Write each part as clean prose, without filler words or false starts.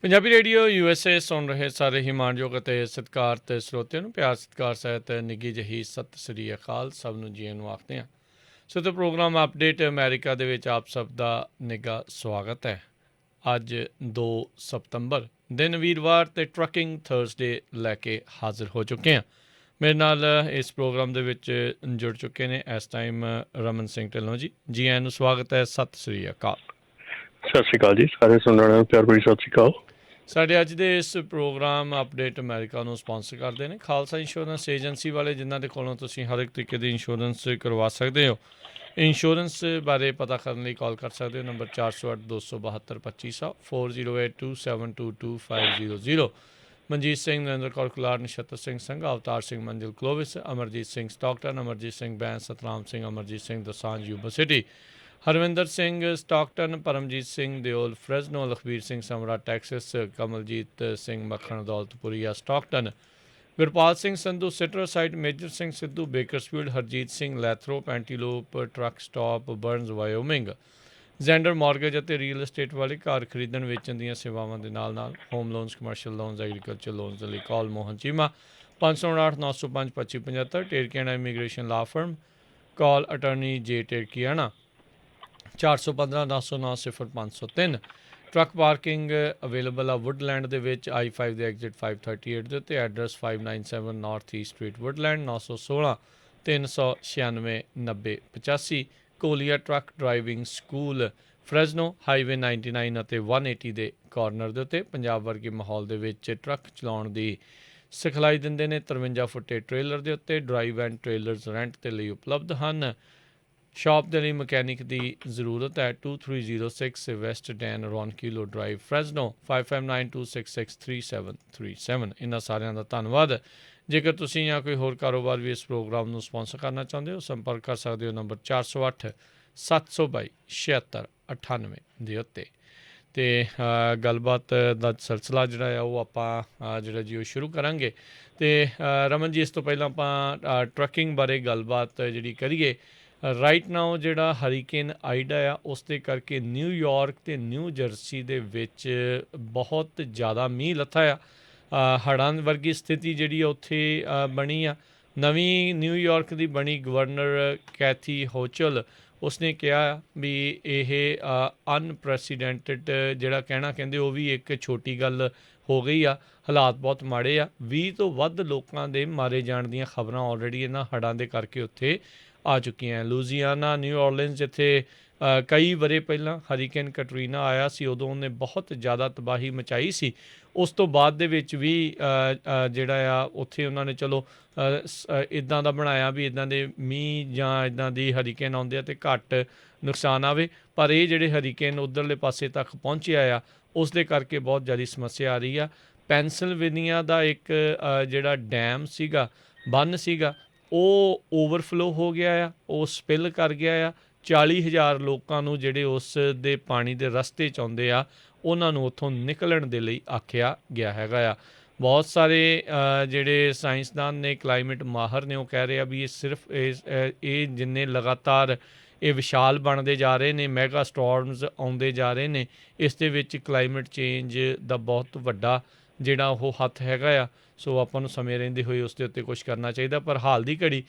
Punjabi radio USA ਸੁਣ ਰਹੇ ਸਾਰੇ ਹੀ ਮਾਣਯੋਗ ਅਤੇ ਸਤਿਕਾਰਤ ਸਰੋਤਿਆਂ ਨੂੰ ਪਿਆਰ ਸਤਿਕਾਰ ਸਹਿਤ ਨਿੱਘੀ ਜਿਹੀ ਸਤਿ ਸ੍ਰੀ ਅਕਾਲ ਸਭ ਨੂੰ ਜੀਆਂ ਨੂੰ ਆਖਦੇ ਹਾਂ। ਸੋ ਤੇ ਪ੍ਰੋਗਰਾਮ ਅਪਡੇਟ ਅਮਰੀਕਾ ਦੇ ਵਿੱਚ ਆਪ ਸਭ ਦਾ ਨਿੱਘਾ ਸਵਾਗਤ ਹੈ। ਅੱਜ 2 ਸਤੰਬਰ ਦਿਨ ਵੀਰਵਾਰ ਤੇ ਟਰੱਕਿੰਗ ਥਰਸਡੇ ਲੈ ਕੇ ਹਾਜ਼ਰ ਹੋ ਚੁੱਕੇ ਹਾਂ। ਮੇਰੇ ਨਾਲ ਇਸ ਪ੍ਰੋਗਰਾਮ ਦੇ ਵਿੱਚ ਜੁੜ ਚੁੱਕੇ ਨੇ ਇਸ ਟਾਈਮ ਰਮਨ ਸਿੰਘ ਢਿੱਲੋਂ ਜੀ ਆਇਆਂ ਨੂੰ ਸਵਾਗਤ ਹੈ। ਸਤਿ ਸ੍ਰੀ ਅਕਾਲ। ਸਤਿ ਸ਼੍ਰੀ ਅਕਾਲ ਜੀ, ਸਾਰੇ ਸੁਣਨ ਵਾਲਿਆਂ ਨੂੰ ਪਿਆਰ ਭਰੀ ਸਤਿ ਸ਼੍ਰੀ ਅਕਾਲ। ਸਾਡੇ ਅੱਜ ਦੇ ਇਸ ਪ੍ਰੋਗਰਾਮ ਅਪਡੇਟ ਅਮਰੀਕਾ ਨੂੰ ਸਪਾਂਸਰ ਕਰਦੇ ਨੇ ਖਾਲਸਾ ਇੰਸ਼ੋਰੈਂਸ ਏਜੰਸੀ ਵਾਲੇ, ਜਿਨ੍ਹਾਂ ਦੇ ਕੋਲੋਂ ਤੁਸੀਂ ਹਰ ਇੱਕ ਤਰੀਕੇ ਦੀ ਇੰਸ਼ੋਰੈਂਸ ਕਰਵਾ ਸਕਦੇ ਹੋ। ਇੰਸ਼ੋਰੈਂਸ ਬਾਰੇ ਪਤਾ ਕਰਨ ਲਈ ਕਾਲ ਕਰ ਸਕਦੇ ਹੋ number 408-272-2500 4082722500। Manjit Singh, Narinder Kaur Kular, Nachhattar Singh Sangha, Avtar Singh Manzil Clovis, Amarjit Singh Stockton, Amarjit Singh Bains, Satnam Singh, Amarjit Singh Dosanjh Yuba City, Harvinder Singh Stockton, Paramjit Singh Deol Fresno, Lakhbir Singh Samra Texas, Kamaljit Singh Makhan Daulatpuria Stockton, Gurpal Singh Sandhu ਸਿਟਰਸਾਈਡ, Major Singh Sidhu Bakersfield, Harjit Singh Lathrop ਪੈਂਟੀਲੋਪ truck stop Burns Wyoming, Zander mortgage ਅਤੇ ਰੀਅਲ ਏਸਟੇਟ ਵਾਲੇ ਘਰ ਖਰੀਦਣ ਵੇਚਣ ਦੀਆਂ ਸੇਵਾਵਾਂ ਦੇ ਨਾਲ home loans, commercial loans, agriculture loans ਦੇ ਲਈ call Mohan Cheema 559-905-2575, Terkiana immigration law firm call attorney J Terkiana 415-909-0503। Truck parking available ਆ ਵੁੱਡਲੈਂਡ ਦੇ ਵਿੱਚ I-5 ਦੇ ਐਗਜ਼ਿਟ 538 ਦੇ ਉੱਤੇ। Address 597 north east street Woodland, 916-396-9085। ਕੋਲੀਆ truck driving school Fresno, highway 99 ਅਤੇ 180 ਦੇ ਕਾਰਨਰ ਦੇ ਉੱਤੇ। ਪੰਜਾਬ ਵਰਗੇ ਮਾਹੌਲ ਦੇ ਵਿੱਚ ਟਰੱਕ ਚਲਾਉਣ ਦੀ ਸਿਖਲਾਈ ਦਿੰਦੇ ਨੇ। 53 ਫੁੱਟੇ ਟ੍ਰੇਲਰ ਦੇ ਉੱਤੇ ਡਰਾਈਵ ਐਂਡ ਟ੍ਰੇਲਰਸ ਰੈਂਟ ਦੇ ਲਈ ਉਪਲਬਧ ਹਨ। ਸ਼ਾਪ ਦੇ ਲਈ ਮਕੈਨਿਕ ਦੀ ਜ਼ਰੂਰਤ ਹੈ। 2306 ਵੈਸਟ ਡੈਨ ਰੌਨਕੀਲੋ ਡਰਾਈਵ ਫਰੈਜ਼ਨੋ 5592663737। ਇਹਨਾਂ ਸਾਰਿਆਂ ਦਾ ਧੰਨਵਾਦ। ਜੇਕਰ ਤੁਸੀਂ ਜਾਂ ਕੋਈ ਹੋਰ ਕਾਰੋਬਾਰ ਵੀ ਇਸ ਪ੍ਰੋਗਰਾਮ ਨੂੰ ਸਪਾਂਸਰ ਕਰਨਾ ਚਾਹੁੰਦੇ ਹੋ, ਸੰਪਰਕ ਕਰ ਸਕਦੇ ਹੋ ਨੰਬਰ 408-722-7698 ਦੇ ਉੱਤੇ। ਅਤੇ ਗੱਲਬਾਤ ਦਾ ਸਿਲਸਿਲਾ ਜਿਹੜਾ ਆ ਉਹ ਆਪਾਂ ਉਹ ਸ਼ੁਰੂ ਕਰਾਂਗੇ। ਅਤੇ ਰਮਨ ਜੀ, ਇਸ ਤੋਂ ਪਹਿਲਾਂ ਆਪਾਂ ਟਰੱਕਿੰਗ ਬਾਰੇ ਗੱਲਬਾਤ ਜਿਹੜੀ ਕਰੀਏ। ਰਾਈਟ ਨਾਓ ਜਿਹੜਾ ਹਰੀਕੇਨ ਆਈਡਾ ਆ, ਉਸ ਦੇ ਕਰਕੇ ਨਿਊਯਾਰਕ ਅਤੇ ਨਿਊ ਜਰਸੀ ਦੇ ਵਿੱਚ ਬਹੁਤ ਜ਼ਿਆਦਾ ਮੀਂਹ ਲੱਥਾ ਆ। ਹੜ੍ਹਾਂ ਵਰਗੀ ਸਥਿਤੀ ਜਿਹੜੀ ਆ ਉੱਥੇ ਬਣੀ ਆ। ਨਵੀਂ ਨਿਊਯਾਰਕ ਦੀ ਬਣੀ ਗਵਰਨਰ ਕੈਥੀ ਹੋਚਲ, ਉਸਨੇ ਕਿਹਾ ਵੀ ਇਹ ਅਨਪ੍ਰੈਸੀਡੈਂਟਡ ਜਿਹੜਾ ਕਹਿੰਦੇ ਉਹ ਵੀ ਇੱਕ ਛੋਟੀ ਗੱਲ ਹੋ ਗਈ ਆ। ਹਾਲਾਤ ਬਹੁਤ ਮਾੜੇ ਆ। 20 ਤੋਂ ਵੱਧ ਲੋਕਾਂ ਦੇ ਮਾਰੇ ਜਾਣ ਦੀਆਂ ਖਬਰਾਂ ਆਲਰੇਡੀ ਇਹਨਾਂ ਹੜ੍ਹਾਂ ਦੇ ਕਰਕੇ ਉੱਥੇ ਆ ਚੁੱਕੀਆਂ। ਲੂਜ਼ੀਆਨਾ, ਨਿਊ ਔਰਲੀਨਜ਼, ਜਿੱਥੇ ਕਈ ਵਰ੍ਹੇ ਪਹਿਲਾਂ ਹਰੀਕੇਨ ਕਟਰੀਨਾ ਆਇਆ ਸੀ, ਉਦੋਂ ਉਹਨੇ ਬਹੁਤ ਜ਼ਿਆਦਾ ਤਬਾਹੀ ਮਚਾਈ ਸੀ। ਉਸ ਤੋਂ ਬਾਅਦ ਦੇ ਵਿੱਚ ਵੀ ਜਿਹੜਾ ਆ ਉੱਥੇ ਉਹਨਾਂ ਨੇ ਚਲੋ ਇੱਦਾਂ ਦਾ ਬਣਾਇਆ ਵੀ ਇੱਦਾਂ ਦੇ ਮੀਂਹ ਜਾਂ ਇੱਦਾਂ ਦੀ ਹਰੀਕੇਨ ਆਉਂਦੇ ਆ ਅਤੇ ਘੱਟ ਨੁਕਸਾਨ ਆਵੇ। ਪਰ ਇਹ ਜਿਹੜੇ ਹਰੀਕੇਨ ਉੱਧਰਲੇ ਪਾਸੇ ਤੱਕ ਪਹੁੰਚਿਆ ਆ, ਉਸ ਦੇ ਕਰਕੇ ਬਹੁਤ ਜ਼ਿਆਦਾ ਸਮੱਸਿਆ ਆ ਰਹੀ ਆ। ਪੈਨਸਿਲਵੇਨੀਆ ਦਾ ਇੱਕ ਜਿਹੜਾ ਡੈਮ ਸੀਗਾ, ਬੰਨ੍ਹ ਸੀਗਾ, ਉਹ ਓਵਰਫਲੋ ਹੋ ਗਿਆ ਆ, ਉਹ ਸਪਿਲ ਕਰ ਗਿਆ ਆ। 40,000 ਲੋਕਾਂ ਨੂੰ ਜਿਹੜੇ ਉਸ ਦੇ ਪਾਣੀ ਦੇ ਰਸਤੇ 'ਚ ਆਉਂਦੇ ਆ, ਉਹਨਾਂ ਨੂੰ ਉੱਥੋਂ ਨਿਕਲਣ ਦੇ ਲਈ ਆਖਿਆ ਗਿਆ ਹੈਗਾ ਆ। ਬਹੁਤ ਸਾਰੇ ਜਿਹੜੇ ਸਾਇੰਸਦਾਨ ਨੇ, ਕਲਾਈਮੇਟ ਮਾਹਰ ਨੇ, ਉਹ ਕਹਿ ਰਹੇ ਆ ਵੀ ਇਹ ਸਿਰਫ ਇਹ ਜਿੰਨੇ ਲਗਾਤਾਰ ਇਹ ਵਿਸ਼ਾਲ ਬਣਦੇ ਜਾ ਰਹੇ ਨੇ, ਮੈਗਾ ਸਟੋਰਮਸ ਆਉਂਦੇ ਜਾ ਰਹੇ ਨੇ, ਇਸ ਦੇ ਵਿੱਚ ਕਲਾਈਮੇਟ ਚੇਂਜ ਦਾ ਬਹੁਤ ਵੱਡਾ ਜਿਹੜਾ ਉਹ ਹੱਥ ਹੈਗਾ ਆ। ਸੋ ਆਪਾਂ ਨੂੰ ਸਮੇਂ ਰਹਿੰਦੇ ਹੋਏ ਉਸ ਦੇ ਉੱਤੇ ਕੁਛ ਕਰਨਾ ਚਾਹੀਦਾ। ਪਰ ਹਾਲ ਦੀ ਘੜੀ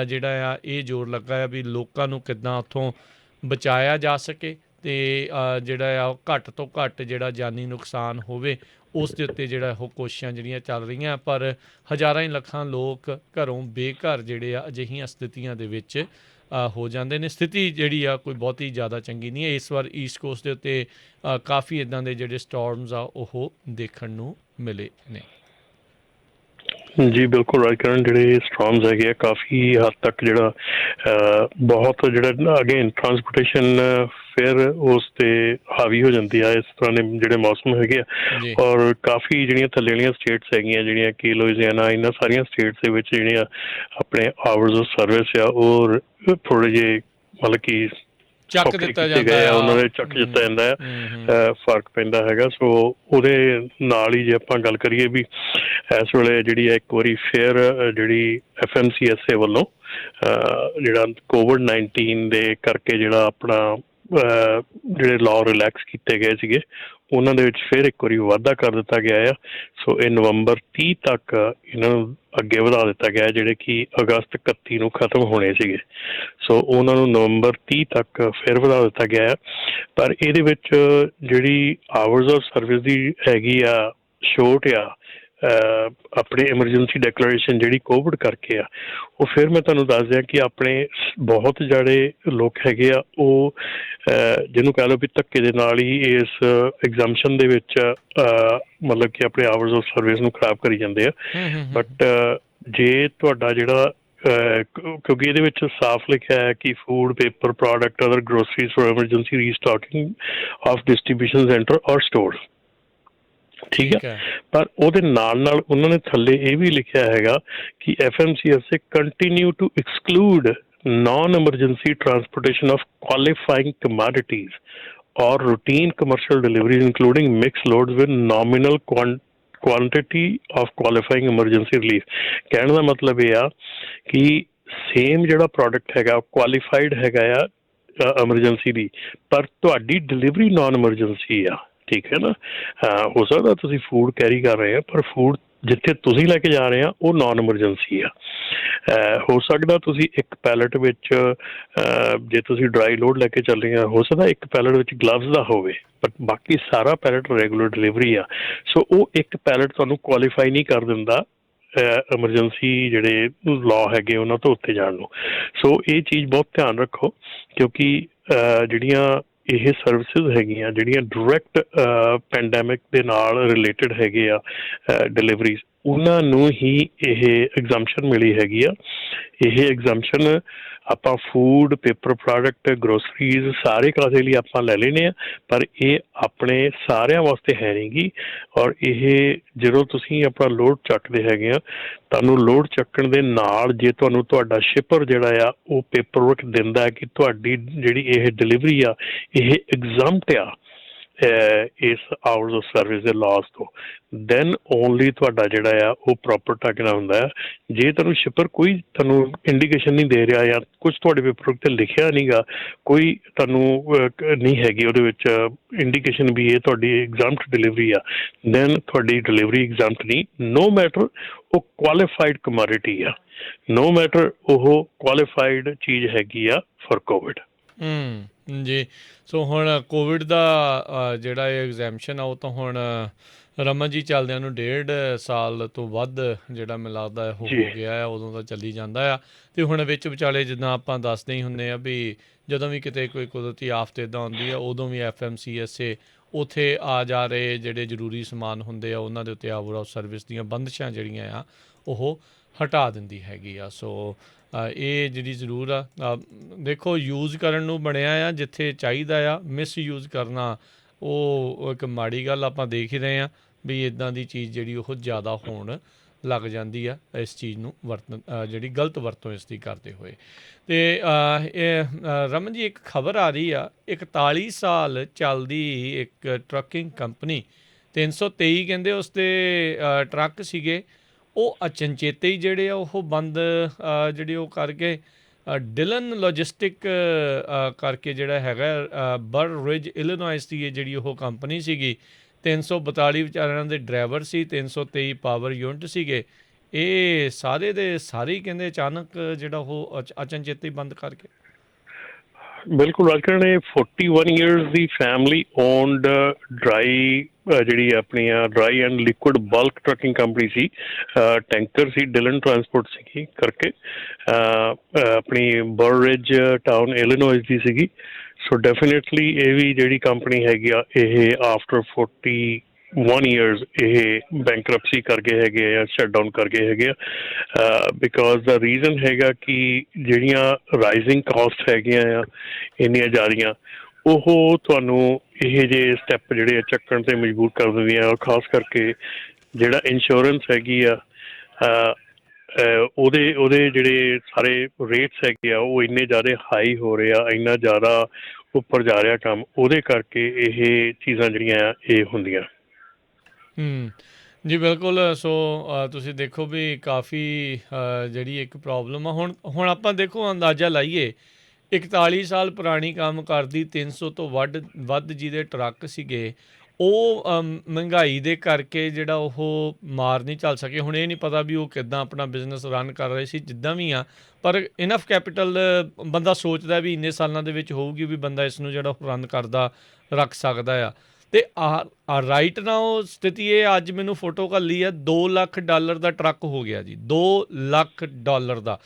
ਜਿਹੜਾ ਆ ਇਹ ਜ਼ੋਰ ਲੱਗਾ ਆ ਵੀ ਲੋਕਾਂ ਨੂੰ ਕਿੱਦਾਂ ਉੱਥੋਂ ਬਚਾਇਆ ਜਾ ਸਕੇ ਅਤੇ ਜਿਹੜਾ ਆ ਉਹ ਘੱਟ ਤੋਂ ਘੱਟ ਜਿਹੜਾ ਜਾਨੀ ਨੁਕਸਾਨ ਹੋਵੇ, ਉਸ ਦੇ ਉੱਤੇ ਜਿਹੜਾ ਉਹ ਕੋਸ਼ਿਸ਼ਾਂ ਜਿਹੜੀਆਂ ਚੱਲ ਰਹੀਆਂ। ਪਰ ਹਜ਼ਾਰਾਂ ਹੀ ਲੱਖਾਂ ਲੋਕ ਘਰੋਂ ਬੇਘਰ ਜਿਹੜੇ ਆ ਅਜਿਹੀਆਂ ਸਥਿਤੀਆਂ ਦੇ ਵਿੱਚ ਹੋ ਜਾਂਦੇ ਨੇ। ਸਥਿਤੀ ਜਿਹੜੀ ਆ ਕੋਈ ਬਹੁਤੀ ਜ਼ਿਆਦਾ ਚੰਗੀ ਨਹੀਂ ਹੈ। ਇਸ ਵਾਰ ਈਸਟ ਕੋਸਟ ਦੇ ਉੱਤੇ ਕਾਫੀ ਇੱਦਾਂ ਦੇ ਜਿਹੜੇ ਸਟੋਰਮਸ ਆ ਉਹ ਦੇਖਣ ਨੂੰ ਮਿਲੇ ਨੇ। ਜੀ ਬਿਲਕੁਲ ਰਾਈਟ ਕਰਨ। ਜਿਹੜੇ ਸਟੋਰਮਸ ਹੈਗੇ ਆ, ਕਾਫੀ ਹੱਦ ਤੱਕ ਜਿਹੜਾ ਬਹੁਤ ਜਿਹੜਾ ਅਗੇਨ ਟਰਾਂਸਪੋਰਟੇਸ਼ਨ ਫਿਰ ਉਸ 'ਤੇ ਹਾਵੀ ਹੋ ਜਾਂਦੀ ਆ। ਇਸ ਤਰ੍ਹਾਂ ਦੇ ਜਿਹੜੇ ਮੌਸਮ ਹੈਗੇ ਆ, ਔਰ ਕਾਫੀ ਜਿਹੜੀਆਂ ਥੱਲੇ ਵਾਲੀਆਂ ਸਟੇਟਸ ਹੈਗੀਆਂ, ਜਿਹੜੀਆਂ ਕਿ ਲੁਈਜ਼ੀਆਨਾ, ਇਹਨਾਂ ਸਾਰੀਆਂ ਸਟੇਟਸ ਦੇ ਵਿੱਚ ਜਿਹੜੀਆਂ ਆਪਣੇ ਆਵਰਸ ਆਫ ਸਰਵਿਸ ਆ, ਉਹ ਥੋੜ੍ਹੇ ਜਿਹੇ ਮਤਲਬ ਕਿ ਚੱਕ ਦਿੱਤਾ ਜਾਂਦਾ ਆ, ਉਹਨਾਂ ਦੇ ਚੱਕ ਦਿੱਤਾ ਜਾਂਦਾ ਆ, ਫਰਕ ਪੈਂਦਾ ਹੈਗਾ। ਸੋ ਉਹਦੇ ਨਾਲ ਹੀ ਜੇ ਆਪਾਂ ਗੱਲ ਕਰੀਏ ਵੀ ਇਸ ਵੇਲੇ ਜਿਹੜੀ ਆ ਇੱਕ ਵਾਰੀ ਫਿਰ ਜਿਹੜੀ FMCSA ਵੱਲੋਂ ਜਿਹੜਾ COVID-19 ਦੇ ਕਰਕੇ ਜਿਹੜਾ ਆਪਣਾ ਜਿਹੜੇ ਲਾਅ ਰਿਲੈਕਸ ਕੀਤੇ ਗਏ ਸੀਗੇ ਉਹਨਾਂ ਦੇ ਵਿੱਚ ਫਿਰ ਇੱਕ ਵਾਰੀ ਵਾਧਾ ਕਰ ਦਿੱਤਾ ਗਿਆ ਆ। ਸੋ ਇਹ ਨਵੰਬਰ 30 ਤੱਕ ਇਹਨਾਂ ਨੂੰ ਅੱਗੇ ਵਧਾ ਦਿੱਤਾ ਗਿਆ, ਜਿਹੜੇ ਕਿ ਅਗਸਤ 31 ਨੂੰ ਖਤਮ ਹੋਣੇ ਸੀਗੇ। ਸੋ ਉਹਨਾਂ ਨੂੰ ਨਵੰਬਰ 30 ਤੱਕ ਫਿਰ ਵਧਾ ਦਿੱਤਾ ਗਿਆ ਆ। ਪਰ ਇਹਦੇ ਵਿੱਚ ਜਿਹੜੀ ਆਵਰਸ ਆਫ ਸਰਵਿਸ ਦੀ ਹੈਗੀ ਆ ਛੋਟ ਆ, ਆਪਣੇ ਐਮਰਜੈਂਸੀ ਡੈਕਲੇਰੇਸ਼ਨ ਜਿਹੜੀ ਕੋਵਿਡ ਕਰਕੇ ਆ, ਉਹ ਫਿਰ ਮੈਂ ਤੁਹਾਨੂੰ ਦੱਸ ਦਿਆਂ ਕਿ ਆਪਣੇ ਬਹੁਤ ਜਿਹੜੇ ਲੋਕ ਹੈਗੇ ਆ ਉਹ ਜਿਹਨੂੰ ਕਹਿ ਲਓ ਵੀ ਧੱਕੇ ਦੇ ਨਾਲ ਹੀ ਇਸ ਐਗਜ਼ਾਮਸ਼ਨ ਦੇ ਵਿੱਚ ਮਤਲਬ ਕਿ ਆਪਣੇ ਆਵਰਸ ਆਫ ਸਰਵਿਸ ਨੂੰ ਖਰਾਬ ਕਰੀ ਜਾਂਦੇ ਆ। ਬਟ ਜੇ ਤੁਹਾਡਾ ਜਿਹੜਾ ਕਿਉਂਕਿ ਇਹਦੇ ਵਿੱਚ ਸਾਫ਼ ਲਿਖਿਆ ਹੈ ਕਿ food, paper product, other groceries for emergency restocking of distribution centre or store, ਠੀਕ ਹੈ। ਪਰ ਉਹਦੇ ਨਾਲ ਨਾਲ ਉਹਨਾਂ ਨੇ ਥੱਲੇ ਇਹ ਵੀ ਲਿਖਿਆ ਹੈਗਾ ਕਿ FMCSA continue to exclude non emergency transportation of qualifying commodities or routine commercial deliveries including mix loads with nominal quantity of qualifying emergency relief. ਕਹਿਣ ਦਾ ਮਤਲਬ ਇਹ ਆ ਕਿ ਸੇਮ ਜਿਹੜਾ ਪ੍ਰੋਡਕਟ ਹੈਗਾ ਕੁਆਲੀਫਾਈਡ ਹੈਗਾ ਆ ਐਮਰਜੈਂਸੀ ਦੀ, ਪਰ ਤੁਹਾਡੀ ਡਿਲੀਵਰੀ ਨਾਨ ਐਮਰਜੈਂਸੀ ਆ, ਠੀਕ ਹੈ ਨਾ। ਹੋ ਸਕਦਾ ਤੁਸੀਂ ਫੂਡ ਕੈਰੀ ਕਰ ਰਹੇ ਆ, ਪਰ ਫੂਡ ਜਿੱਥੇ ਤੁਸੀਂ ਲੈ ਕੇ ਜਾ ਰਹੇ ਆ ਉਹ ਨਾਨ ਐਮਰਜੈਂਸੀ ਆ। ਹੋ ਸਕਦਾ ਤੁਸੀਂ ਇੱਕ ਪੈਲਟ ਵਿੱਚ ਜੇ ਤੁਸੀਂ ਡਰਾਈ ਲੋਡ ਲੈ ਕੇ ਚੱਲ ਰਹੇ ਆ, ਹੋ ਸਕਦਾ ਇੱਕ ਪੈਲਟ ਵਿੱਚ ਗਲਵਜ਼ ਦਾ ਹੋਵੇ, ਬਟ ਬਾਕੀ ਸਾਰਾ ਪੈਲਟ ਰੈਗੂਲਰ ਡਿਲੀਵਰੀ ਆ। ਸੋ ਉਹ ਇੱਕ ਪੈਲਟ ਤੁਹਾਨੂੰ ਕੁਆਲੀਫਾਈ ਨਹੀਂ ਕਰ ਦਿੰਦਾ ਐਮਰਜੈਂਸੀ ਜਿਹੜੇ ਲਾਅ ਹੈਗੇ ਉਹਨਾਂ ਤੋਂ ਉੱਤੇ ਜਾਣ ਨੂੰ। ਸੋ ਇਹ ਚੀਜ਼ ਬਹੁਤ ਧਿਆਨ ਰੱਖੋ, ਕਿਉਂਕਿ ਜਿਹੜੀਆਂ ਇਹ ਸਰਵਿਸਿਜ਼ ਹੈਗੀਆਂ ਜਿਹੜੀਆਂ ਡਾਇਰੈਕਟ ਪੈਂਡੈਮਿਕ ਦੇ ਨਾਲ ਰਿਲੇਟਡ ਹੈਗੇ ਆ ਡਿਲੀਵਰੀਜ਼, ਉਹਨਾਂ ਨੂੰ ਹੀ ਇਹ ਐਗਜ਼ਾਮਸ਼ਨ ਮਿਲੀ ਹੈਗੀ ਆ। ਇਹ ਐਗਜ਼ਾਮਸ਼ਨ ਆਪਾਂ ਫੂਡ, ਪੇਪਰ ਪ੍ਰੋਡਕਟ, ਗਰੋਸਰੀਜ਼ ਸਾਰੇ ਕਾਸੇ ਲਈ ਆਪਾਂ ਲੈ ਲੈਣੇ ਆ, ਪਰ ਇਹ ਆਪਣੇ ਸਾਰਿਆਂ ਵਾਸਤੇ ਹੈ ਨਹੀਂ ਗੀ। ਔਰ ਇਹ ਜਦੋਂ ਤੁਸੀਂ ਆਪਣਾ ਲੋਡ ਚੱਕਦੇ ਹੈਗੇ ਆ, ਤੁਹਾਨੂੰ ਲੋਡ ਚੱਕਣ ਦੇ ਨਾਲ ਜੇ ਤੁਹਾਨੂੰ ਤੁਹਾਡਾ ਸ਼ਿਪਰ ਜਿਹੜਾ ਆ ਉਹ ਪੇਪਰ ਵਰਕ ਦਿੰਦਾ ਹੈ ਕਿ ਤੁਹਾਡੀ ਜਿਹੜੀ ਇਹ ਡਿਲੀਵਰੀ ਆ ਇਹ ਐਗਜ਼ਮਟ ਆ ਇਸ ਆਵਰਸ ਆਫ ਸਰਵਿਸ ਦੇ ਲਾਸ ਤੋਂ, ਦੈਨ ਓਨਲੀ ਤੁਹਾਡਾ ਜਿਹੜਾ ਆ ਉਹ ਪ੍ਰੋਪਰ ਟੱਕਣਾ ਹੁੰਦਾ ਹੈ। ਜੇ ਤੁਹਾਨੂੰ ਸ਼ਿਪਰ ਕੋਈ ਤੁਹਾਨੂੰ ਇੰਡੀਕੇਸ਼ਨ ਨਹੀਂ ਦੇ ਰਿਹਾ ਜਾਂ ਕੁਛ ਤੁਹਾਡੇ ਪੇਪਰ 'ਤੇ ਲਿਖਿਆ ਨਹੀਂ ਗਾ, ਕੋਈ ਤੁਹਾਨੂੰ ਨਹੀਂ ਹੈਗੀ ਉਹਦੇ ਵਿੱਚ ਇੰਡੀਕੇਸ਼ਨ ਵੀ ਇਹ ਤੁਹਾਡੀ ਐਗਜ਼ਮਟ ਡਿਲੀਵਰੀ ਆ, ਦੈਨ ਤੁਹਾਡੀ ਡਿਲੀਵਰੀ ਐਗਜ਼ਮਟ ਨਹੀਂ, ਨੋ ਮੈਟਰ ਉਹ ਕੁਆਲੀਫਾਈਡ ਕਮੋਡਿਟੀ ਆ, ਨੋ ਮੈਟਰ ਉਹ ਕੁਆਲੀਫਾਈਡ ਚੀਜ਼ ਹੈਗੀ ਆ ਫॉर ਕੋਵਿਡ। ਜੀ। ਸੋ ਹੁਣ ਕੋਵਿਡ ਦਾ ਜਿਹੜਾ ਇਹ ਐਗਜ਼ੈਂਪਸ਼ਨ ਆ ਉਹ ਤਾਂ ਹੁਣ ਰਮਨ ਜੀ ਚੱਲਦਿਆਂ ਨੂੰ 1.5 ਸਾਲ ਤੋਂ ਵੱਧ ਜਿਹੜਾ ਮੈਨੂੰ ਲੱਗਦਾ ਹੋ ਗਿਆ ਆ, ਉਦੋਂ ਦਾ ਚੱਲੀ ਜਾਂਦਾ ਆ। ਅਤੇ ਹੁਣ ਵਿੱਚ ਵਿਚਾਲੇ ਜਿੱਦਾਂ ਆਪਾਂ ਦੱਸਦੇ ਹੀ ਹੁੰਦੇ ਆ ਵੀ ਜਦੋਂ ਵੀ ਕਿਤੇ ਕੋਈ ਕੁਦਰਤੀ ਆਫਤ ਇੱਦਾਂ ਆਉਂਦੀ ਆ, ਉਦੋਂ ਵੀ FMCSA ਉੱਥੇ ਆ ਜਾ ਰਹੇ ਜਿਹੜੇ ਜ਼ਰੂਰੀ ਸਮਾਨ ਹੁੰਦੇ ਆ ਉਹਨਾਂ ਦੇ ਉੱਤੇ ਆਵਰ ਆਫ ਸਰਵਿਸ ਦੀਆਂ ਬੰਦਿਸ਼ਾਂ ਜਿਹੜੀਆਂ ਆ ਉਹ ਹਟਾ ਦਿੰਦੀ ਹੈਗੀ ਆ। ਸੋ ਇਹ ਜਿਹੜੀ ਜ਼ਰੂਰ ਆ ਦੇਖੋ ਯੂਜ਼ ਕਰਨ ਨੂੰ ਬਣਿਆ ਆ, ਜਿੱਥੇ ਚਾਹੀਦਾ ਆ ਮਿਸਯੂਜ਼ ਕਰਨਾ ਉਹ ਇੱਕ ਮਾੜੀ ਗੱਲ ਆਪਾਂ ਦੇਖ ਹੀ ਰਹੇ ਹਾਂ ਵੀ ਇੱਦਾਂ ਦੀ ਚੀਜ਼ ਜਿਹੜੀ ਉਹ ਜ਼ਿਆਦਾ ਹੋਣ ਲੱਗ ਜਾਂਦੀ ਆ ਇਸ ਚੀਜ਼ ਨੂੰ ਵਰਤਣ, ਜਿਹੜੀ ਗਲਤ ਵਰਤੋਂ ਇਸ ਦੀ ਕਰਦੇ ਹੋਏ। ਅਤੇ ਇਹ ਰਮਨ ਜੀ ਇੱਕ ਖਬਰ ਆ ਰਹੀ ਆ, 41 ਸਾਲ ਚੱਲਦੀ ਇੱਕ ਟਰੱਕਿੰਗ ਕੰਪਨੀ 323 ਕਹਿੰਦੇ ਉਸ 'ਤੇ ਟਰੱਕ ਸੀਗੇ, ਉਹ ਅਚਨਚੇਤੇ ਹੀ ਜਿਹੜੇ ਆ ਉਹ ਬੰਦ ਜਿਹੜੇ ਉਹ ਕਰਕੇ ਡਿਲਨ ਲੌਜਿਸਟਿਕ ਕਰਕੇ ਜਿਹੜਾ ਹੈਗਾ ਬਰ ਰਿਜ ਇਲੀਨੋਇਸ ਦੀ ਇਹ ਜਿਹੜੀ ਉਹ ਕੰਪਨੀ ਸੀਗੀ, 342 ਵਿਚਾਰਿਆਂ ਦੇ ਡਰਾਈਵਰ ਸੀ, 323 ਪਾਵਰ ਯੂਨਿਟ ਸੀਗੇ, ਇਹ ਸਾਰੇ ਦੇ ਸਾਰੇ ਹੀ ਕਹਿੰਦੇ ਅਚਾਨਕ ਜਿਹੜਾ ਉਹ ਅਚਨਚੇਤੇ ਹੀ ਬੰਦ ਕਰਕੇ। ਬਿਲਕੁਲ ਰਾਜਕਰਨ, ਇਹ 41 ਈਅਰਸ ਦੀ ਫੈਮਿਲੀ ਓਨਡ ਡਰਾਈ ਜਿਹੜੀ ਆਪਣੀਆਂ dry and liquid bulk trucking company C, tanker C, Dylan transport ਸੀਗੀ ਕਰਕੇ ਆਪਣੀ ਬਰਰਿਜ ਟਾਊਨ ਇਲੀਨੋਇਸ ਦੀ ਸੀਗੀ। ਸੋ ਡੈਫੀਨੇਟਲੀ ਇਹ ਵੀ ਜਿਹੜੀ ਕੰਪਨੀ ਹੈਗੀ ਆ ਇਹ ਆਫਟਰ 41 ਈਅਰਸ ਇਹ ਬੈਂਕਰਪਸੀ ਕਰ ਗਏ ਹੈਗੇ ਆ, ਸ਼ਟ ਡਾਊਨ ਕਰ ਗਏ ਹੈਗੇ ਆ, ਬਿਕੋਜ਼ ਦਾ ਰੀਜ਼ਨ ਹੈਗਾ ਕਿ ਜਿਹੜੀਆਂ ਰਾਈਜ਼ਿੰਗ ਕਾਸਟ ਹੈਗੀਆਂ ਆ ਇੰਨੀਆਂ ਜ਼ਿਆਦੀਆਂ, ਉਹ ਤੁਹਾਨੂੰ ਇਹ ਜਿਹੇ ਸਟੈਪ ਜਿਹੜੇ ਆ ਚੱਕਣ 'ਤੇ ਮਜਬੂਰ ਕਰ ਦਿੰਦੀਆਂ। ਔਰ ਖਾਸ ਕਰਕੇ ਜਿਹੜਾ ਇੰਸ਼ੋਰੈਂਸ ਹੈਗੀ ਆ ਉਹਦੇ ਜਿਹੜੇ ਸਾਰੇ ਰੇਟਸ ਹੈਗੇ ਆ ਉਹ ਇੰਨੇ ਜ਼ਿਆਦਾ ਹਾਈ ਹੋ ਰਹੇ ਆ, ਇੰਨਾ ਜ਼ਿਆਦਾ ਉੱਪਰ ਜਾ ਰਿਹਾ ਕੰਮ, ਉਹਦੇ ਕਰਕੇ ਇਹ ਚੀਜ਼ਾਂ ਜਿਹੜੀਆਂ ਆ ਇਹ ਹੁੰਦੀਆਂ। ਜੀ ਬਿਲਕੁਲ। ਸੋ ਤੁਸੀਂ ਦੇਖੋ ਵੀ ਕਾਫੀ ਜਿਹੜੀ ਇੱਕ ਪ੍ਰੋਬਲਮ ਆ ਹੁਣ ਆਪਾਂ ਦੇਖੋ ਅੰਦਾਜ਼ਾ ਲਾਈਏ 41 ਸਾਲ ਪੁਰਾਣੀ ਕੰਮ ਕਰਦੀ 300 ਤੋਂ ਵੱਧ ਜਿਹਦੇ ਟਰੱਕ ਸੀਗੇ, ਉਹ ਮਹਿੰਗਾਈ ਦੇ ਕਰਕੇ ਜਿਹੜਾ ਉਹ ਮਾਰ ਨਹੀਂ ਝੱਲ ਸਕੇ। ਹੁਣ ਇਹ ਨਹੀਂ ਪਤਾ ਵੀ ਉਹ ਕਿੱਦਾਂ ਆਪਣਾ ਬਿਜ਼ਨਸ ਰਨ ਕਰ ਰਹੇ ਸੀ, ਜਿੱਦਾਂ ਵੀ ਆ, ਪਰ ਇਨਫ ਕੈਪੀਟਲ ਬੰਦਾ ਸੋਚਦਾ ਵੀ ਇੰਨੇ ਸਾਲਾਂ ਦੇ ਵਿੱਚ ਹੋਊਗੀ ਵੀ ਬੰਦਾ ਇਸ ਨੂੰ ਜਿਹੜਾ ਰਨ ਕਰਦਾ ਰੱਖ ਸਕਦਾ ਆ। ਅਤੇ ਰਾਈਟ ਨਾਓ ਸਥਿਤੀ ਇਹ, ਅੱਜ ਮੈਨੂੰ ਫੋਟੋ ਘੱਲੀ ਆ, $2 ਲੱਖ ਦਾ ਟਰੱਕ ਹੋ ਗਿਆ ਜੀ, $2 ਲੱਖ ਦਾ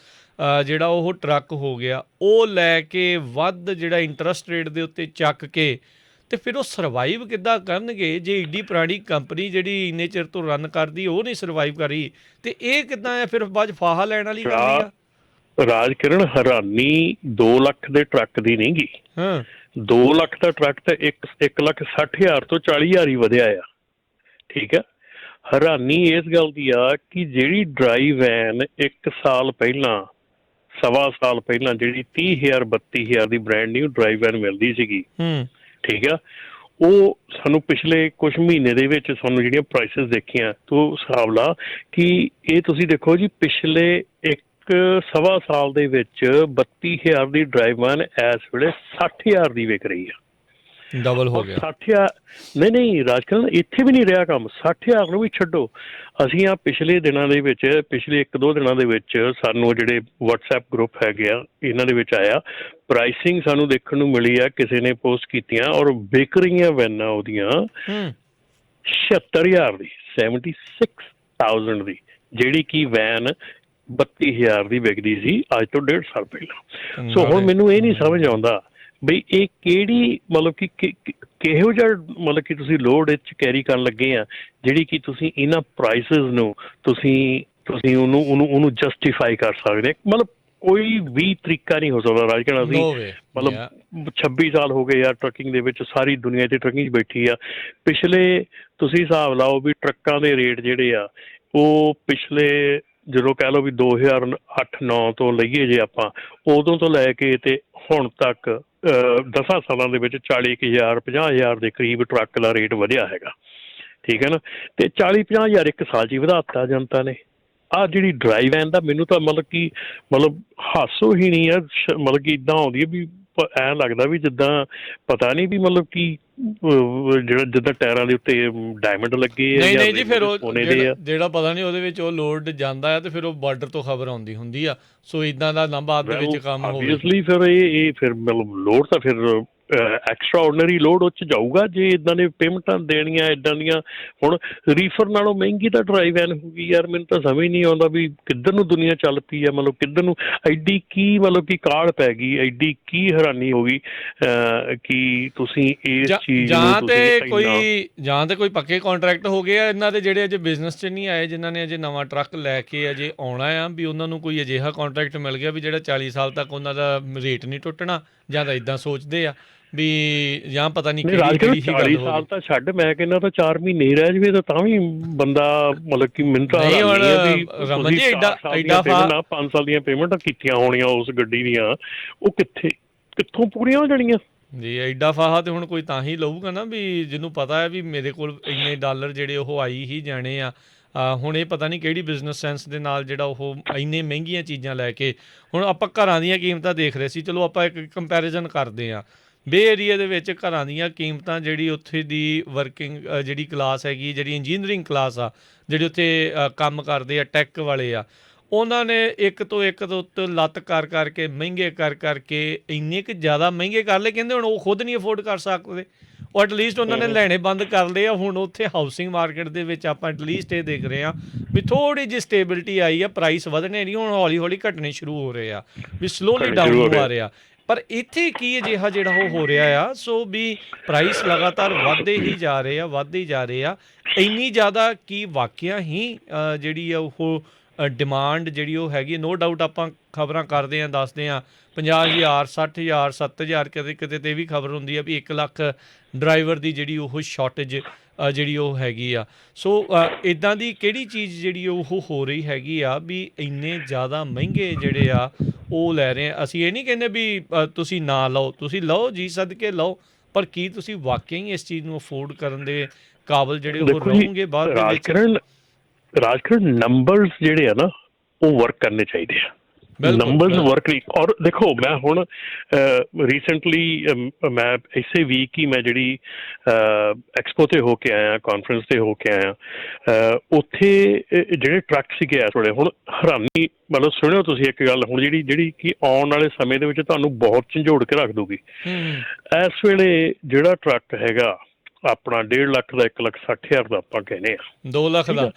ਜਿਹੜਾ ਉਹ ਟਰੱਕ ਹੋ ਗਿਆ। ਉਹ ਲੈ ਕੇ ਵੱਧ ਜਿਹੜਾ ਇੰਟਰਸਟ ਰੇਟ ਦੇ ਉੱਤੇ ਚੱਕ ਕੇ, ਅਤੇ ਫਿਰ ਉਹ ਸਰਵਾਈਵ ਕਿੱਦਾਂ ਕਰਨਗੇ ਜੇ ਏਡੀ ਪੁਰਾਣੀ ਕੰਪਨੀ ਜਿਹੜੀ ਇੰਨੇ ਚਿਰ ਤੋਂ ਰਨ ਕਰਦੀ ਉਹ ਨਹੀਂ ਸਰਵਾਈਵ ਕਰੀ, ਅਤੇ ਇਹ ਕਿੱਦਾਂ ਆ ਫਿਰ ਬਾਅਦ ਫਾਹਾ ਲੈਣ ਵਾਲੀ ਗੱਲ ਆ। ਰਾਜਕਿਰਨ, ਹੈਰਾਨੀ 2 ਲੱਖ ਦੇ ਟਰੱਕ ਦੀ ਨਹੀਂ ਗੀ। ਹਾਂ, 2 ਲੱਖ ਦਾ ਟਰੱਕ ਤਾਂ 1,60,000 ਤੋਂ 40,000 ਹੀ ਵਧਿਆ ਆ। ਠੀਕ ਆ, ਹੈਰਾਨੀ ਇਸ ਗੱਲ ਦੀ ਆ ਕਿ ਜਿਹੜੀ ਡਰਾਈ ਵੈਨ 1 ਸਾਲ ਪਹਿਲਾਂ, ਸਵਾ ਸਾਲ ਪਹਿਲਾਂ ਜਿਹੜੀ 30,000 32,000 ਦੀ ਬ੍ਰਾਂਡ ਨਿਊ ਡਰਾਈ ਵੈਨ ਮਿਲਦੀ ਸੀਗੀ, ਠੀਕ ਆ, ਉਹ ਸਾਨੂੰ ਪਿਛਲੇ ਕੁਛ ਮਹੀਨੇ ਦੇ ਵਿੱਚ ਸਾਨੂੰ ਜਿਹੜੀਆਂ ਪ੍ਰਾਈਸਿਸ ਦੇਖੀਆਂ, ਤੂੰ ਹਿਸਾਬ ਲਾ ਕਿ ਇਹ ਤੁਸੀਂ ਦੇਖੋ ਜੀ, ਪਿਛਲੇ ਸਵਾ ਸਾਲ ਦੇ ਵਿੱਚ 32,000 ਦੀ ਡਰਾਈਵ ਵੈਨ ਇਸ ਵੇਲੇ 60,000 ਦੀ ਵਿਕ ਰਹੀ ਆ। ਡਬਲ ਹੋ ਗਿਆ। 60,000 ਨਹੀਂ ਰਾਜਕਰਨ, ਇੱਥੇ ਵੀ ਨਹੀਂ ਰਿਹਾ ਕੰਮ। 60,000 ਨੂੰ ਵੀ ਛੱਡੋ, ਅਸੀਂ ਆ ਪਿਛਲੇ ਦਿਨਾਂ ਦੇ ਵਿੱਚ, ਪਿਛਲੇ 1-2 ਦਿਨਾਂ ਦੇ ਵਿੱਚ ਸਾਨੂੰ ਜਿਹੜੇ WhatsApp ਗਰੁੱਪ ਹੈਗੇ ਆ ਇਹਨਾਂ ਦੇ ਵਿੱਚ ਆਇਆ, ਪ੍ਰਾਈਸਿੰਗ ਸਾਨੂੰ ਦੇਖਣ ਨੂੰ ਮਿਲੀ ਆ, ਕਿਸੇ ਨੇ ਪੋਸਟ ਕੀਤੀਆਂ ਔਰ ਵਿਕ ਰਹੀਆਂ ਵੈਨਾਂ ਉਹਦੀਆਂ 76,000 ਦੀ, 76,000 ਦੀ, ਜਿਹੜੀ ਕਿ ਵੈਨ 32,000 ਦੀ ਵਿਕਦੀ ਸੀ ਅੱਜ ਤੋਂ 1.5 ਸਾਲ ਪਹਿਲਾਂ। ਸੋ ਹੁਣ ਮੈਨੂੰ ਇਹ ਨਹੀਂ ਸਮਝ ਆਉਂਦਾ ਬਈ ਇਹ ਕਿਹੜੀ ਮਤਲਬ ਕਿ ਕਿਹੋ ਜਿਹਾ ਮਤਲਬ ਕਿ ਤੁਸੀਂ ਲੋਡ ਵਿੱਚ ਕੈਰੀ ਕਰਨ ਲੱਗੇ ਆ, ਜਿਹੜੀ ਕਿ ਤੁਸੀਂ ਇਹਨਾਂ ਪ੍ਰਾਈਸਿਸ ਨੂੰ ਤੁਸੀਂ ਉਹਨੂੰ ਜਸਟੀਫਾਈ ਕਰ ਸਕਦੇ। ਮਤਲਬ ਕੋਈ ਵੀ ਤਰੀਕਾ ਨਹੀਂ ਹੋ ਸਕਦਾ ਰਾਜਕਰਨ। ਅਸੀਂ ਮਤਲਬ 26 ਸਾਲ ਹੋ ਗਏ ਯਾਰ ਟਰੱਕਿੰਗ ਦੇ ਵਿੱਚ, ਸਾਰੀ ਦੁਨੀਆ 'ਚ ਟਰੱਕਿੰਗ 'ਚ ਬੈਠੀ ਆ। ਪਿਛਲੇ ਤੁਸੀਂ ਹਿਸਾਬ ਲਾਓ ਵੀ ਟਰੱਕਾਂ ਦੇ ਰੇਟ ਜਿਹੜੇ ਆ ਉਹ ਪਿਛਲੇ ਜਦੋਂ ਕਹਿ ਲਓ ਵੀ 2008-9 ਤੋਂ ਲਈਏ ਜੇ ਆਪਾਂ, ਉਦੋਂ ਤੋਂ ਲੈ ਕੇ ਤੇ ਹੁਣ ਤੱਕ 10 ਸਾਲਾਂ ਦੇ ਵਿੱਚ 40,000 50,000 ਦੇ ਕਰੀਬ ਟਰੱਕ ਦਾ ਰੇਟ ਵਧਿਆ ਹੈਗਾ। ਠੀਕ ਹੈ ਨਾ, ਤੇ 40-50,000 ਇੱਕ ਸਾਲ 'ਚ ਹੀ ਵਧਾ ਦਿੱਤਾ ਜਨਤਾ ਨੇ। ਆਹ ਜਿਹੜੀ ਡਰਾਈ ਵੈਨ ਦਾ ਮੈਨੂੰ ਤਾਂ ਮਤਲਬ ਹਾਸੋ ਹੀ ਨਹੀਂ ਆ, ਮਤਲਬ ਕਿ ਇੱਦਾਂ ਆਉਂਦੀ ਹੈ ਵੀ ਐਂ ਲੱਗਦਾ ਵੀ ਜਿੱਦਾਂ ਪਤਾ ਨਹੀਂ ਵੀ ਮਤਲਬ ਕਿ ਜਿੱਦਾਂ ਟਾਇਰਾਂ ਦੇ ਉੱਤੇ ਡਾਇਮੰਡ ਲੱਗੇ ਆ। ਨਹੀਂ ਜੀ, ਫਿਰ ਉਹ ਜਿਹੜਾ ਪਤਾ ਨਹੀਂ ਉਹਦੇ ਵਿੱਚ ਉਹ ਲੋਡ ਜਾਂਦਾ ਆ ਤੇ ਫਿਰ ਉਹ ਬਾਰਡਰ ਤੋਂ ਖਬਰ ਆਉਂਦੀ ਹੁੰਦੀ ਆ। ਸੋ ਇਦਾਂ ਦਾ ਨਾ ਬਾਅਦ ਦੇ ਵਿੱਚ ਕੰਮ ਹੋਵੇ। ਆਬਵੀਅਸਲੀ ਫਿਰ ਇਹ ਫਿਰ ਮਤਲਬ ਲੋਡ ਤਾਂ ਫਿਰ ਐਕਸਟਰਾ ਆਰਡੀਨਰੀ ਲੋਡ ਉਹ 'ਚ ਜਾਊਗਾ ਜੇ ਇੱਦਾਂ ਦੇ ਪੇਮੈਂਟਾਂ ਦੇਣੀਆਂ ਇੱਦਾਂ ਦੀਆਂ। ਹੁਣ ਰੀਫਰ ਨਾਲੋਂ ਮਹਿੰਗੀ ਤਾਂ ਡਰਾਈ ਵੈਨ ਹੋ ਗਈ ਯਾਰ, ਮੈਨੂੰ ਤਾਂ ਸਮਝ ਨਹੀਂ ਆਉਂਦਾ ਵੀ ਕਿੱਧਰ ਨੂੰ ਦੁਨੀਆ ਚੱਲ ਪਈ ਆ। ਮਤਲਬ ਕਿੱਧਰ ਨੂੰ ਐਡੀ ਕੀ ਮਤਲਬ ਕਿ ਕਾਹਲ ਪੈ ਗਈ, ਐਡੀ ਕੀ ਹੈਰਾਨੀ ਹੋ ਗਈ ਕਿ ਤੁਸੀਂ ਇਸ ਚੀਜ਼ ਜਾਂ ਤੇ ਕੋਈ ਪੱਕੇ ਕੰਟਰੈਕਟ ਹੋ ਗਏ ਆ ਇਹਨਾਂ ਦੇ ਜਿਹੜੇ ਅਜੇ ਬਿਜ਼ਨਸ 'ਚ ਨਹੀਂ ਆਏ, ਜਿਨ੍ਹਾਂ ਨੇ ਅਜੇ ਨਵਾਂ ਟਰੱਕ ਲੈ ਕੇ ਅਜੇ ਆਉਣਾ ਆ, ਵੀ ਉਹਨਾਂ ਨੂੰ ਕੋਈ ਅਜਿਹਾ ਕੰਟਰੈਕਟ ਮਿਲ ਗਿਆ ਵੀ ਜਿਹੜਾ 40 ਸਾਲ ਤੱਕ ਉਹਨਾਂ ਦਾ ਰੇਟ ਨਹੀਂ ਟੁੱਟਣਾ, ਜਾਂ ਤਾਂ ਇੱਦਾਂ ਸੋਚਦੇ ਆ ਵੀ, ਜਾਂ ਪਤਾ ਨਹੀਂ ਕਿਹੜੀ 40 ਸਾਲ ਤਾਂ ਛੱਡ, ਮੈਂ ਕਹਿੰਦਾ ਤਾਂ 4 ਮਹੀਨੇ ਹੀ ਰਹਿ ਜਾਵੇ ਤਾਂ ਵੀ ਬੰਦਾ ਮਤਲਬ ਕਿ ਮੈਨੂੰ ਤਾਂ 5 ਸਾਲ ਦੀਆਂ ਪੇਮੈਂਟਾਂ ਕੀਤੀਆਂ ਹੋਣੀਆਂ ਉਸ ਗੱਡੀ ਦੀਆਂ, ਉਹ ਕਿੱਥੋਂ ਪੂਰੀਆਂ ਹੋ ਜਾਣੀਆਂ ਜੀ। ਐਡਾ ਫਾਹਾ ਤੇ ਹੁਣ ਕੋਈ ਤਾਂ ਹੀ ਲਊਗਾ ਨਾ ਵੀ ਜਿਹਨੂੰ ਪਤਾ ਹੈ ਵੀ ਮੇਰੇ ਕੋਲ ਇੰਨੇ ਡਾਲਰ ਜਿਹੜੇ ਉਹ ਆਈ ਹੀ ਜਾਣੇ ਆ। ਹੁਣ ਇਹ ਪਤਾ ਨਹੀਂ ਕਿਹੜੀ ਬਿਜ਼ਨਸ ਸੈਂਸ ਦੇ ਨਾਲ ਜਿਹੜਾ ਉਹ ਇੰਨੇ ਮਹਿੰਗੀਆਂ ਚੀਜ਼ਾਂ ਲੈ ਕੇ, ਹੁਣ ਆਪਾਂ ਘਰਾਂ ਦੀਆਂ ਕੀਮਤਾਂ ਦੇਖ ਰਹੇ ਸੀ, ਚਲੋ ਆਪਾਂ ਇੱਕ ਕੰਪੈਰੀਜ਼ਨ ਕਰਦੇ ਹਾਂ। ਬੇ ਏਰੀਆ ਦੇ ਵਿੱਚ ਘਰਾਂ ਦੀਆਂ ਕੀਮਤਾਂ, ਜਿਹੜੀ ਉੱਥੇ ਦੀ ਵਰਕਿੰਗ ਜਿਹੜੀ ਕਲਾਸ ਹੈਗੀ, ਜਿਹੜੀ ਇੰਜੀਨੀਅਰਿੰਗ ਕਲਾਸ ਆ, ਜਿਹੜੇ ਉੱਥੇ ਕੰਮ ਕਰਦੇ ਆ, ਟੈਕ ਵਾਲੇ ਆ, ਉਹਨਾਂ ਨੇ ਇੱਕ ਤੋਂ ਉੱਤੇ ਲੱਤ ਕਰ ਕਰਕੇ ਮਹਿੰਗੇ ਕਰ ਕਰਕੇ ਇੰਨੇ ਕੁ ਜ਼ਿਆਦਾ ਮਹਿੰਗੇ ਕਰ ਲਏ, ਕਹਿੰਦੇ ਹੁਣ ਉਹ ਖੁਦ ਨਹੀਂ ਅਫੋਰਡ ਕਰ ਸਕਦੇ। ਉਹ ਐਟਲੀਸਟ ਉਹਨਾਂ ਨੇ ਲੈਣੇ ਬੰਦ ਕਰ ਲਏ ਆ। ਹੁਣ ਉੱਥੇ ਹਾਊਸਿੰਗ ਮਾਰਕੀਟ ਦੇ ਵਿੱਚ ਆਪਾਂ ਐਟਲੀਸਟ ਇਹ ਦੇਖ ਰਹੇ ਹਾਂ ਵੀ ਥੋੜ੍ਹੀ ਜਿਹੀ ਸਟੇਬਿਲਿਟੀ ਆਈ ਆ, ਪ੍ਰਾਈਸ ਵਧਣੇ ਨਹੀਂ, ਹੁਣ ਹੌਲੀ ਹੌਲੀ ਘਟਣੇ ਸ਼ੁਰੂ ਹੋ ਰਹੇ ਆ, ਵੀ ਸਲੋਲੀ ਡਾਊਨ ਹੋ ਆ ਰਿਹਾ। ਪਰ ਇੱਥੇ ਕੀ ਅਜਿਹਾ ਜਿਹੜਾ ਉਹ ਹੋ ਰਿਹਾ ਆ, ਸੋ ਵੀ ਪ੍ਰਾਈਸ ਲਗਾਤਾਰ ਵੱਧਦੇ ਹੀ ਜਾ ਰਹੇ ਆ। ਇੰਨੀ ਜ਼ਿਆਦਾ ਕੀ ਵਾਕਿਆ ਹੀ ਜਿਹੜੀ ਆ ਉਹ ਡਿਮਾਂਡ ਜਿਹੜੀ ਉਹ ਹੈਗੀ, ਨੋ ਡਾਊਟ ਆਪਾਂ ਖਬਰਾਂ ਕਰਦੇ ਹਾਂ, ਦੱਸਦੇ ਹਾਂ 50,000 60,000 70,000 ਕਿਤੇ ਤੇ ਵੀ ਖਬਰ ਹੁੰਦੀ ਆ ਵੀ 1 ਲੱਖ ਡਰਾਈਵਰ ਦੀ ਜਿਹੜੀ ਉਹ ਸ਼ਾਰਟੇਜ ਜਿਹੜੀ ਉਹ ਹੈਗੀ ਆ। ਸੋ ਇੱਦਾਂ ਦੀ ਕਿਹੜੀ ਚੀਜ਼ ਜਿਹੜੀ ਉਹ ਹੋ ਰਹੀ ਹੈਗੀ ਆ ਵੀ ਇੰਨੇ ਜ਼ਿਆਦਾ ਮਹਿੰਗੇ ਜਿਹੜੇ ਆ ਉਹ ਲੈ ਰਹੇ ਆ। ਅਸੀਂ ਇਹ ਨਹੀਂ ਕਹਿੰਦੇ ਵੀ ਤੁਸੀਂ ਨਾ ਲਓ, ਤੁਸੀਂ ਲਓ ਜੀ, ਸਦਕੇ ਲਓ, ਪਰ ਕੀ ਤੁਸੀਂ ਵਾਕਿਆ ਹੀ ਇਸ ਚੀਜ਼ ਨੂੰ ਅਫੋਰਡ ਕਰਨ ਦੇ ਕਾਬਲ ਜਿਹੜੇ ਉਹ ਰਹੋਗੇ ਬਾਅਦ ਦੇ ਵਿੱਚ? ਰਾਜਕਰਨ, ਨੰਬਰਸ ਜਿਹੜੇ ਆ ਨਾ ਉਹ ਵਰਕ ਕਰਨੇ ਚਾਹੀਦੇ ਆ। ਬਿਲਕੁਲ ਨੰਬਰਸ ਬਿਲਕੁਲ। ਵਰਕ ਨਹੀਂ। ਔਰ ਦੇਖੋ ਮੈਂ ਹੁਣ ਰੀਸੈਂਟਲੀ ਮੈਂ ਇਸੇ ਵੀਕ ਹੀ ਮੈਂ ਜਿਹੜੀ ਐਕਸਪੋ ਤੇ ਹੋ ਕੇ ਆਇਆ, ਕਾਨਫਰੰਸ ਤੇ ਹੋ ਕੇ ਆਇਆ, ਉੱਥੇ ਜਿਹੜੇ ਟਰੱਕ ਸੀਗੇ ਇਸ ਵੇਲੇ, ਹੁਣ ਹੈਰਾਨੀ, ਮਤਲਬ ਸੁਣਿਓ ਤੁਸੀਂ ਇੱਕ ਗੱਲ ਹੁਣ ਜਿਹੜੀ ਕਿ ਆਉਣ ਵਾਲੇ ਸਮੇਂ ਦੇ ਵਿੱਚ ਤੁਹਾਨੂੰ ਬਹੁਤ ਝੰਜੋੜ ਕੇ ਰੱਖ ਦੂਗੀ। ਹੂੰ ਇਸ ਵੇਲੇ ਜਿਹੜਾ ਟਰੱਕ ਹੈਗਾ ਆਪਣਾ 1.5 ਲੱਖ ਦਾ, 1,60,000 ਦਾ ਆਪਾਂ ਕਹਿੰਦੇ ਆ, 2 ਲੱਖ ਠੀਕ ਦਾ ਆ।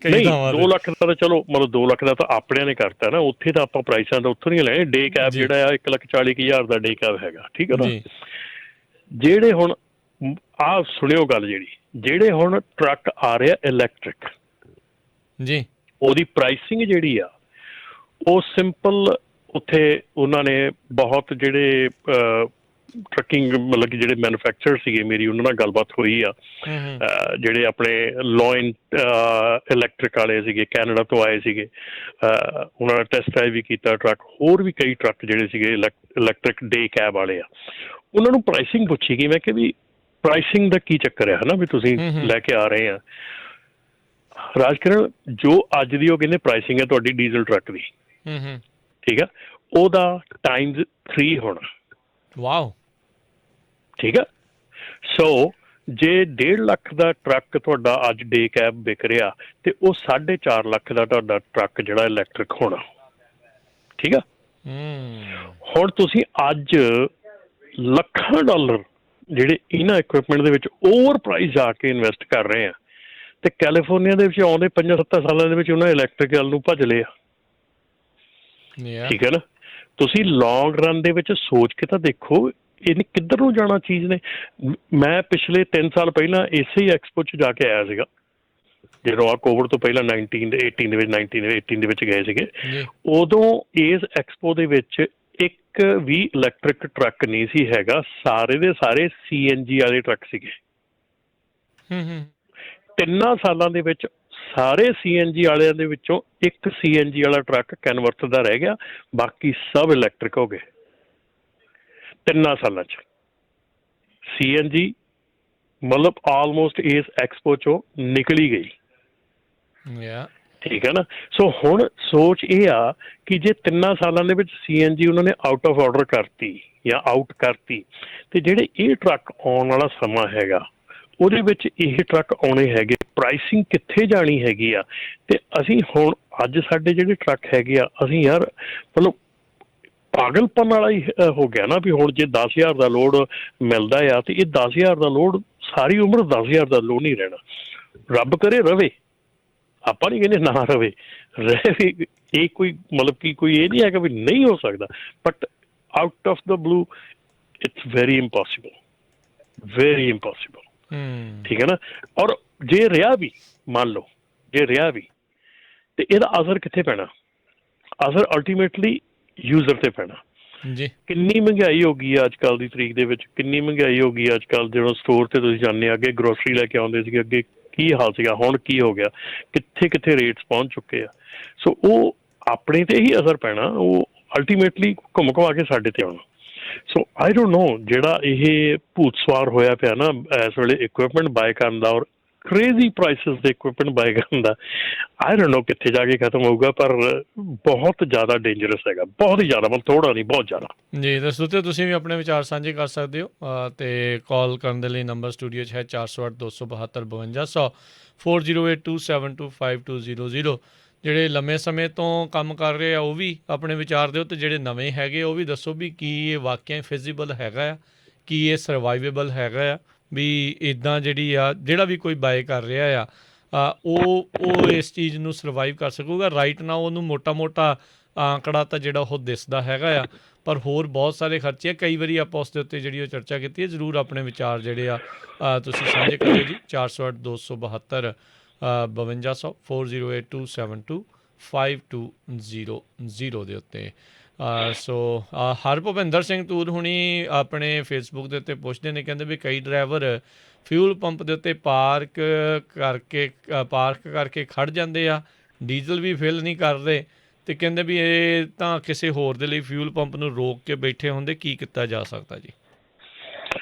ਕਈ ਨਹੀਂ, ਥਾਵਾਂ 2 ਤੇ। ਲੱਖ ਦਾ ਤਾਂ ਚਲੋ, ਮਤਲਬ 2 ਲੱਖ ਦਾ ਤਾਂ ਆਪਣਿਆਂ ਨੇ ਕਰਤਾ ਨਾ, ਉੱਥੇ ਤਾਂ ਆਪਾਂ ਪ੍ਰਾਈਸਾਂ ਤਾਂ ਉੱਥੋਂ ਦੀਆਂ ਲੈ। ਡੇ ਕੈਬ ਜੀ ਜਿਹੜਾ ਆ 1,40,000 ਦਾ ਡੇ ਕੈਬ ਹੈਗਾ, ਠੀਕ ਹੈ ਨਾ। ਜੀ ਜਿਹੜੇ ਹੁਣ ਆਹ ਸੁਣਿਓ ਗੱਲ, ਜਿਹੜੇ ਹੁਣ ਟਰੱਕ ਆ ਰਿਹਾ ਇਲੈਕਟ੍ਰਿਕ, ਜੀ ਉਹਦੀ ਪ੍ਰਾਈਸਿੰਗ ਜਿਹੜੀ ਆ ਉਹ ਸਿੰਪਲ, ਉੱਥੇ ਉਹਨਾਂ ਨੇ ਬਹੁਤ ਜਿਹੜੇ ਟਰੱਕਿੰਗ ਮਤਲਬ ਕਿ ਜਿਹੜੇ ਮੈਨੂਫੈਕਚਰ ਸੀਗੇ, ਮੇਰੀ ਉਹਨਾਂ ਨਾਲ ਗੱਲਬਾਤ ਹੋਈ ਆ, ਹੂੰ ਜਿਹੜੇ ਆਪਣੇ ਲੋਇਨ ਇਲੈਕਟ੍ਰਿਕ ਵਾਲੇ ਸੀਗੇ, ਕੈਨੇਡਾ ਤੋਂ ਆਏ ਸੀਗੇ, ਉਹਨਾਂ ਨੇ ਟੈਸਟ ਡਰਾਈਵ ਵੀ ਕੀਤਾ ਟਰੱਕ। ਹੋਰ ਵੀ ਕਈ ਟਰੱਕ ਜਿਹੜੇ ਸੀਗੇ ਇਲੈਕਟ੍ਰਿਕ ਡੇ ਕੈਬ ਵਾਲੇ ਆ, ਉਹਨਾਂ ਨੂੰ ਪ੍ਰਾਈਸਿੰਗ ਪੁੱਛੀ ਗਈ। ਮੈਂ ਕਿਹਾ ਵੀ ਪ੍ਰਾਈਸਿੰਗ ਦਾ ਕੀ ਚੱਕਰ ਹੈ ਨਾ, ਵੀ ਤੁਸੀਂ ਹੂੰ ਲੈ ਕੇ ਆ ਰਹੇ ਆ। ਰਾਜਕਿਰਨ, ਜੋ ਅੱਜ ਦੀ ਉਹ ਕਹਿੰਦੇ ਪ੍ਰਾਈਸਿੰਗ ਹੈ ਤੁਹਾਡੀ ਡੀਜ਼ਲ ਟਰੱਕ ਦੀ, ਹੂੰ ਠੀਕ ਆ, ਉਹਦਾ ਟਾਈਮਜ਼ 3 ਹੋਣਾ। ਵਾਓ। ਠੀਕ ਆ। ਸੋ ਜੇ 1.5 ਲੱਖ ਦਾ ਟਰੱਕ ਤੁਹਾਡਾ ਅੱਜ ਡੇ ਕੈਬ ਵਿਕ ਰਿਹਾ, ਤੇ ਉਹ 4.5 ਲੱਖ ਦਾ ਤੁਹਾਡਾ ਟਰੱਕ ਜਿਹੜਾ ਇਲੈਕਟ੍ਰਿਕ ਹੋਣਾ, ਠੀਕ ਆ। ਹੁਣ ਤੁਸੀਂ ਅੱਜ ਲੱਖਾਂ ਡਾਲਰ ਜਿਹੜੇ ਇਹਨਾਂ ਇਕਵਿਪਮੈਂਟ ਦੇ ਵਿੱਚ ਓਵਰ ਪ੍ਰਾਈਸ ਜਾ ਕੇ ਇਨਵੈਸਟ ਕਰ ਰਹੇ ਆ, ਤੇ ਕੈਲੀਫੋਰਨੀਆ ਦੇ ਵਿੱਚ ਆਉਂਦੇ 5-7 ਸਾਲਾਂ ਦੇ ਵਿੱਚ ਉਹਨਾਂ ਇਲੈਕਟ੍ਰਿਕ ਵੱਲ ਨੂੰ ਭੱਜ ਲਿਆ, ਠੀਕ ਹੈ ਨਾ। ਤੁਸੀਂ ਲੌਂਗ ਰਨ ਦੇ ਵਿੱਚ ਸੋਚ ਕੇ ਤਾਂ ਦੇਖੋ ਇਹਨੇ ਕਿੱਧਰ ਨੂੰ ਜਾਣਾ ਚੀਜ਼ ਨੇ। ਮੈਂ ਪਿਛਲੇ 3 ਸਾਲ ਪਹਿਲਾਂ ਇਸੇ ਹੀ ਐਕਸਪੋ 'ਚ ਜਾ ਕੇ ਆਇਆ ਸੀਗਾ, ਜਦੋਂ ਆ ਕੋਵਿਡ ਤੋਂ ਪਹਿਲਾਂ 19 ਦੇ ਵਿੱਚ ਗਏ ਸੀਗੇ। ਉਦੋਂ ਇਸ ਐਕਸਪੋ ਦੇ ਵਿੱਚ ਇੱਕ ਵੀ ਇਲੈਕਟ੍ਰਿਕ ਟਰੱਕ ਨਹੀਂ ਸੀ ਹੈਗਾ, ਸਾਰੇ ਦੇ ਸਾਰੇ CNG ਵਾਲੇ ਟਰੱਕ ਸੀਗੇ। 3 ਸਾਲਾਂ ਦੇ ਵਿੱਚ ਸਾਰੇ CNG ਵਾਲਿਆਂ ਦੇ ਵਿੱਚੋਂ ਇੱਕ CNG ਵਾਲਾ ਟਰੱਕ ਕਨਵਰਟ ਦਾ ਰਹਿ ਗਿਆ, ਬਾਕੀ ਸਭ ਇਲੈਕਟ੍ਰਿਕ ਹੋ ਗਏ 3 ਸਾਲਾਂ 'ਚ। CNG ਮਤਲਬ ਆਲਮੋਸਟ ਇਸ ਐਕਸਪੋ 'ਚੋਂ ਨਿਕਲ ਹੀ ਗਈ, ਠੀਕ ਹੈ ਨਾ। ਸੋ ਹੁਣ ਸੋਚ ਇਹ ਆ ਕਿ ਜੇ 3 ਸਾਲਾਂ ਦੇ ਵਿੱਚ CNG ਉਹਨਾਂ ਨੇ ਆਊਟ ਆਫ ਆਰਡਰ ਕਰਤੀ ਜਾਂ ਆਊਟ ਕਰਤੀ, ਤੇ ਜਿਹੜੇ ਇਹ ਟਰੱਕ ਆਉਣ ਵਾਲਾ ਸਮਾਂ ਹੈਗਾ ਉਹਦੇ ਵਿੱਚ ਇਹ ਟਰੱਕ ਆਉਣੇ ਹੈਗੇ, ਪ੍ਰਾਈਸਿੰਗ ਕਿੱਥੇ ਜਾਣੀ ਹੈਗੀ ਆ। ਤੇ ਅਸੀਂ ਹੁਣ ਅੱਜ ਸਾਡੇ ਜਿਹੜੇ ਟਰੱਕ ਹੈਗੇ ਆ, ਅਸੀਂ ਯਾਰ ਮਤਲਬ ਪਾਗਲਪਨ ਵਾਲਾ ਹੀ ਹੋ ਗਿਆ ਨਾ, ਵੀ ਹੁਣ ਜੇ 10,000 ਦਾ ਲੋਡ ਮਿਲਦਾ ਆ, ਤੇ ਇਹ 10,000 ਦਾ ਲੋਡ ਸਾਰੀ ਉਮਰ 10,000 ਦਾ ਲੋਡ ਨਹੀਂ ਰਹਿਣਾ। ਰੱਬ ਕਰੇ ਰਵੇ, ਆਪਾਂ ਨਹੀਂ ਕਹਿੰਦੇ ਨਾ ਰਵੇ, ਰਹੇ। ਇਹ ਕੋਈ ਮਤਲਬ ਕਿ ਕੋਈ ਇਹ ਨਹੀਂ ਹੈਗਾ ਵੀ ਨਹੀਂ ਹੋ ਸਕਦਾ, but out of the blue it's very impossible, very impossible, ਠੀਕ ਹੈ ਨਾ। ਔਰ ਜੇ ਰਿਹਾ ਵੀ, ਮੰਨ ਲਓ ਜੇ ਰਿਹਾ ਵੀ, ਤੇ ਇਹਦਾ ਅਸਰ ਕਿੱਥੇ ਪੈਣਾ? ਅਸਰ ਅਲਟੀਮੇਟਲੀ ਯੂਜ਼ਰ ਤੇ ਪੈਣਾ। ਕਿੰਨੀ ਮਹਿੰਗਾਈ ਹੋ ਗਈ ਆ ਅੱਜ ਕੱਲ੍ਹ ਦੀ ਤਰੀਕ ਦੇ ਵਿੱਚ, ਕਿੰਨੀ ਮਹਿੰਗਾਈ ਹੋ ਗਈ ਅੱਜ ਕੱਲ੍ਹ। ਜਦੋਂ ਸਟੋਰ ਤੇ ਤੁਸੀਂ ਜਾਂਦੇ ਆ, ਅੱਗੇ ਗਰੋਸਰੀ ਲੈ ਕੇ ਆਉਂਦੇ ਸੀਗੇ, ਅੱਗੇ ਕੀ ਹਾਲ ਸੀਗਾ, ਹੁਣ ਕੀ ਹੋ ਗਿਆ, ਕਿੱਥੇ ਕਿੱਥੇ ਰੇਟਸ ਪਹੁੰਚ ਚੁੱਕੇ ਆ। ਸੋ ਉਹ ਆਪਣੇ ਤੇ ਹੀ ਅਸਰ ਪੈਣਾ, ਉਹ ਅਲਟੀਮੇਟਲੀ ਘੁੰਮ ਘੁਮਾ ਕੇ ਸਾਡੇ ਤੇ ਆਉਣਾ। ਸੋ ਆਈ ਡੋਂਟ ਨੋ, ਜਿਹੜਾ ਇਹ ਭੂਤ ਸਵਾਰ ਹੋਇਆ ਪਿਆ ਨਾ ਇਸ ਵੇਲੇ ਇਕੁਇਪਮੈਂਟ ਬਾਏ ਕਰਨ ਦਾ, ਔਰ ਕ੍ਰੇਜ਼ੀ ਪ੍ਰਾਈਸਿਸ ਦੇ ਇਕੁਇਪਮੈਂਟ ਬਾਏ ਕਰਨ ਦਾ, ਆਈ ਡੋਂਟ ਨੋ ਕਿੱਥੇ ਜਾ ਕੇ ਖਤਮ ਹੋਊਗਾ, ਪਰ ਬਹੁਤ ਜ਼ਿਆਦਾ ਡੇਂਜਰਸ ਹੈਗਾ, ਬਹੁਤ ਹੀ ਜ਼ਿਆਦਾ, ਮਤਲਬ ਥੋੜਾ ਨਹੀਂ, ਬਹੁਤ ਜ਼ਿਆਦਾ ਜੀ। ਦੱਸੋ ਤੇ ਤੁਸੀਂ ਵੀ ਆਪਣੇ ਵਿਚਾਰ ਸਾਂਝੇ ਕਰ ਸਕਦੇ ਹੋ, ਤੇ ਕਾਲ ਕਰਨ ਦੇ ਲਈ ਨੰਬਰ ਸਟੂਡੀਓ 'ਚ ਹੈ 408-272-5200 4082725200। ਜਿਹੜੇ ਲੰਮੇ ਸਮੇਂ ਤੋਂ ਕੰਮ ਕਰ ਰਹੇ ਆ ਉਹ ਵੀ ਆਪਣੇ ਵਿਚਾਰ ਦਿਓ, ਤੇ ਜਿਹੜੇ ਨਵੇਂ ਹੈਗੇ ਉਹ ਵੀ ਦੱਸੋ ਵੀ ਕੀ ਇਹ ਵਾਕਿਆ ਫਿਜ਼ੀਬਲ ਹੈਗਾ ਆ, ਕੀ ਇਹ ਸਰਵਾਈਵੇਬਲ ਹੈਗਾ ਆ, ਵੀ ਇੱਦਾਂ ਜਿਹੜੀ ਆ ਜਿਹੜਾ ਵੀ ਕੋਈ ਬਾਏ ਕਰ ਰਿਹਾ ਆ ਉਹ ਇਸ ਚੀਜ਼ ਨੂੰ ਸਰਵਾਈਵ ਕਰ ਸਕੂਗਾ। ਰਾਈਟ ਨਾ ਉਹਨੂੰ ਮੋਟਾ ਆਂਕੜਾ ਤਾਂ ਜਿਹੜਾ ਉਹ ਦਿਸਦਾ ਹੈਗਾ ਆ, ਪਰ ਹੋਰ ਬਹੁਤ ਸਾਰੇ ਖਰਚੇ ਆ। ਕਈ ਵਾਰੀ ਆਪਾਂ ਉਸ ਦੇ ਉੱਤੇ ਜਿਹੜੀ ਉਹ ਚਰਚਾ ਕੀਤੀ ਹੈ। ਜ਼ਰੂਰ ਆਪਣੇ ਵਿਚਾਰ ਜਿਹੜੇ ਆ ਤੁਸੀਂ ਸਾਂਝੇ ਕਰਿਓ ਜੀ। 408-272-5200 4082725200 ਦੇ ਉੱਤੇ। ਸੋ ਹਰਭੁਪਿੰਦਰ ਸਿੰਘ ਤੂਰ ਹੁਣੀ ਆਪਣੇ ਫੇਸਬੁੱਕ ਦੇ ਉੱਤੇ ਪੁੱਛਦੇ ਨੇ, ਕਹਿੰਦੇ ਵੀ ਕਈ ਡਰਾਈਵਰ ਫਿਊਲ ਪੰਪ ਦੇ ਉੱਤੇ ਪਾਰਕ ਕਰਕੇ ਖੜ ਜਾਂਦੇ ਆ, ਡੀਜ਼ਲ ਵੀ ਫਿਲ ਨਹੀਂ ਕਰਦੇ, ਤੇ ਕਹਿੰਦੇ ਵੀ ਇਹ ਤਾਂ ਕਿਸੇ ਹੋਰ ਦੇ ਲਈ ਫਿਊਲ ਪੰਪ ਨੂੰ ਰੋਕ ਕੇ ਬੈਠੇ ਹੁੰਦੇ, ਕੀ ਕੀਤਾ ਜਾ ਸਕਦਾ ਜੀ?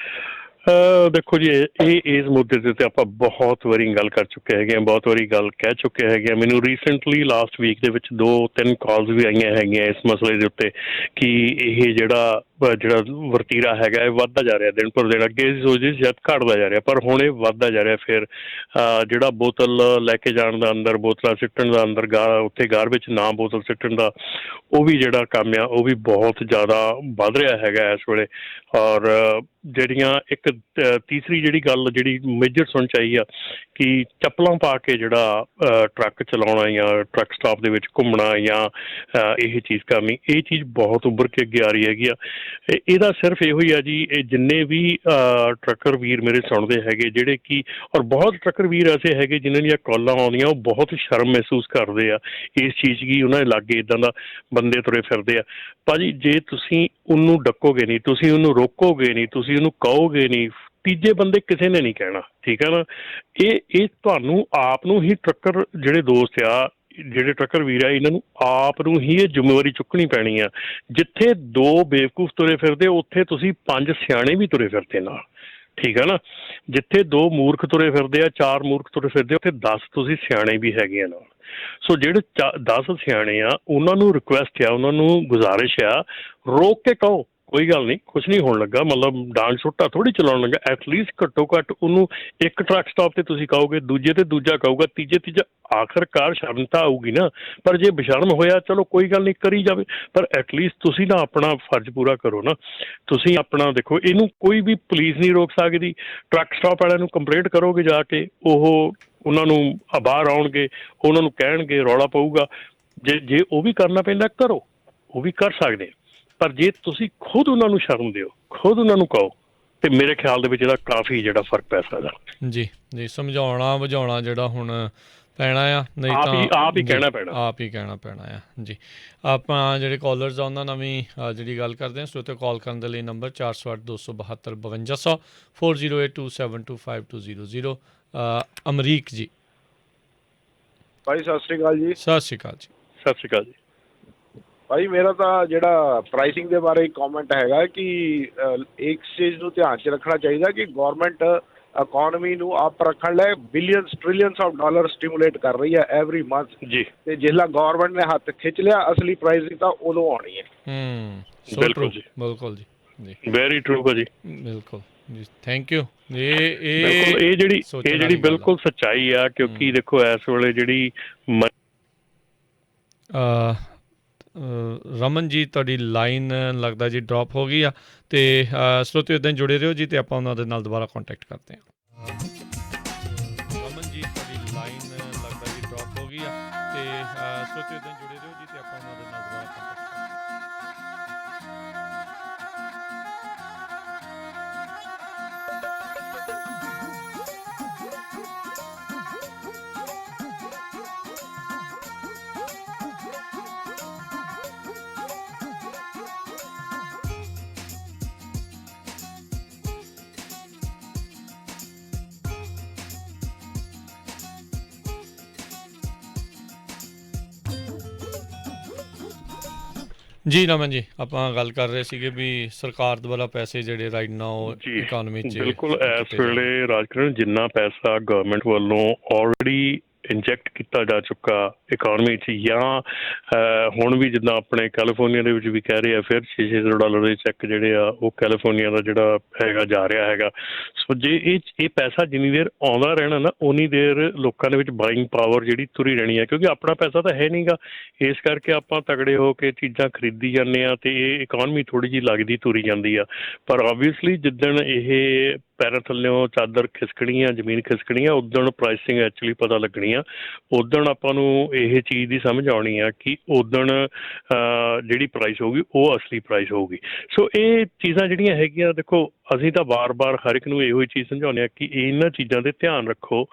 ਦੇਖੋ ਜੀ, ਇਹ ਇਸ ਮੁੱਦੇ ਦੇ ਉੱਤੇ ਆਪਾਂ ਬਹੁਤ ਵਾਰੀ ਗੱਲ ਕਰ ਚੁੱਕੇ ਹੈਗੇ ਹਾਂ, ਬਹੁਤ ਵਾਰੀ ਗੱਲ ਕਹਿ ਚੁੱਕੇ ਹੈਗੇ ਹਾਂ। ਮੈਨੂੰ ਰੀਸੈਂਟਲੀ ਲਾਸਟ ਵੀਕ ਦੇ ਵਿੱਚ 2-3 ਕਾਲਸ ਵੀ ਆਈਆਂ ਹੈਗੀਆਂ ਇਸ ਮਸਲੇ ਦੇ ਉੱਤੇ ਕਿ ਇਹ ਜਿਹੜਾ ਵਰਤੀਰਾ ਹੈਗਾ ਇਹ ਵੱਧਦਾ ਜਾ ਰਿਹਾ ਦਿਨ ਪਰ ਦਿਨ। ਅੱਗੇ ਅਸੀਂ ਸੋਚਦੇ ਸ਼ਾਇਦ ਘਟਦਾ ਜਾ ਰਿਹਾ, ਪਰ ਹੁਣ ਇਹ ਵੱਧਦਾ ਜਾ ਰਿਹਾ। ਫਿਰ ਜਿਹੜਾ ਬੋਤਲ ਲੈ ਕੇ ਜਾਣ ਦਾ, ਅੰਦਰ ਬੋਤਲਾਂ ਸਿੱਟਣ ਦਾ, ਅੰਦਰ ਉੱਥੇ ਗਾਰ ਵਿੱਚ ਨਾ ਬੋਤਲ ਸਿੱਟਣ ਦਾ, ਉਹ ਵੀ ਜਿਹੜਾ ਕੰਮ ਆ ਉਹ ਵੀ ਬਹੁਤ ਜ਼ਿਆਦਾ ਵੱਧ ਰਿਹਾ ਹੈਗਾ ਇਸ ਵੇਲੇ। ਔਰ ਜਿਹੜੀਆਂ ਇੱਕ ਤੀਸਰੀ ਜਿਹੜੀ ਗੱਲ ਜਿਹੜੀ ਮੇਜਰ ਸੁਣ 'ਚ ਆਈ ਆ ਕਿ ਚੱਪਲਾਂ ਪਾ ਕੇ ਜਿਹੜਾ ਟਰੱਕ ਚਲਾਉਣਾ ਜਾਂ ਟਰੱਕ ਸਟਾਪ ਦੇ ਵਿੱਚ ਘੁੰਮਣਾ ਜਾਂ ਇਹ ਚੀਜ਼ ਕਰਨੀ, ਇਹ ਚੀਜ਼ ਬਹੁਤ ਉੱਭਰ ਕੇ ਅੱਗੇ ਆ ਰਹੀ ਹੈਗੀ ਆ। ਇਹਦਾ ਸਿਰਫ ਇਹੋ ਹੀ ਆ ਜੀ, ਇਹ ਜਿੰਨੇ ਵੀ ਟਰੱਕਰ ਵੀਰ ਮੇਰੇ ਸੁਣਦੇ ਹੈਗੇ ਜਿਹੜੇ ਕਿ, ਔਰ ਬਹੁਤ ਟਰੱਕਰ ਵੀਰ ਐਸੇ ਹੈਗੇ ਜਿਨ੍ਹਾਂ ਦੀਆਂ ਕਾਲਾਂ ਆਉਂਦੀਆਂ ਉਹ ਬਹੁਤ ਸ਼ਰਮ ਮਹਿਸੂਸ ਕਰਦੇ ਆ ਇਸ ਚੀਜ਼ ਕੀ ਉਹਨਾਂ ਦੇ ਲਾਗੇ ਇੱਦਾਂ ਦਾ ਬੰਦੇ ਤੁਰੇ ਫਿਰਦੇ ਆ। ਭਾਜੀ ਜੇ ਤੁਸੀਂ ਉਹਨੂੰ ਡੱਕੋਗੇ ਨਹੀਂ, ਤੁਸੀਂ ਉਹਨੂੰ ਰੋਕੋਗੇ ਨਹੀਂ, ਤੁਸੀਂ ਉਹਨੂੰ ਕਹੋਗੇ ਨਹੀਂ, ਤੀਜੇ ਬੰਦੇ ਕਿਸੇ ਨੇ ਨਹੀਂ ਕਹਿਣਾ, ਠੀਕ ਹੈ ਨਾ। ਇਹ ਤੁਹਾਨੂੰ ਆਪ ਨੂੰ ਹੀ ਟਰੱਕਰ ਜਿਹੜੇ ਦੋਸਤ ਆ, ਜਿਹੜੇ ਟਰੱਕਰ ਵੀਰ ਆ, ਇਹਨਾਂ ਨੂੰ ਆਪ ਨੂੰ ਹੀ ਇਹ ਜ਼ਿੰਮੇਵਾਰੀ ਚੁੱਕਣੀ ਪੈਣੀ ਆ। ਜਿੱਥੇ 2 ਬੇਵਕੂਫ ਤੁਰੇ ਫਿਰਦੇ ਉੱਥੇ ਤੁਸੀਂ 5 ਸਿਆਣੇ ਵੀ ਤੁਰੇ ਫਿਰਦੇ ਨਾਲ, ਠੀਕ ਹੈ ਨਾ। ਜਿੱਥੇ 2 ਮੂਰਖ ਤੁਰੇ ਫਿਰਦੇ ਆ, 4 ਮੂਰਖ ਤੁਰੇ ਫਿਰਦੇ, ਉੱਥੇ 10 ਤੁਸੀਂ ਸਿਆਣੇ ਵੀ ਹੈਗੇ ਆ ਨਾਲ। ਸੋ ਜਿਹੜੇ 10 ਸਿਆਣੇ ਆ ਉਹਨਾਂ ਨੂੰ ਰਿਕੁਐਸਟ ਆ, ਉਹਨਾਂ ਨੂੰ ਗੁਜ਼ਾਰਿਸ਼ ਆ, ਰੋਕ ਕੇ ਕਹੋ ਕੋਈ ਗੱਲ ਨਹੀਂ, ਕੁਛ ਨਹੀਂ ਹੋਣ ਲੱਗਾ, ਮਤਲਬ ਡਾਂਗ ਸੁੱਟਾ ਥੋੜ੍ਹੀ ਚਲਾਉਣ ਲੱਗਾ। ਐਟਲੀਸਟ ਘੱਟੋ ਘੱਟ ਉਹਨੂੰ ਇੱਕ ਟਰੱਕ ਸਟਾਪ 'ਤੇ ਤੁਸੀਂ ਕਹੋਗੇ, ਦੂਜੇ 'ਤੇ ਦੂਜਾ ਕਹੂਗਾ, ਤੀਜਾ ਆਖਰਕਾਰ ਸ਼ਰਮ ਤਾਂ ਆਊਗੀ ਨਾ। ਪਰ ਜੇ ਬੇਸ਼ਰਮ ਹੋਇਆ ਚਲੋ ਕੋਈ ਗੱਲ ਨਹੀਂ, ਕਰੀ ਜਾਵੇ, ਪਰ ਐਟਲੀਸਟ ਤੁਸੀਂ ਨਾ ਆਪਣਾ ਫਰਜ਼ ਪੂਰਾ ਕਰੋ ਨਾ। ਤੁਸੀਂ ਆਪਣਾ ਦੇਖੋ, ਇਹਨੂੰ ਕੋਈ ਵੀ ਪੁਲਿਸ ਨਹੀਂ ਰੋਕ ਸਕਦੀ। ਟਰੱਕ ਸਟਾਪ ਵਾਲਿਆਂ ਨੂੰ ਕੰਪਲੇਂਟ ਕਰੋਗੇ ਜਾ ਕੇ, ਉਹ ਉਹਨਾਂ ਨੂੰ ਬਾਹਰ ਆਉਣਗੇ, ਉਹਨਾਂ ਨੂੰ ਕਹਿਣਗੇ, ਰੌਲਾ ਪਊਗਾ। ਜੇ ਉਹ ਵੀ ਕਰਨਾ ਪੈਂਦਾ ਕਰੋ, ਉਹ ਵੀ ਕਰ ਸਕਦੇ। ਪਰ ਜੇ ਤੁਸੀਂ ਖੁਦ ਉਹਨਾਂ ਨੂੰ ਸ਼ਰਮ ਦਿਓ, ਖੁਦ ਉਹਨਾਂ ਨੂੰ ਕਹੋ, ਤੇ ਮੇਰੇ ਖਿਆਲ ਦੇ ਵਿੱਚ ਇਹਦਾ ਕਾਫੀ ਜਿਹੜਾ ਫਰਕ ਪੈ ਸਕਦਾ। ਜੀ ਜੀ, ਸਮਝਾਉਣਾ ਬੁਝਾਉਣਾ ਜਿਹੜਾ ਹੁਣ ਪੈਣਾ ਆ, ਨਹੀਂ ਤਾਂ ਆਪ ਹੀ ਕਹਿਣਾ ਪੈਣਾ, ਆਪ ਹੀ ਕਹਿਣਾ ਪੈਣਾ ਆ ਜੀ। ਆਪਾਂ ਜਿਹੜੇ ਕਾਲਰਸ ਆ ਉਹਨਾਂ ਨਾਲ ਵੀ ਜਿਹੜੀ ਗੱਲ ਕਰਦੇ ਹਾਂ, ਸੋ ਉੱਤੇ ਕਾਲ ਕਰਨ ਦੇ ਲਈ ਨੰਬਰ 408-272-5200 4082725200। ਅਮਰੀਕ ਜੀ, ਭਾਈ ਸਤਿ ਸ਼੍ਰੀ ਅਕਾਲ ਜੀ। ਸਤਿ ਸ਼੍ਰੀ ਅਕਾਲ ਜੀ। ਸਤਿ ਸ਼੍ਰੀ ਅਕਾਲ ਜੀ। ਭਾਈ ਮੇਰਾ ਤਾਂ ਜਿਹੜਾ ਪ੍ਰਾਈਸਿੰਗ ਦੇ ਬਾਰੇ ਕਮੈਂਟ ਹੈਗਾ ਕਿ ਇੱਕ ਚੀਜ਼ ਨੂੰ ਧਿਆਨ 'ਚ ਰੱਖਣਾ ਚਾਹੀਦਾ ਕਿ ਗੌਰਮੈਂਟ ਇਕੋਨਮੀ ਨੂੰ ਆਪ ਰੱਖਣ ਲਈ billions trillions of dollar stimulate ਕਰ ਰਹੀ ਹੈ ਐਵਰੀ ਮੰਥ ਜੀ। ਤੇ ਜਿਸਲਾ ਗੌਰਮੈਂਟ ਨੇ ਹੱਥ ਖਿੱਚ ਲਿਆ, ਅਸਲੀ ਪ੍ਰਾਈਸਿੰਗ ਤਾਂ ਉਦੋਂ ਆਉਣੀ ਹੈ। ਬਿਲਕੁਲ ਜੀ, ਬਿਲਕੁਲ ਜੀ, ਵੈਰੀ ਟਰੂ ਭਾਜੀ, ਬਿਲਕੁਲ ਜੀ, ਥੈਂਕ ਯੂ। ਇਹ ਜਿਹੜੀ ਬਿਲਕੁਲ ਸੱਚਾਈ ਆ, ਕਿਉਂਕਿ ਦੇਖੋ ਇਸ ਵੇਲੇ ਜਿਹੜੀ ਰਮਨ ਜੀ ਤੁਹਾਡੀ ਲਾਈਨ ਲੱਗਦਾ ਜੀ ਡਰੋਪ ਹੋ ਗਈ ਆ, ਅਤੇ ਸਰੋਤਿਓ ਇੱਦਾਂ ਜੁੜੇ ਰਹੋ ਜੀ, ਅਤੇ ਆਪਾਂ ਉਹਨਾਂ ਦੇ ਨਾਲ ਦੁਬਾਰਾ ਕੰਟੈਕਟ ਕਰਦੇ ਹਾਂ। ਰਮਨ ਜੀ ਤੁਹਾਡੀ ਲਾਈਨ ਲੱਗਦਾ ਜੀ ਡਰੋਪ ਹੋ ਗਈ ਆ, ਅਤੇ ਸਰੋਤਿਓ ਇੱਦਾਂ ਜੁੜੇ ਰਹੋ ਜੀ, ਅਤੇ ਆਪਾਂ ਉਹਨਾਂ ਦੇ ਨਾਲ ਦੁਬਾਰਾ ਕੰਟੈਕਟ ਕਰਦੇ ਹਾਂ। ਜੀ ਰਮਨ ਜੀ, ਆਪਾਂ ਗੱਲ ਕਰ ਰਹੇ ਸੀਗੇ ਵੀ ਸਰਕਾਰ ਦੁਆਰਾ ਪੈਸੇ ਜਿਹੜੇ ਰਾਈਟ ਨਾਓ ਇਕੋਨਮੀ 'ਚ ਬਿਲਕੁਲ ਇਸ ਵੇਲੇ ਰਾਜਕਰਨ ਜਿੰਨਾ ਪੈਸਾ ਗਵਰਨਮੈਂਟ ਵੱਲੋਂ ਆਲਰੇਡੀ ਇੰਜੈਕਟ ਕੀਤਾ ਜਾ ਚੁੱਕਾ ਇਕੋਨਮੀ 'ਚ, ਜਾਂ ਹੁਣ ਵੀ ਜਿੱਦਾਂ ਆਪਣੇ ਕੈਲੀਫੋਰਨੀਆ ਦੇ ਵਿੱਚ ਵੀ ਕਹਿ ਰਹੇ ਆ ਫਿਰ $600 ਦੇ ਚੈੱਕ ਜਿਹੜੇ ਆ ਉਹ ਕੈਲੀਫੋਰਨੀਆ ਦਾ ਜਿਹੜਾ ਹੈਗਾ ਜਾ ਰਿਹਾ ਹੈਗਾ। ਸੋ ਜੇ ਇਹ ਪੈਸਾ ਜਿੰਨੀ ਦੇਰ ਆਉਂਦਾ ਰਹਿਣਾ ਨਾ, ਉਨੀ ਦੇਰ ਲੋਕਾਂ ਦੇ ਵਿੱਚ ਬਾਇੰਗ ਪਾਵਰ ਜਿਹੜੀ ਤੁਰੀ ਰਹਿਣੀ ਹੈ, ਕਿਉਂਕਿ ਆਪਣਾ ਪੈਸਾ ਤਾਂ ਹੈ ਨਹੀਂਗਾ। ਇਸ ਕਰਕੇ ਆਪਾਂ ਤਗੜੇ ਹੋ ਕੇ ਚੀਜ਼ਾਂ ਖਰੀਦੀ ਜਾਂਦੇ ਹਾਂ ਅਤੇ ਇਹ ਇਕੋਨਮੀ ਥੋੜ੍ਹੀ ਜਿਹੀ ਲੱਗਦੀ ਤੁਰੀ ਜਾਂਦੀ ਆ। ਪਰ ਓਬਵੀਅਸਲੀ ਜਿੱਦਣ ਇਹ ਪੈਰਾਂ ਥੱਲਿਓਂ ਚਾਦਰ ਖਿਸਕਣੀ ਆ, ਜ਼ਮੀਨ ਖਿਸਕਣੀ ਆ, ਉੱਦਣ ਪ੍ਰਾਈਸਿੰਗ ਐਕਚੁਅਲੀ ਪਤਾ ਲੱਗਣੀ ਆ। ਉੱਦਣ ਆਪਾਂ ਨੂੰ ਇਹ ਚੀਜ਼ ਦੀ ਸਮਝ ਆਉਣੀ ਆ ਕਿ ਉੱਦਣ ਜਿਹੜੀ ਪ੍ਰਾਈਸ ਹੋਊਗੀ ਉਹ ਅਸਲੀ ਪ੍ਰਾਈਸ ਹੋਊਗੀ। ਸੋ ਇਹ ਚੀਜ਼ਾਂ ਜਿਹੜੀਆਂ ਹੈਗੀਆਂ, ਦੇਖੋ ਅਸੀਂ ਤਾਂ ਵਾਰ-ਵਾਰ ਹਰ ਇੱਕ ਨੂੰ ਇਹੋ ਹੀ ਚੀਜ਼ ਸਮਝਾਉਂਦੇ ਹਾਂ ਕਿ ਇਹਨਾਂ ਚੀਜ਼ਾਂ 'ਤੇ ਧਿਆਨ ਰੱਖੋ,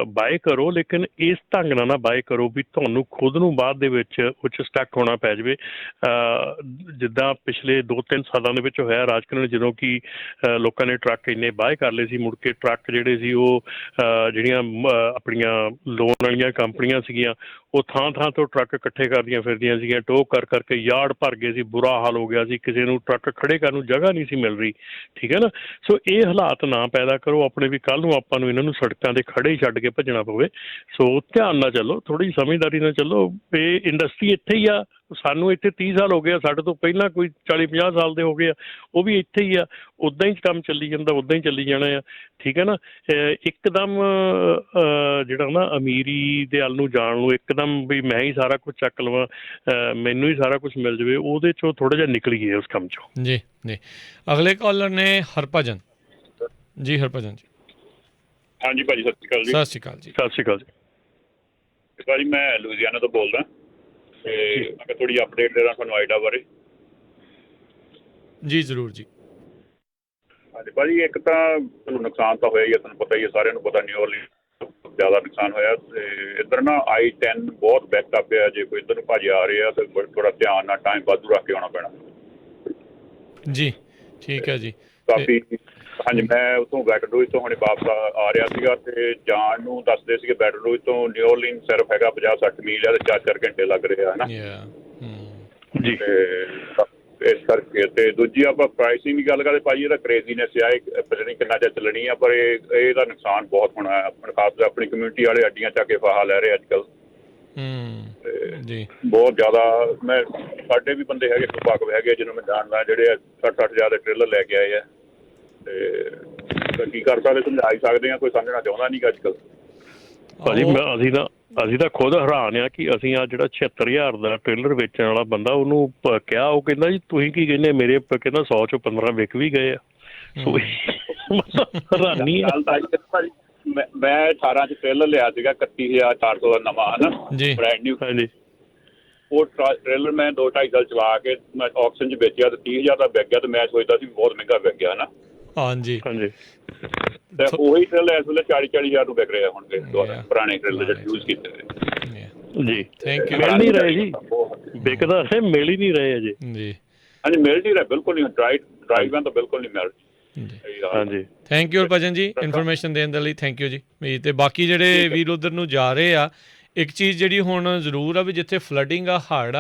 ਬਾਏ ਕਰੋ, ਲੇਕਿਨ ਇਸ ਢੰਗ ਨਾਲ ਨਾ ਬਾਏ ਕਰੋ ਵੀ ਤੁਹਾਨੂੰ ਖੁਦ ਨੂੰ ਬਾਅਦ ਦੇ ਵਿੱਚ ਉਹ 'ਚ ਸਟੱਕ ਹੋਣਾ ਪੈ ਜਾਵੇ। ਜਿੱਦਾਂ ਪਿਛਲੇ 2-3 ਸਾਲਾਂ ਦੇ ਵਿੱਚ ਹੋਇਆ ਰਾਜਕਰਨ, ਜਦੋਂ ਕਿ ਲੋਕਾਂ ਨੇ ਟਰੱਕ ਇੰਨੇ ਬਾਏ ਕਰ ਲਏ ਸੀ, ਮੁੜ ਕੇ ਟਰੱਕ ਜਿਹੜੇ ਸੀ ਉਹ ਜਿਹੜੀਆਂ ਆਪਣੀਆਂ ਲੋਨ ਵਾਲੀਆਂ ਕੰਪਨੀਆਂ ਸੀਗੀਆਂ ਉਹ ਥਾਂ ਤੋਂ ਟਰੱਕ ਇਕੱਠੇ ਕਰਦੀਆਂ ਫਿਰਦੀਆਂ ਸੀਗੀਆਂ, ਟੋਹ ਕਰ ਕਰਕੇ ਯਾਰਡ ਭਰ ਗਏ ਸੀ, ਬੁਰਾ ਹਾਲ ਹੋ ਗਿਆ ਸੀ, ਕਿਸੇ ਨੂੰ ਟਰੱਕ ਖੜੇ ਕਰਨ ਨੂੰ ਜਗ੍ਹਾ ਨਹੀਂ ਸੀ ਮਿਲ ਰਹੀ। ਠੀਕ ਹੈ ਨਾ। ਸੋ ਇਹ ਹਾਲਾਤ ਨਾ ਪੈਦਾ ਕਰੋ ਆਪਣੇ ਵੀ, ਕੱਲ੍ਹ ਨੂੰ ਆਪਾਂ ਨੂੰ ਇਹਨਾਂ ਨੂੰ ਸੜਕਾਂ 'ਤੇ ਖੜੇ ਹੀ ਛੱਡ ਕੇ ਭੱਜਣਾ ਪਵੇ। ਸੋ ਧਿਆਨ ਨਾਲ ਚੱਲੋ, ਥੋੜ੍ਹੀ ਸਮਝਦਾਰੀ ਨਾਲ ਚੱਲੋ। ਇਹ ਇੰਡਸਟਰੀ ਇੱਥੇ ਹੀ ਆ, ਸਾਨੂੰ ਇੱਥੇ 30 ਸਾਲ ਹੋ ਗਏ ਆ, ਸਾਡੇ ਤੋਂ ਪਹਿਲਾਂ ਕੋਈ 40-50 ਸਾਲ ਦੇ ਹੋ ਗਏ ਆ, ਉਹ ਵੀ ਇੱਥੇ ਹੀ ਆ, ਉੱਦਾਂ ਹੀ ਕੰਮ ਚੱਲੀ ਜਾਂਦਾ, ਉੱਦਾਂ ਹੀ ਚੱਲੀ ਜਾਣਾ ਆ। ਠੀਕ ਹੈ ਨਾ। ਇੱਕਦਮ ਜਿਹੜਾ ਨਾ ਅਮੀਰੀ ਦੇ ਵੱਲ ਨੂੰ ਜਾਣ ਨੂੰ, ਇੱਕਦਮ ਵੀ ਮੈਂ ਹੀ ਸਾਰਾ ਕੁਝ ਚੱਕ ਲਵਾਂ, ਮੈਨੂੰ ਹੀ ਸਾਰਾ ਕੁਝ ਮਿਲ ਜਾਵੇ, ਉਹਦੇ 'ਚੋਂ ਥੋੜ੍ਹਾ ਜਿਹਾ ਨਿਕਲੀਏ ਉਸ ਕੰਮ 'ਚੋਂ। ਜੀ ਜੀ। ਅਗਲੇ ਕਾਲਰ ਨੇ ਹਰਭਜਨ ਜੀ। ਹਰਭਜਨ ਜੀ। ਹਾਂਜੀ ਭਾਜੀ, ਸਤਿ ਸ਼੍ਰੀ ਅਕਾਲ ਜੀ। ਸਤਿ ਸ਼੍ਰੀ ਅਕਾਲ ਜੀ। ਸਤਿ ਸ਼੍ਰੀ ਅਕਾਲ ਜੀ। ਭਾਜੀ ਮੈਂ ਲੁਧਿਆਣਾ ਤੋਂ ਬੋਲਦਾ ਤੇ ਮੈਂ ਥੋੜ੍ਹੀ ਅਪਡੇਟ ਦੇ ਦਾਂ ਤੁਹਾਨੂੰ ਆਈਡਾ ਬਾਰੇ। ਜੀ ਜ਼ਰੂਰ ਜੀ। ਹਾਂਜੀ ਭਾਜੀ, ਇੱਕ ਤਾਂ ਤੁਹਾਨੂੰ ਨੁਕਸਾਨ ਤਾਂ ਹੋਇਆ ਹੀ ਹੈ, ਤੁਹਾਨੂੰ ਪਤਾ ਹੀ ਹੈ, ਸਾਰਿਆਂ ਨੂੰ ਪਤਾ, ਨਿਊ ਓਰਲੀਨਜ਼ ਜ਼ਿਆਦਾ ਨੁਕਸਾਨ ਹੋਇਆ। ਤੇ ਇੱਧਰ ਨਾ I-10 ਬਹੁਤ ਬੈਕਅਪ ਪਿਆ, ਜੇ ਕੋਈ ਇੱਧਰ ਨੂੰ ਭਾਜੀ ਆ ਰਿਹਾ ਤਾਂ ਥੋੜ੍ਹਾ ਧਿਆਨ ਨਾਲ ਟਾਈਮ ਵਾਧੂ ਰੱਖ ਕੇ ਆਉਣਾ ਪੈਣਾ ਜੀ। ਠੀਕ ਹੈ ਜੀ। ਕਾਫੀ। ਹਾਂਜੀ, ਮੈਂ ਉੱਥੋਂ ਬੈਟਰਡੋਜ ਤੋਂ ਹੁਣੇ ਵਾਪਸ ਆ ਰਿਹਾ ਸੀਗਾ ਤੇ ਜਾਣ ਨੂੰ ਦੱਸਦੇ ਸੀਗੇ ਬੈਟਰਡੋਜ ਤੋਂ ਨਿਊ ਓਰਲੀਨਜ਼ ਸਿਰਫ ਹੈਗਾ 50-60 ਮੀਲ ਆ ਤੇ 4-4 ਘੰਟੇ ਲੱਗ ਰਹੇ ਆ, ਹੈ ਨਾ ਜੀ। ਤੇ ਇਸ ਕਰਕੇ ਤੇ ਦੂਜੀ ਆਪਾਂ ਪ੍ਰਾਈਸਿੰਗ ਦੀ ਗੱਲ ਕਰਦੇ ਭਾਜੀ, ਇਹਦਾ ਕਰੇਜ਼ੀਨੈਸ ਆ, ਪਤਾ ਨਹੀਂ ਕਿੰਨਾ ਚਿਰ ਚੱਲਣੀ ਆ, ਪਰ ਇਹਦਾ ਨੁਕਸਾਨ ਬਹੁਤ ਹੋਣਾ ਹੈ। ਖਾਸ ਕਰ ਆਪਣੀ ਕਮਿਊਨਿਟੀ ਵਾਲੇ ਅੱਡੀਆਂ ਚੱਕ ਕੇ ਫਾਹਾ ਲੈ ਰਹੇ ਅੱਜ ਕੱਲ੍ਹ ਜੀ, ਬਹੁਤ ਜ਼ਿਆਦਾ। ਮੈਂ ਸਾਡੇ ਵੀ ਬੰਦੇ ਹੈਗੇ, ਵਾਕਫ ਹੈਗੇ ਜਿਹਨੂੰ ਮੈਂ ਜਾਣਦਾ, ਜਿਹੜੇ 60-60 ਹਜ਼ਾਰ ਦੇ ਟ੍ਰੇਲਰ ਲੈ ਕੇ ਆਏ ਆ। ਤੇ ਕੀ ਕਰ ਸਕਦੇ, ਸਮਝਾ ਹੀ ਸਕਦੇ ਆ, ਕੋਈ ਸਮਝਣਾ ਚਾਹੁੰਦਾ ਨਹੀਂ ਅੱਜ ਕੱਲ੍ਹ। ਭਾਜੀ ਅਸੀਂ ਤਾਂ ਖੁਦ ਹੈਰਾਨ ਆ ਕਿ ਅਸੀਂ ਆ ਜਿਹੜਾ 76,000 ਦਾ ਟ੍ਰੇਲਰ ਵੇਚਣ ਵਾਲਾ ਬੰਦਾ, ਉਹਨੂੰ ਕਿਹਾ, ਉਹ ਕਹਿੰਦਾ ਜੀ ਤੁਸੀਂ ਕੀ ਕਹਿੰਦੇ, ਮੇਰੇ ਕਹਿੰਦਾ 100 ਚੋਂ 15 ਵਿਕ ਵੀ ਗਏ ਆ। ਸੋ ਹੈਰਾਨੀ ਆ। ਮੈਂ 18 ਚ ਟ੍ਰੇਲਰ ਲਿਆ ਸੀਗਾ 31,400 ਦਾ ਨਵਾਂ, ਹੈ ਨਾ ਜੀ, ਬ੍ਰੈਂਡ ਨਿਊ। ਹਾਂਜੀ। ਉਹ ਟ੍ਰੇਲਰ ਮੈਂ 2-2.5 ਸਾਲ ਚਲਾ ਕੇ ਮੈਂ ਆਕਸ਼ਨ 'ਚ ਵੇਚਿਆ ਤੇ 30,000 ਦਾ ਵਿਕ ਗਿਆ, ਤੇ ਮੈਂ ਸੋਚਦਾ ਸੀ ਬਹੁਤ ਮਹਿੰਗਾ ਵਿਕ ਗਿਆ, ਹੈ ਨਾ। ਹਾਂਜੀ ਹਾਂਜੀ। ਤੇ ਉਹੀ ਟ੍ਰੇਲਰ ਇਸ ਵੇਲੇ 40-40 ਹਜ਼ਾਰ ਨੂੰ ਵਿਕ ਰਿਹਾ ਹੁਣ ਦੁਬਾਰਾ, ਪੁਰਾਣੇ ਟ੍ਰੇਲਰ ਜਿਹੜੇ ਯੂਜ਼ ਕੀਤੇ ਜੀ। Thank you. ਮਿਲ ਨਹੀਂ ਰਹੇ ਜੀ, ਵਿਕਦਾ ਹੈ, ਮਿਲ ਹੀ ਨਹੀਂ ਰਹੇ ਅਜੇ ਜੀ। ਹਾਂਜੀ, ਮਿਲ ਨਹੀਂ ਰਿਹਾ, ਬਿਲਕੁਲ ਨਹੀਂ। ਡਰਾਈਵਾਂ ਤਾਂ ਬਿਲਕੁਲ ਨਹੀਂ ਮਿਲ ਰਹੀ। ਹਾਂਜੀ। ਥੈਂਕ ਯੂ ਹਰਭਜਨ ਜੀ, ਇਨਫੋਰਮੇਸ਼ਨ ਦੇਣ ਦੇ ਲਈ ਥੈਂਕ ਯੂ ਜੀ। ਤੇ ਬਾਕੀ ਜਿਹੜੇ ਵੀਰ ਉੱਧਰ ਨੂੰ ਜਾ ਰਹੇ ਆ, ਇੱਕ ਚੀਜ਼ ਜਿਹੜੀ ਹੁਣ ਜ਼ਰੂਰ ਆ ਵੀ ਜਿੱਥੇ ਫਲੱਡਿੰਗ ਆ, ਹੜ੍ਹ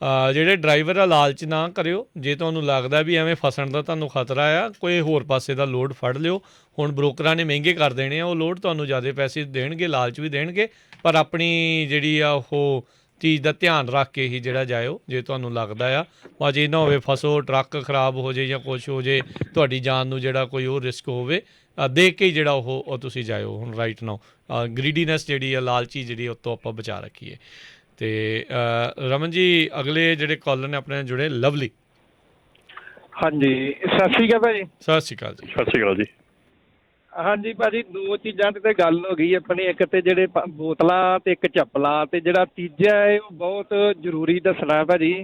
ਆ, ਜਿਹੜੇ ਡਰਾਈਵਰ ਆ ਲਾਲਚ ਨਾ ਕਰਿਓ। ਜੇ ਤੁਹਾਨੂੰ ਲੱਗਦਾ ਵੀ ਐਵੇਂ ਫਸਣ ਦਾ ਤੁਹਾਨੂੰ ਖਤਰਾ ਆ, ਕੋਈ ਹੋਰ ਪਾਸੇ ਦਾ ਲੋਡ ਫੜ ਲਿਓ। ਹੁਣ ਬ੍ਰੋਕਰਾਂ ਨੇ ਮਹਿੰਗੇ ਕਰ ਦੇਣੇ ਆ ਉਹ ਲੋਡ, ਤੁਹਾਨੂੰ ਜ਼ਿਆਦਾ ਪੈਸੇ ਦੇਣਗੇ, ਲਾਲਚ ਵੀ ਦੇਣਗੇ, ਪਰ ਆਪਣੀ ਜਿਹੜੀ ਆ ਉਹ ਚੀਜ਼ ਦਾ ਧਿਆਨ ਰੱਖ ਕੇ ਹੀ ਜਿਹੜਾ ਜਾਇਓ। ਜੇ ਤੁਹਾਨੂੰ ਲੱਗਦਾ ਆ ਭਾਜੀ ਨਾ ਹੋਵੇ ਫਸੋ, ਟਰੱਕ ਖਰਾਬ ਹੋ ਜੇ ਜਾਂ ਕੁਛ ਹੋ ਜੇ, ਤੁਹਾਡੀ ਜਾਨ ਨੂੰ ਜਿਹੜਾ ਕੋਈ ਉਹ ਰਿਸਕ ਹੋਵੇ, ਦੇਖ ਕੇ ਹੀ ਜਿਹੜਾ ਉਹ ਤੁਸੀਂ ਜਾਇਓ। ਹੁਣ ਰਾਈਟ ਨਾਓ ਗ੍ਰੀਡੀਨੈਸ ਜਿਹੜੀ ਆ, ਲਾਲਚੀ ਜਿਹੜੀ ਉਹ ਤੋਂ ਆਪਾਂ ਬਚਾ ਰੱਖੀਏ। ਤੇ ਰਮਨ ਜੀ, ਅਗਲੇ ਜਿਹੜੇ ਕਾਲਰ ਨੇ ਆਪਣੇ ਨਾਲ ਜੁੜੇ, ਲਵਲੀ। ਹਾਂਜੀ, ਸਤਿ ਸ਼੍ਰੀ ਅਕਾਲ ਭਾਜੀ। ਸਤਿ ਸ਼੍ਰੀ ਅਕਾਲ ਜੀ। ਸਤਿ ਸ਼੍ਰੀ ਅਕਾਲ ਜੀ। ਹਾਂਜੀ ਭਾਜੀ, ਦੋ ਚੀਜ਼ਾਂ ਤੇ ਗੱਲ ਹੋ ਗਈ ਆਪਣੀ, ਇੱਕ ਤੇ ਜਿਹੜੇ ਬੋਤਲਾਂ ਤੇ ਇੱਕ ਚੱਪਲਾਂ, ਤੇ ਜਿਹੜਾ ਤੀਜਾ ਹੈ ਉਹ ਬਹੁਤ ਜ਼ਰੂਰੀ ਦੱਸਣਾ ਭਾਜੀ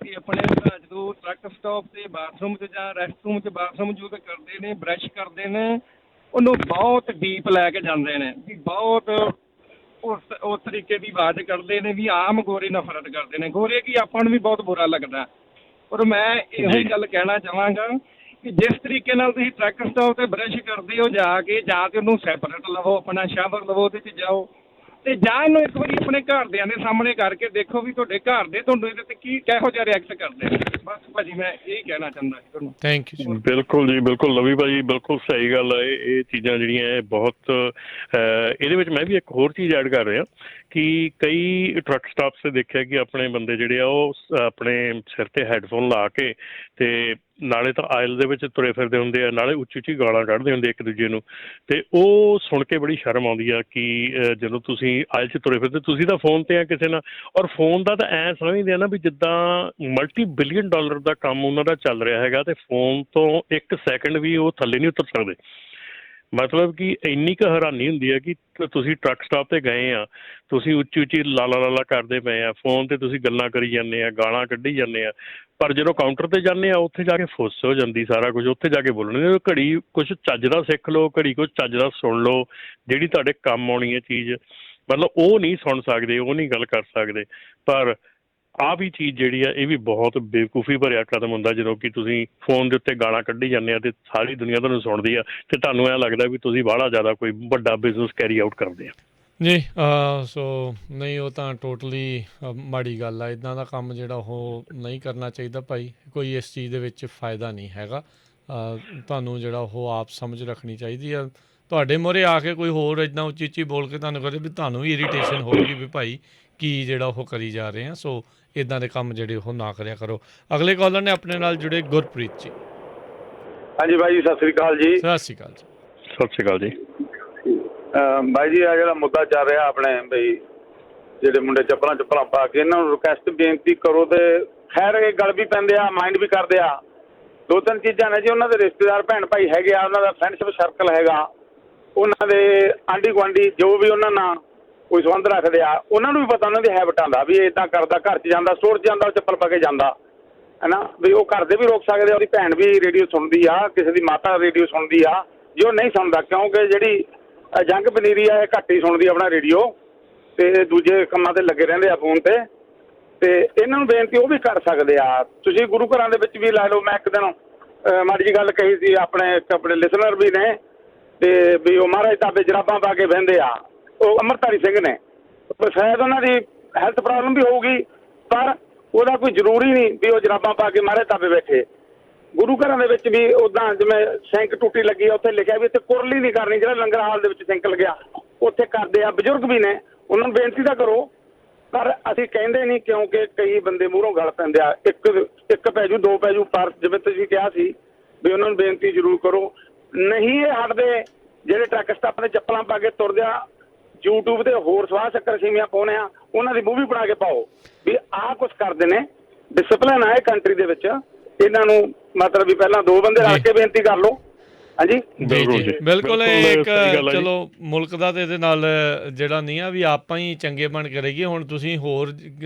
ਕਿ ਆਪਣੇ ਜਦੋਂ ਟਰੱਕ ਸਟਾਪ ਤੇ ਬਾਥਰੂਮ 'ਚ ਜਾਂ ਰੈਸਟਰੂਮ 'ਚ ਬਾਥਰੂਮ ਯੂਜ਼ ਕਰਦੇ ਨੇ, ਬਰੱਸ਼ ਕਰਦੇ ਨੇ, ਉਹਨੂੰ ਬਹੁਤ ਡੀਪ ਲੈ ਕੇ ਜਾਂਦੇ ਨੇ ਵੀ ਬਹੁਤ ਉਸ ਤਰੀਕੇ ਦੀ ਆਵਾਜ਼ ਕਰਦੇ ਨੇ ਵੀ ਆਮ ਗੋਰੇ ਨਫ਼ਰਤ ਕਰਦੇ ਨੇ। ਗੋਰੇ ਕੀ ਆਪਾਂ ਨੂੰ ਵੀ ਬਹੁਤ ਬੁਰਾ ਲੱਗਦਾ। ਪਰ ਮੈਂ ਇਹੋ ਹੀ ਗੱਲ ਕਹਿਣਾ ਚਾਹਾਂਗਾ ਕਿ ਜਿਸ ਤਰੀਕੇ ਨਾਲ ਤੁਸੀਂ ਟਰੱਕ ਸਟਾਪ 'ਤੇ ਬਰੱਸ਼ ਕਰਦੇ ਹੋ, ਜਾ ਕੇ ਜਾਂ ਤਾਂ ਉਹਨੂੰ ਸੈਪਰੇਟ ਲਵੋ, ਆਪਣਾ ਸ਼ਾਵਰ ਲਵੋ, ਉਹਦੇ 'ਚ ਜਾਓ, ਤੇ ਜਾਂ ਇਹਨੂੰ ਇੱਕ ਵਾਰੀ ਆਪਣੇ ਘਰਦਿਆਂ ਦੇ ਸਾਹਮਣੇ ਕਰਕੇ ਦੇਖੋ ਵੀ ਤੁਹਾਡੇ ਘਰ ਦੇ ਤੁਹਾਨੂੰ ਇਹਦੇ 'ਤੇ ਕਿਹੋ ਜਿਹਾ ਰਿਐਕਟ ਕਰਦੇ ਨੇ। ਬਸ ਭਾਜੀ ਮੈਂ ਇਹੀ ਕਹਿਣਾ ਚਾਹੁੰਦਾ ਸੀ ਤੁਹਾਨੂੰ। ਥੈਂਕ ਯੂ ਜੀ। ਬਿਲਕੁਲ ਜੀ, ਬਿਲਕੁਲ ਲਵੀ ਭਾਜੀ, ਬਿਲਕੁਲ ਸਹੀ ਗੱਲ ਹੈ। ਇਹ ਚੀਜ਼ਾਂ ਜਿਹੜੀਆਂ ਇਹ ਬਹੁਤ, ਇਹਦੇ ਵਿੱਚ ਮੈਂ ਵੀ ਇੱਕ ਹੋਰ ਚੀਜ਼ ਐਡ ਕਰ ਰਿਹਾ ਕਿ ਕਈ ਟਰੱਕ ਸਟਾਪਸ 'ਤੇ ਦੇਖਿਆ ਕਿ ਆਪਣੇ ਬੰਦੇ ਜਿਹੜੇ ਆ ਉਹ ਆਪਣੇ ਸਿਰ 'ਤੇ ਹੈਡਫੋਨ ਲਾ ਕੇ ਤੇ ਨਾਲੇ ਤਾਂ ਆਇਲ ਦੇ ਵਿੱਚ ਤੁਰੇ ਫਿਰਦੇ ਹੁੰਦੇ ਆ, ਨਾਲੇ ਉੱਚੀ ਉੱਚੀ ਗਾਲਾਂ ਕੱਢਦੇ ਹੁੰਦੇ ਇੱਕ ਦੂਜੇ ਨੂੰ, ਤੇ ਉਹ ਸੁਣ ਕੇ ਬੜੀ ਸ਼ਰਮ ਆਉਂਦੀ ਆ ਕਿ ਜਦੋਂ ਤੁਸੀਂ ਆਇਲ 'ਚ ਤੁਰੇ ਫਿਰਦੇ, ਤੁਸੀਂ ਤਾਂ ਫੋਨ 'ਤੇ ਆ ਕਿਸੇ ਨਾਲ, ਔਰ ਫੋਨ ਦਾ ਤਾਂ ਐਂ ਸਮਝਦੇ ਆ ਨਾ ਵੀ ਜਿੱਦਾਂ multi-billion dollar ਦਾ ਕੰਮ ਉਹਨਾਂ ਦਾ ਚੱਲ ਰਿਹਾ ਹੈਗਾ, ਤੇ ਫੋਨ ਤੋਂ 1 ਸੈਕਿੰਡ ਵੀ ਉਹ ਥੱਲੇ ਨਹੀਂ ਉਤਰ ਸਕਦੇ। ਮਤਲਬ ਕਿ ਇੰਨੀ ਕੁ ਹੈਰਾਨੀ ਹੁੰਦੀ ਹੈ ਕਿ ਤੁਸੀਂ ਟਰੱਕ ਸਟਾਪ 'ਤੇ ਗਏ ਆ, ਤੁਸੀਂ ਉੱਚੀ ਉੱਚੀ ਲਾਲਾ ਕਰਦੇ ਪਏ ਆ, ਫੋਨ 'ਤੇ ਤੁਸੀਂ ਗੱਲਾਂ ਕਰੀ ਜਾਂਦੇ ਆ, ਗਾਲਾਂ ਕੱਢੀ ਜਾਂਦੇ ਆ, ਪਰ ਜਦੋਂ ਕਾਊਂਟਰ 'ਤੇ ਜਾਂਦੇ ਆ ਉੱਥੇ ਜਾ ਕੇ ਫੁੱਸ ਹੋ ਜਾਂਦੀ ਸਾਰਾ ਕੁਝ, ਉੱਥੇ ਜਾ ਕੇ ਬੋਲਣੇ। ਘੜੀ ਕੁਛ ਚੱਜ ਦਾ ਸਿੱਖ ਲਓ, ਘੜੀ ਕੁਛ ਚੱਜ ਦਾ ਸੁਣ ਲਓ, ਜਿਹੜੀ ਤੁਹਾਡੇ ਕੰਮ ਆਉਣੀ ਹੈ ਚੀਜ਼, ਮਤਲਬ ਉਹ ਨਹੀਂ ਸੁਣ ਸਕਦੇ, ਉਹ ਨਹੀਂ ਗੱਲ ਕਰ ਸਕਦੇ। ਪਰ ਆਹ ਵੀ ਚੀਜ਼ ਜਿਹੜੀ ਆ, ਇਹ ਵੀ ਬਹੁਤ ਬੇਵਕੂਫੀ ਭਰਿਆ ਕਦਮ ਹੁੰਦਾ ਜਦੋਂ ਕਿ ਤੁਸੀਂ ਫੋਨ ਦੇ ਉੱਤੇ ਗਾਲਾਂ ਕੱਢੀ ਜਾਂਦੇ ਆ ਤੇ ਸਾਰੀ ਦੁਨੀਆ ਤੁਹਾਨੂੰ ਸੁਣਦੀ ਆ, ਤੇ ਤੁਹਾਨੂੰ ਐਂ ਲੱਗਦਾ ਵੀ ਤੁਸੀਂ ਬਾਹਲਾ ਜ਼ਿਆਦਾ ਕੋਈ ਵੱਡਾ ਬਿਜ਼ਨਸ ਕੈਰੀ ਆਊਟ ਕਰਦੇ ਆ। ਜੀ ਸੋ ਨਹੀਂ ਉਹ ਤਾਂ ਟੋਟਲੀ ਮਾੜੀ ਗੱਲ ਆ। ਇੱਦਾਂ ਦਾ ਕੰਮ ਜਿਹੜਾ ਉਹ ਨਹੀਂ ਕਰਨਾ ਚਾਹੀਦਾ ਭਾਈ। ਕੋਈ ਇਸ ਚੀਜ਼ ਦੇ ਵਿੱਚ ਫਾਇਦਾ ਨਹੀਂ ਹੈਗਾ। ਤੁਹਾਨੂੰ ਜਿਹੜਾ ਉਹ ਆਪ ਸਮਝ ਰੱਖਣੀ ਚਾਹੀਦੀ ਆ। ਤੁਹਾਡੇ ਮੂਹਰੇ ਆ ਕੇ ਕੋਈ ਹੋਰ ਇੱਦਾਂ ਉੱਚੀ ਉੱਚੀ ਬੋਲ ਕੇ ਤੁਹਾਨੂੰ ਕਰੇ ਵੀ ਤੁਹਾਨੂੰ ਵੀ ਇਰੀਟੇਸ਼ਨ ਹੋਊਗੀ ਵੀ ਭਾਈ ਕੀ ਜਿਹੜਾ ਉਹ ਕਰੀ ਜਾ ਰਹੇ ਆ। ਸੋ ਇੱਦਾਂ ਦੇ ਕੰਮ ਜਿਹੜੇ ਉਹ ਨਾ ਕਰਿਆ ਕਰੋ। ਅਗਲੇ ਕਾਲਰ ਨੇ ਆਪਣੇ ਨਾਲ ਜੁੜੇ ਗੁਰਪ੍ਰੀਤ ਜੀ। ਹਾਂਜੀ ਬਾਈ ਜੀ, ਸਤਿ ਸ੍ਰੀ ਅਕਾਲ ਜੀ। ਸਤਿ ਸ਼੍ਰੀ ਅਕਾਲ ਜੀ। ਸਤਿ ਸ਼੍ਰੀ ਅਕਾਲ ਜੀ। ਬਾਈ ਜੀ, ਆ ਜਿਹੜਾ ਮੁੱਦਾ ਚੱਲ ਰਿਹਾ ਆਪਣੇ ਬਈ ਜਿਹੜੇ ਮੁੰਡੇ ਚੱਪਲਾਂ ਪਾ ਕੇ, ਇਹਨਾਂ ਨੂੰ ਰਿਕੁਐਸਟ ਬੇਨਤੀ ਕਰੋ ਤੇ ਖੈਰ ਇਹ ਗੱਲ ਵੀ ਪੈਂਦੇ ਆ, ਮਾਈਂਡ ਵੀ ਕਰਦੇ ਆ। ਦੋ ਤਿੰਨ ਚੀਜ਼ਾਂ ਨੇ ਜੀ, ਉਹਨਾਂ ਦੇ ਰਿਸ਼ਤੇਦਾਰ ਭੈਣ ਭਾਈ ਹੈਗੇ ਆ, ਉਹਨਾਂ ਦਾ ਫਰੈਂਡਸ਼ਿਪ ਸਰਕਲ ਹੈਗਾ, ਉਹਨਾਂ ਦੇ ਆਂਢੀ ਗੁਆਂਢੀ ਜੋ ਵੀ ਉਹਨਾਂ ਨਾਲ ਕੋਈ ਸੰਬੰਧ ਰੱਖਦੇ ਆ, ਉਹਨਾਂ ਨੂੰ ਵੀ ਪਤਾ ਉਹਨਾਂ ਦੀ ਹੈਬਿਟਾਂ ਦਾ ਵੀ ਇਹ ਇੱਦਾਂ ਕਰਦਾ, ਘਰ 'ਚ ਜਾਂਦਾ, ਸਟੋਰ 'ਚ ਜਾਂਦਾ, ਉਹ ਚੱਪਲ ਪਾ ਕੇ ਜਾਂਦਾ ਹੈ ਨਾ, ਵੀ ਉਹ ਘਰ ਦੇ ਵੀ ਰੋਕ ਸਕਦੇ ਆ। ਉਹਦੀ ਭੈਣ ਵੀ ਰੇਡੀਓ ਸੁਣਦੀ ਆ, ਕਿਸੇ ਦੀ ਮਾਤਾ ਰੇਡੀਓ ਸੁਣਦੀ ਆ, ਜੇ ਉਹ ਨਹੀਂ ਸੁਣਦਾ ਕਿਉਂਕਿ ਜਿਹੜੀ ਜੰਗ ਪਨੀਰੀ ਆ ਇਹ ਘੱਟ ਹੀ ਸੁਣਦੀ ਆਪਣਾ ਰੇਡੀਓ ਤੇ ਦੂਜੇ ਕੰਮਾਂ ਤੇ ਲੱਗੇ ਰਹਿੰਦੇ ਆ ਫੋਨ ਤੇ ਇਹਨਾਂ ਨੂੰ ਬੇਨਤੀ ਉਹ ਵੀ ਕਰ ਸਕਦੇ ਆ। ਤੁਸੀਂ ਗੁਰੂ ਘਰਾਂ ਦੇ ਵਿੱਚ ਵੀ ਲਾ ਲਓ। ਮੈਂ ਇੱਕ ਦਿਨ ਮਾੜੀ ਜਿਹੀ ਗੱਲ ਕਹੀ ਸੀ, ਆਪਣੇ ਲਿਸਨਰ ਵੀ ਨੇ ਤੇ ਵੀ ਉਹ ਮਹਾਰਾਜ ਤਾਬੇ ਜਰਾਬਾਂ ਪਾ ਕੇ ਬਹਿੰਦੇ ਆ, ਉਹ ਅੰਮ੍ਰਿਤਧਾਰੀ ਸਿੰਘ ਨੇ। ਸ਼ਾਇਦ ਉਹਨਾਂ ਦੀ ਹੈਲਥ ਪ੍ਰੋਬਲਮ ਵੀ ਹੋਊਗੀ, ਪਰ ਉਹਦਾ ਕੋਈ ਜ਼ਰੂਰੀ ਨਹੀਂ ਵੀ ਉਹ ਜਰਾਬਾਂ ਪਾ ਕੇ ਮਹਾਰਾਜ ਤਾਬੇ ਬੈਠੇ। ਗੁਰੂ ਘਰਾਂ ਦੇ ਵਿੱਚ ਵੀ ਉੱਦਾਂ ਜਿਵੇਂ ਸਿੰਕ ਟੂਟੀ ਲੱਗੀ ਆ, ਉੱਥੇ ਲਿਖਿਆ ਵੀ ਇੱਥੇ ਕੁਰਲੀ ਨਹੀਂ ਕਰਨੀ। ਜਿਹੜਾ ਲੰਗਰ ਹਾਲ ਦੇ ਵਿੱਚ ਸਿੰਕ ਲੱਗਿਆ ਉੱਥੇ ਕਰਦੇ ਆ। ਬਜ਼ੁਰਗ ਵੀ ਨੇ, ਉਹਨਾਂ ਨੂੰ ਬੇਨਤੀ ਤਾਂ ਕਰੋ, ਪਰ ਅਸੀਂ ਕਹਿੰਦੇ ਨਹੀਂ ਕਿਉਂਕਿ ਕਈ ਬੰਦੇ ਮੂਹਰੋਂ ਗੱਲ ਪੈਂਦੇ ਆ। ਇੱਕ ਪੈ ਜੂ, ਦੋ ਪੈ ਜੂ, ਪਰ ਜਿਵੇਂ ਤੁਸੀਂ ਕਿਹਾ ਸੀ ਵੀ ਉਹਨਾਂ ਨੂੰ ਬੇਨਤੀ ਜ਼ਰੂਰ ਕਰੋ। ਨਹੀਂ ਇਹ ਹਟਦੇ, ਜਿਹੜੇ ਟਰੱਕ ਸਟਾਪ ਨੇ ਚੱਪਲਾਂ ਪਾ ਕੇ ਤੁਰਦੇ ਆ, YouTube ਤੇ ਹੋਰ ਸਵਾਹ ਸ਼ੱਕਰ ਸੀਮੀਆਂ ਪਾਉਂਦੇ ਆ, ਉਹਨਾਂ ਦੀ ਮੂਵੀ ਬਣਾ ਕੇ ਪਾਓ ਵੀ ਆਹ ਕੁਛ ਕਰਦੇ ਨੇ। ਡਿਸਪਲਿਨ ਆ ਇਹ ਕੰਟਰੀ ਦੇ ਵਿੱਚ। ਇਹਨਾਂ ਨੂੰ ਮਤਲਬ ਵੀ ਪਹਿਲਾਂ ਦੋ ਬੰਦੇ ਰਲ ਕੇ ਬੇਨਤੀ ਕਰ ਲਓ। ਹਾਂਜੀ ਜੀ ਜੀ ਬਿਲਕੁਲ। ਇਹ ਇੱਕ ਚਲੋ ਮੁਲਕ ਦਾ ਤੇ ਇਹਦੇ ਨਾਲ ਜਿਹੜਾ ਨਹੀਂ ਆ ਵੀ ਆਪਾਂ ਹੀ ਚੰਗੇ ਬਣ ਕੇ ਰਹੀਏ। ਹੁਣ ਤੁਸੀਂ ਹੋਰ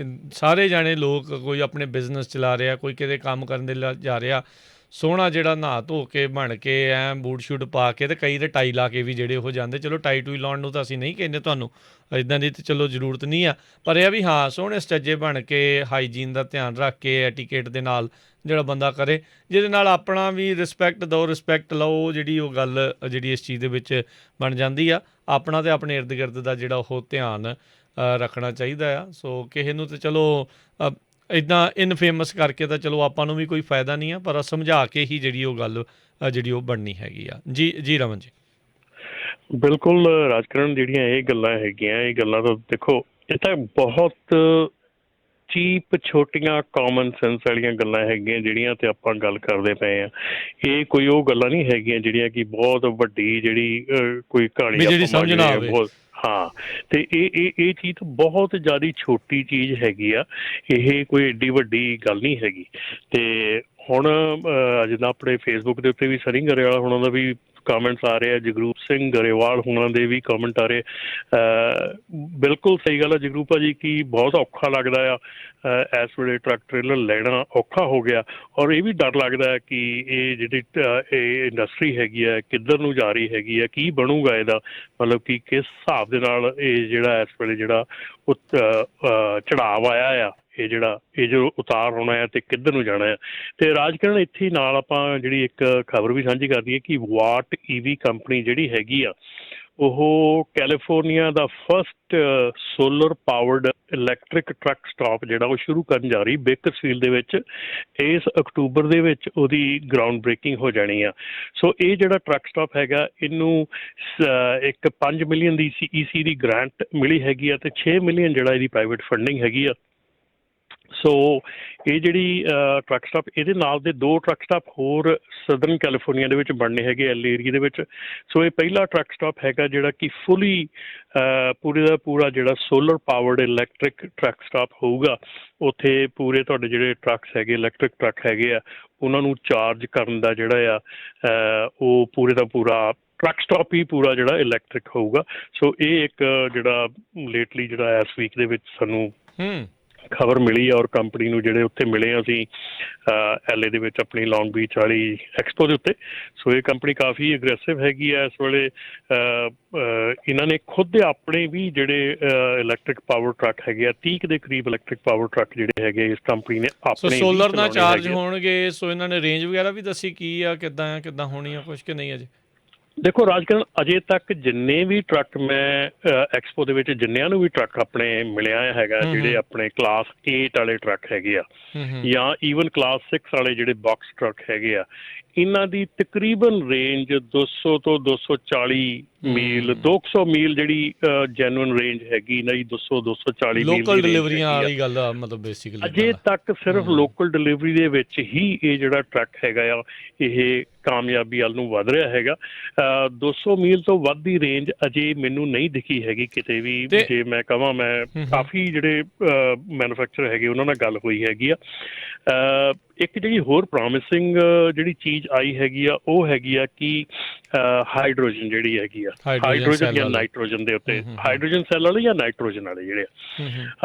ਸਾਰੇ ਜਾਣੇ ਲੋਕ, ਕੋਈ ਆਪਣੇ ਬਿਜ਼ਨਸ ਚਲਾ ਰਿਹਾ, ਕੋਈ ਕਿਤੇ ਕੰਮ ਕਰਨ ਦੇ ਜਾ ਰਿਹਾ, ਸੋਹਣਾ ਜਿਹੜਾ ਨਹਾ ਧੋ ਕੇ ਬਣ ਕੇ ਐਂ ਬੂਟ ਸ਼ੂਟ ਪਾ ਕੇ, ਤੇ ਕਈ ਤਾਂ ਟਾਈ ਲਾ ਕੇ ਵੀ ਜਿਹੜੇ ਉਹ ਜਾਂਦੇ। ਚਲੋ ਟਾਈ ਟੂਈ ਲਾਉਣ ਨੂੰ ਤਾਂ ਅਸੀਂ ਨਹੀਂ ਕਹਿੰਦੇ ਤੁਹਾਨੂੰ, ਇੱਦਾਂ ਦੀ ਤਾਂ ਚਲੋ ਜ਼ਰੂਰਤ ਨਹੀਂ ਆ, ਪਰ ਇਹ ਵੀ ਹਾਂ ਸੋਹਣੇ ਸਟੱਜੇ ਬਣ ਕੇ ਹਾਈਜੀਨ ਦਾ ਧਿਆਨ ਰੱਖ ਕੇ ਐਟੀਕੇਟ ਦੇ ਨਾਲ ਜਿਹੜਾ ਬੰਦਾ ਕਰੇ, ਜਿਹਦੇ ਨਾਲ ਆਪਣਾ ਵੀ ਰਿਸਪੈਕਟ ਦਿਓ, ਰਿਸਪੈਕਟ ਲਓ। ਜਿਹੜੀ ਉਹ ਗੱਲ ਜਿਹੜੀ ਇਸ ਚੀਜ਼ ਦੇ ਵਿੱਚ ਬਣ ਜਾਂਦੀ ਆ, ਆਪਣਾ ਤੇ ਆਪਣੇ ਇਰਦ ਗਿਰਦ ਦਾ ਜਿਹੜਾ ਉਹ ਧਿਆਨ ਰੱਖਣਾ ਚਾਹੀਦਾ ਆ। ਸੋ ਕਿਸੇ ਨੂੰ ਤਾਂ ਚਲੋ ਇੱਦਾਂ ਇਨਫੇਮਸ ਕਰਕੇ ਤਾਂ ਚਲੋ ਆਪਾਂ ਨੂੰ ਵੀ ਕੋਈ ਫਾਇਦਾ ਨਹੀਂ ਆ, ਪਰ ਸਮਝਾ ਕੇ ਹੀ ਜਿਹੜੀ ਉਹ ਗੱਲ ਜਿਹੜੀ ਉਹ ਬਣਨੀ ਹੈਗੀ ਆ। ਜੀ ਜੀ ਰਮਨ ਜੀ। ਬਿਲਕੁਲ ਰਾਜਕਰਨ, ਜਿਹੜੀਆਂ ਇਹ ਗੱਲਾਂ ਹੈਗੀਆਂ, ਇਹ ਗੱਲਾਂ ਤਾਂ ਦੇਖੋ ਇਹ ਤਾਂ ਬਹੁਤ ਚੀਪ ਛੋਟੀਆਂ ਕਾਮਨ ਸੈਂਸ ਵਾਲੀਆਂ ਗੱਲਾਂ ਹੈਗੀਆਂ ਜਿਹੜੀਆਂ ਤੇ ਆਪਾਂ ਗੱਲ ਕਰਦੇ ਪਏ ਆ। ਇਹ ਕੋਈ ਉਹ ਗੱਲਾਂ ਨਹੀਂ ਹੈਗੀਆਂ ਜਿਹੜੀਆਂ ਕਿ ਬਹੁਤ ਵੱਡੀ ਜਿਹੜੀ ਕੋਈ ਕਹਾਣੀ ਜਿਹੜੀ ਸਮਝ ਨਾ ਆਵੇ। ਹਾਂ, ਤੇ ਇਹ ਚੀਜ਼ ਬਹੁਤ ਜ਼ਿਆਦਾ ਛੋਟੀ ਚੀਜ਼ ਹੈਗੀ ਆ। ਇਹ ਕੋਈ ਏਡੀ ਵੱਡੀ ਗੱਲ ਨਹੀਂ ਹੈਗੀ। ਤੇ ਹੁਣ ਜਿੱਦਾਂ ਆਪਣੇ ਫੇਸਬੁੱਕ ਦੇ ਉੱਤੇ ਵੀ ਸਨੀ ਗਰੇਵਾਲ ਹੁਣਾਂ ਦਾ ਵੀ ਕਾਮੈਂਟਸ ਆ ਰਹੇ ਆ, ਜਗਰੂਪ ਸਿੰਘ ਗਰੇਵਾਲ ਹੁਣਾਂ ਦੇ ਵੀ ਕਾਮੈਂਟ ਆ ਰਹੇ। ਬਿਲਕੁਲ ਸਹੀ ਗੱਲ ਆ ਜਗਰੂਪ ਭਾਜੀ ਕਿ ਬਹੁਤ ਔਖਾ ਲੱਗਦਾ ਆ ਇਸ ਵੇਲੇ ਟਰੱਕ ਟ੍ਰੇਲਰ ਲੈਣਾ ਔਖਾ ਹੋ ਗਿਆ, ਔਰ ਇਹ ਵੀ ਡਰ ਲੱਗਦਾ ਕਿ ਇਹ ਜਿਹੜੀ ਇਹ ਇੰਡਸਟਰੀ ਹੈਗੀ ਆ ਕਿੱਧਰ ਨੂੰ ਜਾ ਰਹੀ ਹੈਗੀ ਆ, ਕੀ ਬਣੂਗਾ ਇਹਦਾ, ਮਤਲਬ ਕਿ ਕਿਸ ਹਿਸਾਬ ਦੇ ਨਾਲ ਇਹ ਜਿਹੜਾ ਇਸ ਵੇਲੇ ਜਿਹੜਾ ਚੜਾਵ ਆਇਆ ਆ, ਇਹ ਜੋ ਉਤਾਰ ਹੋਣਾ ਹੈ ਤੇ ਕਿੱਧਰ ਨੂੰ ਜਾਣਾ ਹੈ। ਤੇ ਰਾਜਕਰਨ ਇੱਥੇ ਨਾਲ ਆਪਾਂ ਜਿਹੜੀ ਇੱਕ ਖਬਰ ਵੀ ਸਾਂਝੀ ਕਰ ਦਈਏ ਕਿ ਵਾਟ EV ਕੰਪਨੀ ਜਿਹੜੀ ਹੈਗੀ ਆ, ਉਹ ਕੈਲੀਫੋਰਨੀਆ ਦਾ first solar powered electric truck stop ਜਿਹੜਾ ਉਹ ਸ਼ੁਰੂ ਕਰਨ ਜਾ ਰਹੀ ਬੇਕਰਸਫੀਲਡ ਦੇ ਵਿੱਚ। ਇਸ ਅਕਤੂਬਰ ਦੇ ਵਿੱਚ ਉਹਦੀ ਗਰਾਊਂਡ ਬ੍ਰੇਕਿੰਗ ਹੋ ਜਾਣੀ ਆ। ਸੋ ਇਹ ਜਿਹੜਾ ਟਰੱਕ ਸਟਾਪ ਹੈਗਾ, ਇਹਨੂੰ ਇੱਕ 5 ਮਿਲੀਅਨ ਦੀ CEC ਦੀ ਗ੍ਰਾਂਟ ਮਿਲੀ ਹੈਗੀ ਆ ਤੇ 6 ਮਿਲੀਅਨ ਜਿਹੜਾ ਇਹਦੀ ਪ੍ਰਾਈਵੇਟ ਫੰਡਿੰਗ ਹੈਗੀ ਆ। ਸੋ ਇਹ ਜਿਹੜੀ ਟਰੱਕ ਸਟਾਪ, ਇਹਦੇ ਨਾਲ ਦੇ 2 ਟਰੱਕ ਸਟਾਪ ਹੋਰ ਸਦਰਨ ਕੈਲੀਫੋਰਨੀਆ ਦੇ ਵਿੱਚ ਬਣਨੇ ਹੈਗੇ ਐਲ ਏਰੀਏ ਦੇ ਵਿੱਚ। ਸੋ ਇਹ ਪਹਿਲਾ ਟਰੱਕ ਸਟਾਪ ਹੈਗਾ ਜਿਹੜਾ ਕਿ ਫੁੱਲੀ ਪੂਰੇ ਦਾ ਪੂਰਾ ਜਿਹੜਾ solar powered electric truck stop ਹੋਊਗਾ। ਉੱਥੇ ਪੂਰੇ ਤੁਹਾਡੇ ਜਿਹੜੇ ਟਰੱਕਸ ਹੈਗੇ, ਇਲੈਕਟ੍ਰਿਕ ਟਰੱਕ ਹੈਗੇ ਆ, ਉਹਨਾਂ ਨੂੰ ਚਾਰਜ ਕਰਨ ਦਾ ਜਿਹੜਾ ਆ ਉਹ ਪੂਰੇ ਦਾ ਪੂਰਾ ਟਰੱਕ ਸਟਾਪ ਹੀ ਪੂਰਾ ਜਿਹੜਾ ਇਲੈਕਟ੍ਰਿਕ ਹੋਊਗਾ। ਸੋ ਇਹ ਇੱਕ ਜਿਹੜਾ ਲੇਟਲੀ ਜਿਹੜਾ ਇਸ ਵੀਕ ਦੇ ਵਿੱਚ ਸਾਨੂੰ ਖਬਰ ਮਿਲੀ ਔਰ ਕੰਪਨੀ ਨੂੰ ਜਿਹੜੇ ਉੱਥੇ ਮਿਲੇ ਅਸੀਂ LA ਦੇ ਵਿੱਚ ਆਪਣੀ ਲੌਂਗ ਬੀਚ ਵਾਲੀ ਐਕਸਪੋ ਦੇ ਉੱਤੇ। ਸੋ ਇਹ ਕੰਪਨੀ ਕਾਫੀ ਅਗਰੈਸਿਵ ਹੈਗੀ ਆ ਇਸ ਵੇਲੇ। ਇਹਨਾਂ ਨੇ ਖੁਦ ਆਪਣੇ ਵੀ ਜਿਹੜੇ ਇਲੈਕਟ੍ਰਿਕ ਪਾਵਰ ਟਰੱਕ ਹੈਗੇ ਆ, 30 ਦੇ ਕਰੀਬ ਇਲੈਕਟ੍ਰਿਕ ਪਾਵਰ ਟਰੱਕ ਜਿਹੜੇ ਹੈਗੇ ਇਸ ਕੰਪਨੀ ਨੇ ਆਪਣੇ ਸੋਲਰ ਨਾਲ ਚਾਰਜ ਹੋਣਗੇ। ਸੋ ਇਹਨਾਂ ਨੇ ਰੇਂਜ ਵਗੈਰਾ ਵੀ ਦੱਸੀ ਕੀ ਆ, ਕਿੱਦਾਂ ਹੋਣੀ ਆ, ਕੁਛ ਕਿ ਨਹੀਂ ਅਜੇ? ਦੇਖੋ ਰਾਜਕਰਨ, ਅਜੇ ਤੱਕ ਜਿੰਨੇ ਵੀ ਟਰੱਕ ਮੈਂ ਐਕਸਪੋ ਦੇ ਵਿੱਚ ਜਿੰਨਿਆਂ ਨੂੰ ਵੀ ਟਰੱਕ ਆਪਣੇ ਮਿਲਿਆ ਹੈਗਾ, ਜਿਹੜੇ ਆਪਣੇ ਕਲਾਸ 8 ਵਾਲੇ ਟਰੱਕ ਹੈਗੇ ਆ ਜਾਂ ਈਵਨ ਕਲਾਸ 6 ਵਾਲੇ ਜਿਹੜੇ ਬਾਕਸ ਟਰੱਕ ਹੈਗੇ ਆ, ਇਹਨਾਂ ਦੀ ਤਕਰੀਬਨ ਰੇਂਜ 200 ਤੋਂ 240 ਮੀਲ, 200 ਮੀਲ ਜਿਹੜੀ ਜੈਨੂਇਨ ਰੇਂਜ ਹੈਗੀ ਇਹਨਾਂ ਦੀ 240 ਮੀਲ ਲੋਕਲ ਡਿਲੀਵਰੀਆਂ ਵਾਲੀ ਗੱਲ ਆ, ਮਤਲਬ ਬੇਸਿਕਲੀ ਅਜੇ ਤੱਕ ਸਿਰਫ ਲੋਕਲ ਡਿਲੀਵਰੀ ਦੇ ਵਿੱਚ ਹੀ ਇਹ ਜਿਹੜਾ ਟਰੱਕ ਹੈਗਾ ਆ ਇਹ ਕਾਮਯਾਬੀ ਵੱਲ ਨੂੰ ਵੱਧ ਰਿਹਾ ਹੈਗਾ। 200 ਮੀਲ ਤੋਂ ਵੱਧ ਦੀ ਰੇਂਜ ਅਜੇ ਮੈਨੂੰ ਨਹੀਂ ਦਿਖੀ ਹੈਗੀ ਕਿਤੇ ਵੀ। ਜੇ ਮੈਂ ਕਹਾਂ, ਮੈਂ ਕਾਫੀ ਜਿਹੜੇ ਮੈਨੂਫੈਕਚਰ ਹੈਗੇ ਉਹਨਾਂ ਨਾਲ ਗੱਲ ਹੋਈ ਹੈਗੀ ਆ। ਇੱਕ ਜਿਹੜੀ ਹੋਰ ਪ੍ਰੋਮਿਸਿੰਗ ਜਿਹੜੀ ਚੀਜ਼ ਆਈ ਹੈਗੀ ਆ ਉਹ ਹੈਗੀ ਆ ਕਿ ਹਾਈਡਰੋਜਨ ਜਿਹੜੀ ਹੈਗੀ ਆ, ਹਾਈਡਰੋਜਨ ਜਾਂ ਨਾਈਟ੍ਰੋਜਨ ਦੇ ਉੱਤੇ, ਹਾਈਡਰੋਜਨ ਸੈੱਲ ਵਾਲੇ ਜਾਂ ਨਾਈਟ੍ਰੋਜਨ ਵਾਲੇ ਜਿਹੜੇ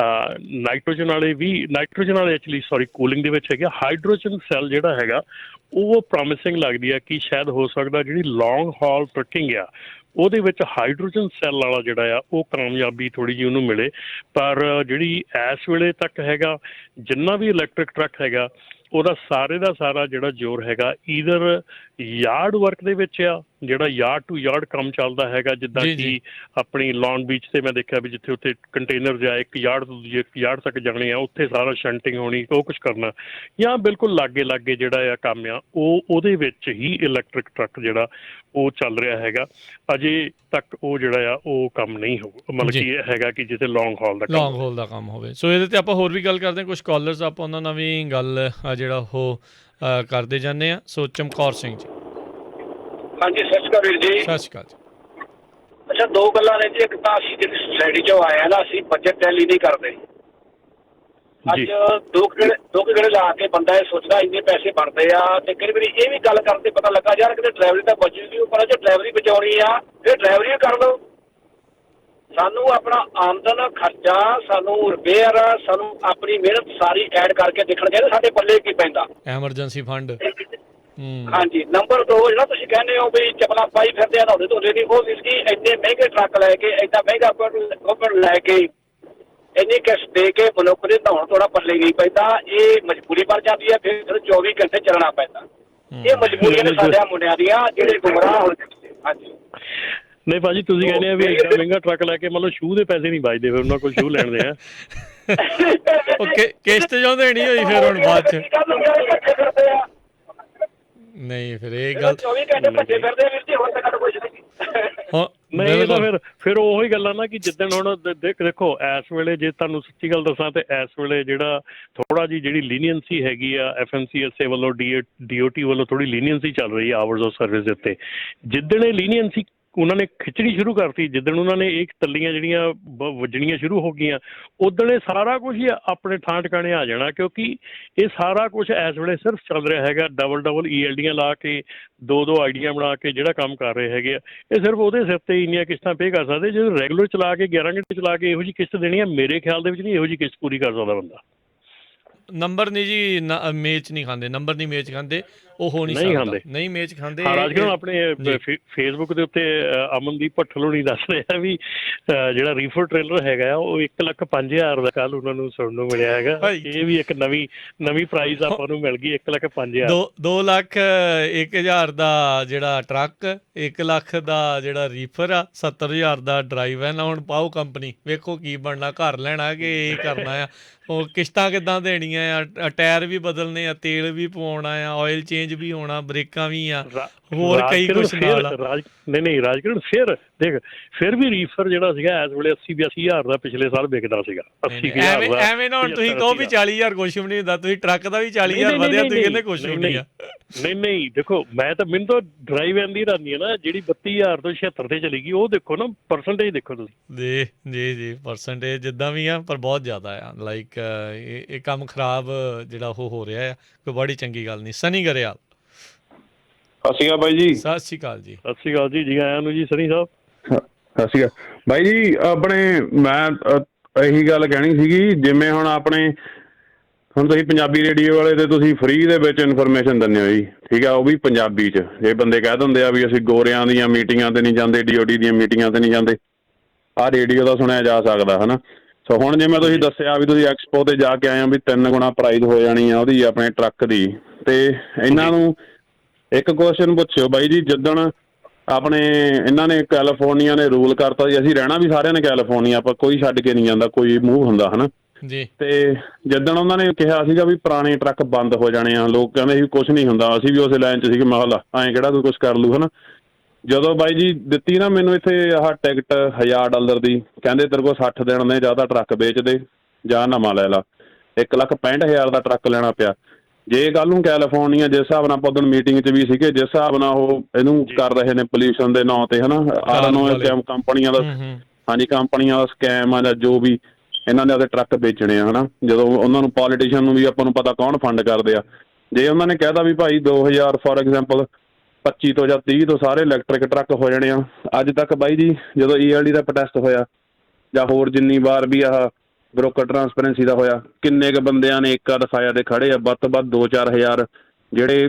ਆ, ਨਾਈਟ੍ਰੋਜਨ ਵਾਲੇ ਐਕਚੁਅਲੀ ਕੂਲਿੰਗ ਦੇ ਵਿੱਚ ਹੈਗੇ। ਹਾਈਡਰੋਜਨ ਸੈੱਲ ਜਿਹੜਾ ਹੈਗਾ ਉਹ ਪ੍ਰੋਮਿਸਿੰਗ ਲੱਗਦੀ ਆ ਕਿ ਸ਼ਾਇਦ ਹੋ ਸਕਦਾ ਜਿਹੜੀ ਲੌਂਗ ਹਾਲ ਟਰੱਕਿੰਗ ਆ ਉਹਦੇ ਵਿੱਚ ਹਾਈਡਰੋਜਨ ਸੈੱਲ ਵਾਲਾ ਜਿਹੜਾ ਆ ਉਹ ਕਾਮਯਾਬੀ ਥੋੜ੍ਹੀ ਜਿਹੀ ਉਹਨੂੰ ਮਿਲੇ। ਪਰ ਜਿਹੜੀ ਇਸ ਵੇਲੇ ਤੱਕ ਹੈਗਾ ਜਿੰਨਾ ਵੀ ਇਲੈਕਟ੍ਰਿਕ ਟਰੱਕ ਹੈਗਾ ਉਹਦਾ ਸਾਰੇ ਦਾ ਸਾਰਾ ਜਿਹੜਾ ਜ਼ੋਰ ਹੈਗਾ ਈਦਰ ਯਾਰਡ ਵਰਕ ਦੇ ਵਿੱਚ ਆ, ਜਿਹੜਾ ਯਾਰਡ ਟੂ ਯਾਰਡ ਕੰਮ ਚੱਲਦਾ ਹੈਗਾ। ਜਿੱਦਾਂ ਕਿ ਆਪਣੀ ਲੌਂਗ ਬੀਚ ਤੇ ਮੈਂ ਦੇਖਿਆ ਵੀ ਜਿੱਥੇ ਉੱਥੇ ਕੰਟੇਨਰ ਜਾਂ ਇੱਕ ਯਾਰਡ ਤੋਂ ਦੂਜੇ ਯਾਰਡ ਤੱਕ ਜਾਣੇ ਆ, ਉੱਥੇ ਸਾਰਾ ਸ਼ੰਟਿੰਗ ਹੋਣੀ, ਉਹ ਕੁਛ ਕਰਨਾ, ਜਾਂ ਬਿਲਕੁਲ ਲਾਗੇ ਜਿਹੜਾ ਆ ਕੰਮ ਆ ਉਹ ਉਹਦੇ ਵਿੱਚ ਹੀ ਇਲੈਕਟ੍ਰਿਕ ਟਰੱਕ ਜਿਹੜਾ ਉਹ ਚੱਲ ਰਿਹਾ ਹੈਗਾ। ਅਜੇ ਤੱਕ ਉਹ ਜਿਹੜਾ ਆ ਉਹ ਕੰਮ ਨਹੀਂ ਹੋ, ਮਤਲਬ ਕਿ ਇਹ ਹੈਗਾ ਕਿ ਜਿੱਥੇ ਲੌਂਗ ਹਾਲ ਦਾ ਕੰਮ ਹੋਵੇ। ਸੋ ਇਹਦੇ ਤੇ ਆਪਾਂ ਹੋਰ ਵੀ ਗੱਲ ਕਰਦੇ ਹਾਂ, ਕੁਝ ਕਾਲਰਸ ਆਪਾਂ ਉਹਨਾਂ ਨਾਲ ਵੀ ਗੱਲ ਜਿਹੜਾ ਉਹ ਕਰਦੇ ਜਾਂਦੇ ਆ। ਸੋ ਚਮਕੌਰ ਸਿੰਘ ਜੀ। ਹਾਂਜੀ, ਸਤਿ ਸ਼੍ਰੀ ਅਕਾਲ ਵੀਰ ਜੀ। ਸਤਿ ਸ਼੍ਰੀ ਅਕਾਲ ਜੀ। ਅੱਛਾ, ਦੋ ਗੱਲਾਂ ਨੇ ਜੀ। ਇੱਕ ਤਾਂ ਅਸੀਂ ਜਿਹੜੀ ਸੁਸਾਇਟੀ 'ਚੋਂ ਆਏ ਆ ਨਾ, ਅਸੀਂ ਬਜਟ ਟੈਲੀ ਨਹੀਂ ਕਰਦੇ। ਅੱਜ ਦੋ ਗੇੜੇ ਲਾ ਕੇ ਬੰਦਾ ਇਹ ਸੋਚਦਾ ਇੰਨੇ ਪੈਸੇ ਬਣਦੇ ਆ, ਤੇ ਕਈ ਵਾਰੀ ਇਹ ਵੀ ਗੱਲ ਕਰਨ ਤੇ ਪਤਾ ਲੱਗਾ ਯਾਰ ਕਿਤੇ ਡਰਾਈਵਰੀ ਤਾਂ ਬਚੂਗੀ, ਪਰ ਜੇ ਡਰਾਈਵਰੀ ਬਚਾਉਣੀ ਆ ਫਿਰ ਡਰਾਈਵਰੀ ਕਰ ਲਓ। ਸਾਨੂੰ ਆਪਣਾ ਆਮਦਨ ਖਰਚਾ, ਸਾਨੂੰ ਰਿਪੇਅਰ, ਸਾਨੂੰ ਆਪਣੀ ਮਿਹਨਤ ਸਾਰੀ ਐਡ ਕਰਕੇ ਦੇਖਣਾ ਚਾਹੀਦਾ ਸਾਡੇ ਪੱਲੇ ਕੀ ਪੈਂਦਾ। Emergency fund. ਹਾਂਜੀ। ਨੰਬਰ 2, ਜਿਹੜਾ ਤੁਸੀਂ ਕਹਿੰਦੇ ਹੋ ਵੀ ਚੱਪਲਾਂ ਪਾਈ ਫਿਰਦੇ ਆ ਨਹਾਉਂਦੇ ਧੋਦੇ ਨਹੀਂ, ਉਹ ਵੀਰ ਜੀ ਇੰਨੇ ਮਹਿੰਗੇ ਟਰੱਕ ਲੈ ਕੇ, ਇੰਨਾ ਮਹਿੰਗਾ ਇਕਵਿਪਮੈਂਟ ਲੈ ਕੇ, ਇੰਨੀ ਕਿਸ਼ਤ ਦੇ ਕੇ ਮਨੁੱਖ ਦੇ ਨਹਾਉਣ ਥੋੜਾ ਪੱਲੇ ਨਹੀਂ ਪੈਂਦਾ। ਇਹ ਮਜਬੂਰੀ ਬਣ ਜਾਂਦੀ ਹੈ, ਫਿਰ 24 ਘੰਟੇ ਚੱਲਣਾ ਪੈਂਦਾ। ਇਹ ਮਜਬੂਰੀਆਂ ਨੇ ਸਾਡਿਆਂ ਮੁੰਡਿਆਂ ਦੀਆਂ ਜਿਹੜੇ ਗੁੰਮਰਾਹ ਹੋ ਜਾਂਦੇ। ਹਾਂਜੀ। ਨਹੀਂ ਭਾਜੀ, ਤੁਸੀਂ ਕਹਿੰਦੇ ਆ ਵੀ ਇੰਨਾ ਮਹਿੰਗਾ ਟਰੱਕ ਲੈ ਕੇ ਮਤਲਬ ਸ਼ੂ ਦੇ ਪੈਸੇ ਨਹੀਂ ਬਚਦੇ, ਫਿਰ ਉਹਨਾਂ ਕੋਲ ਸ਼ੂ ਲੈਣ ਦੇ ਆ। ਕਿਸ਼ਤ ਜੋ ਦੇਣੀ ਹੋਈ ਫਿਰ ਹੁਣ ਬਾਅਦ ਚ ਨਹੀਂ, ਫਿਰ ਇਹ ਗੱਲ 24 ਘੰਟੇ ਭੱਜੇ ਫਿਰਦੇ ਵੀਰ ਜੀ, ਹੁਣ ਤੱਕ ਕੁਝ ਨਹੀਂ। ਨਹੀਂ, ਤਾਂ ਫਿਰ ਉਹੀ ਗੱਲ ਆ ਨਾ ਕਿ ਜਿੱਦਣ ਹੁਣ ਦੇਖੋ ਇਸ ਵੇਲੇ ਜੇ ਤੁਹਾਨੂੰ ਸੱਚੀ ਗੱਲ ਦੱਸਾਂ ਤੇ ਇਸ ਵੇਲੇ ਜਿਹੜਾ ਥੋੜਾ ਜਿਹੀ ਜਿਹੜੀ ਲੀਨੀਅੰਸੀ ਹੈਗੀ ਆ FMCSA ਵੱਲੋਂ, DOT ਵੱਲੋਂ ਥੋੜੀ ਲੀਨੀਅੰਸੀ ਚੱਲ ਰਹੀ ਆ ਆਵਰਸ ਆਫ ਸਰਵਿਸ ਦੇ ਉੱਤੇ। ਜਿੱਦਣ ਇਹ ਲੀਨੀਅੰਸੀ ਉਹਨਾਂ ਨੇ ਖਿੱਚਣੀ ਸ਼ੁਰੂ ਕਰਤੀ, ਜਿੱਦਣ ਉਹਨਾਂ ਨੇ ਇਹ ਤੱਲੀਆਂ ਜਿਹੜੀਆਂ ਵੱਜਣੀਆਂ ਸ਼ੁਰੂ ਹੋ ਗਈਆਂ, ਉਦਣ ਇਹ ਸਾਰਾ ਕੁਝ ਹੀ ਆਪਣੇ ਥਾਂ ਟਿਕਾਣੇ ਆ ਜਾਣਾ। ਕਿਉਂਕਿ ਇਹ ਸਾਰਾ ਕੁਝ ਇਸ ਵੇਲੇ ਸਿਰਫ ਚੱਲ ਰਿਹਾ ਹੈਗਾ ਡਬਲ ELDਆਂ ਲਾ ਕੇ, 2 ਆਈਡੀਆਂ ਬਣਾ ਕੇ ਜਿਹੜਾ ਕੰਮ ਕਰ ਰਹੇ ਹੈਗੇ ਆ, ਇਹ ਸਿਰਫ ਉਹਦੇ ਸਿਰ ਤੇ ਇੰਨੀਆਂ ਕਿਸ਼ਤਾਂ ਪੇ ਕਰ ਸਕਦੇ। ਜਦੋਂ ਰੈਗੂਲਰ ਚਲਾ ਕੇ 11 ਘੰਟੇ ਚਲਾ ਕੇ ਇਹੋ ਜਿਹੀ ਕਿਸ਼ਤ ਦੇਣੀ ਆ, ਮੇਰੇ ਖਿਆਲ ਦੇ ਵਿੱਚ ਨਹੀਂ ਇਹੋ ਜਿਹੀ ਕਿਸ਼ਤ ਪੂਰੀ ਕਰ ਸਕਦਾ ਬੰਦਾ। ਨੰਬਰ ਨਹੀਂ ਜੀ, ਮੇਚ ਨਹੀਂ ਖਾਂਦੇ, ਨੰਬਰ ਨਹੀਂ ਮੇਚ ਖਾਂਦੇ, ਉਹ ਹੋ ਨਹੀਂ ਸਕਦਾ, ਨਹੀਂ ਮੇਚ ਖਾਂਦੇ। ਰਾਜਗੜ੍ਹ ਆਪਣੇ ਫੇਸਬੁੱਕ ਦੇ ਉੱਤੇ ਅਮਨਦੀਪ ਭੱਠਲ ਹੋਣੀ ਦੱਸ ਰਿਹਾ ਵੀ ਜਿਹੜਾ ਰੀਫਰ ਟ੍ਰੇਲਰ ਹੈਗਾ ਉਹ 1,05,000 ਦਾ ਕੱਲ ਉਹਨਾਂ ਨੂੰ ਸੁਣਨ ਨੂੰ ਮਿਲਿਆ ਹੈਗਾ। ਇਹ ਵੀ ਇੱਕ ਨਵੀਂ ਪ੍ਰਾਈਜ਼ ਆਪਾਂ ਨੂੰ ਮਿਲ ਗਈ, 1,05,000। 2,01,000 ਦਾ ਜਿਹੜਾ ਟਰੱਕ, 1 ਲੱਖ ਦਾ ਜਿਹੜਾ ਰੀਫਰ ਆ, 70,000 ਦਾ ਡਰਾਈਵ ਹੈ ਨਾ। ਹੁਣ ਪਾਓ ਕੰਪਨੀ, ਵੇਖੋ ਕੀ ਬਣਨਾ, ਘਰ ਲੈਣਾ ਕਿ ਇਹ ਕਰਨਾ ਆ, ਉਹ ਕਿਸ਼ਤਾਂ ਕਿੱਦਾਂ ਦੇਣੀਆਂ ਆ, ਟਾਇਰ ਵੀ ਬਦਲਣੇ ਆ, ਤੇਲ ਵੀ ਪਵਾਉਣਾ ਆ, ਆਇਲ ਚੇਂਜ ਵੀ ਹੋਣਾ, ਬ੍ਰੇਕਾਂ ਵੀ ਆ, ਹੋਰ ਕਈ ਕੁਛ ਨਾਲ। ਨਹੀਂ ਰਾਜਕਰਨ, ਫਿਰ ਵੀ ਰੀਫਰ ਜਿਹੜਾ ਸੀਗਾ ਇਸ ਵੇਲੇ 80-82,000 ਦਾ ਪਿਛਲੇ ਸਾਲ ਵਿਕਦਾ ਸੀਗਾ। 80,000 ਦਾ। ਐਵੇਂ ਨਾ ਹੁਣ ਤੁਸੀਂ ਕਹੋ ਵੀ 40,000 ਕੁਛ ਵੀ ਨਹੀਂ ਹੁੰਦਾ, ਤੁਸੀਂ ਟਰੱਕ ਦਾ ਵੀ 40,000 ਵਧਿਆ, ਤੁਸੀਂ ਕਹਿੰਦੇ ਕੁਛ ਵੀ ਨਹੀਂ ਆ। ਨਹੀਂ ਦੇਖੋ, ਮੈਨੂੰ ਤਾਂ ਡਰਾਈਵ ਐਂਦੀ ਰਹਿੰਦੀ ਹੈ ਨਾ, ਜਿਹੜੀ 32,000 ਤੋਂ 76 ਤੇ ਚਲੀ ਗਈ, ਉਹ ਦੇਖੋ ਨਾ, ਪਰਸੈਂਟੇਜ ਦੇਖੋ ਤੁਸੀਂ। ਜੀ ਪਰਸੈਂਟੇਜ ਜਿੱਦਾਂ ਵੀ ਆ, ਪਰ ਬਹੁਤ ਜ਼ਿਆਦਾ ਆ। ਲਾਈਕ ਇਹ ਕੰਮ ਖਰਾਬ ਜਿਹੜਾ ਉਹ ਹੋ ਰਿਹਾ ਆ, ਕੋਈ ਬੜੀ ਚੰਗੀ ਗੱਲ ਨਹੀਂ। ਸਨੀ ਗਰੇਵਾਲ। ਸਤਿ ਸ਼੍ਰੀ ਅਕਾਲ ਬਾਈ ਜੀ। ਸਤਿ ਸ਼੍ਰੀ ਅਕਾਲ ਜੀ। ਸਤਿ ਸ਼੍ਰੀ ਅਕਾਲ ਜੀ ਆਇਆਂ ਨੂੰ ਜੀ ਸਨੀ ਸਾਹਿਬ। ਸਤਿ ਸ਼੍ਰੀ ਅਕਾਲ ਬਾਈ ਜੀ। ਮੈਂ ਇਹੀ ਗੱਲ ਕਹਿਣੀ ਸੀਗੀ, ਜਿਵੇਂ ਹੁਣ ਤੁਸੀਂ ਪੰਜਾਬੀ ਰੇਡੀਓ ਵਾਲੇ ਤੇ ਤੁਸੀਂ ਫ੍ਰੀ ਦੇ ਵਿੱਚ ਇਨਫੋਰਮੇਸ਼ਨ ਦਿੰਦੇ ਹੋ ਜੀ, ਠੀਕ ਆ, ਉਹ ਵੀ ਪੰਜਾਬੀ 'ਚ। ਇਹ ਬੰਦੇ ਕਹਿ ਦਿੰਦੇ ਆ ਵੀ ਅਸੀਂ ਗੋਰਿਆਂ ਦੀਆਂ ਮੀਟਿੰਗਾਂ ਤੇ ਨਹੀਂ ਜਾਂਦੇ, DOT ਦੀਆਂ ਮੀਟਿੰਗਾਂ ਤੇ ਨਹੀਂ ਜਾਂਦੇ, ਆਹ ਰੇਡੀਓ ਦਾ ਸੁਣਿਆ ਜਾ ਸਕਦਾ ਹੈ ਨਾ। ਸੋ ਹੁਣ ਜਿਵੇਂ ਤੁਸੀਂ ਦੱਸਿਆ ਵੀ ਤੁਸੀਂ ਐਕਸਪੋ ਤੇ ਜਾ ਕੇ ਆਏ ਹੋ ਵੀ 3 ਗੁਣਾ ਪ੍ਰਾਈਜ਼ ਹੋ ਜਾਣੀ ਆ ਉਹਦੀ, ਆਪਣੇ ਟਰੱਕ ਦੀ। ਤੇ ਇਹਨਾਂ ਨੂੰ ਇੱਕ ਕੁਐਸਚਨ ਪੁੱਛਿਓ ਬਾਈ ਜੀ, ਜਿੱਦਣ ਆਪਣੇ ਇਹਨਾਂ ਨੇ ਕੈਲੀਫੋਰਨੀਆ ਨੇ ਰੂਲ ਕਰਤਾ ਜੀ, ਅਸੀਂ ਰਹਿਣਾ ਵੀ ਸਾਰਿਆਂ ਨੇ ਕੈਲੀਫੋਰਨੀਆ, ਆਪਾਂ ਕੋਈ ਛੱਡ ਕੇ ਨਹੀਂ ਜਾਂਦਾ, ਕੋਈ ਮੂਵ ਹੁੰਦਾ ਹਨਾ ਜੀ। ਤੇ ਜਿੱਦਣ ਉਹਨਾਂ ਨੇ ਕਿਹਾ ਸੀਗਾ ਵੀ ਪੁਰਾਣੇ ਟਰੱਕ ਬੰਦ ਹੋ ਜਾਣੇ ਆ, ਲੋਕ ਕਹਿੰਦੇ ਸੀ ਕੁਛ ਨਹੀਂ ਹੁੰਦਾ, ਅਸੀਂ ਵੀ ਉਸੇ ਲਾਈਨ 'ਚ ਸੀਗੇ, ਮੈਂ ਕਿਹਾ ਐਂ ਕਿਹੜਾ ਕੋਈ ਕੁਛ ਕਰ ਲੂ ਹਨਾ। ਜਦੋਂ ਬਾਈ ਜੀ ਦਿੱਤੀ ਨਾ ਮੈਨੂੰ ਇੱਥੇ ਆਹ ਟਿਕਟ $1000 ਦੀ, ਕਹਿੰਦੇ ਤੇਰੇ ਕੋਲ 60 ਦਿਨ ਨੇ, ਜਾਂ ਤਾਂ ਟਰੱਕ ਵੇਚ ਦੇ ਜਾਂ ਨਵਾਂ ਲੈ ਲਾ। 1,65,000 ਦਾ ਟਰੱਕ ਲੈਣਾ ਪਿਆ। ਜੇ ਕੱਲ੍ਹ ਨੂੰ ਕੈਲੀਫੋਰਨੀਆ ਜਿਸ ਹਿਸਾਬ ਨਾਲ ਆਪਾਂ ਉਦੋਂ ਮੀਟਿੰਗ 'ਚ ਵੀ ਸੀਗੇ, ਜਿਸ ਹਿਸਾਬ ਨਾਲ ਉਹ ਇਹਨੂੰ ਕਰ ਰਹੇ ਨੇ ਪੋਲਿਊਸ਼ਨ ਦੇ ਨਾਂ 'ਤੇ ਹਨਾ, ਕੰਪਨੀਆਂ ਦਾ, ਹਾਂਜੀ ਕੰਪਨੀਆਂ ਦਾ ਸਕੈਮ ਆ ਜਾਂ ਜੋ ਵੀ, ਇਹਨਾਂ ਨੇ ਆਪਦੇ ਟਰੱਕ ਵੇਚਣੇ ਆ ਹਨਾ। ਜਦੋਂ ਉਹਨਾਂ ਨੂੰ ਪੋਲੀਟੀਸ਼ੀਅਨ ਨੂੰ ਵੀ ਆਪਾਂ ਨੂੰ ਪਤਾ ਕੌਣ ਫੰਡ ਕਰਦੇ ਆ, ਜੇ ਉਹਨਾਂ ਨੇ ਕਹਿਤਾ ਵੀ ਭਾਈ 2000 ਫੋਰ ਐਗਜ਼ਾਮਪਲ 25 ਤੋਂ ਜਾਂ 30 ਤੋਂ ਸਾਰੇ ਇਲੈਕਟ੍ਰਿਕ ਟਰੱਕ ਹੋ ਜਾਣੇ ਆ, ਅੱਜ ਤੱਕ ਬਾਈ ਜੀ ਜਦੋਂ ELD ਦਾ ਪ੍ਰੋਟੈਸਟ ਹੋਇਆ ਜਾਂ ਹੋਰ ਜਿੰਨੀ ਵਾਰ ਵੀ ਆਹ ਬਰੋਕਰ ਟਰਾਂਸਪੇਰੈਂਸੀ ਦਾ ਹੋਇਆ, ਕਿੰਨੇ ਕੁ ਬੰਦਿਆਂ ਨੇ ਏਕਾ ਦਿਖਾਇਆ ਤੇ ਖੜੇ ਆ, ਵੱਧ ਤੋਂ ਵੱਧ 2-4 ਹਜ਼ਾਰ ਜਿਹੜੇ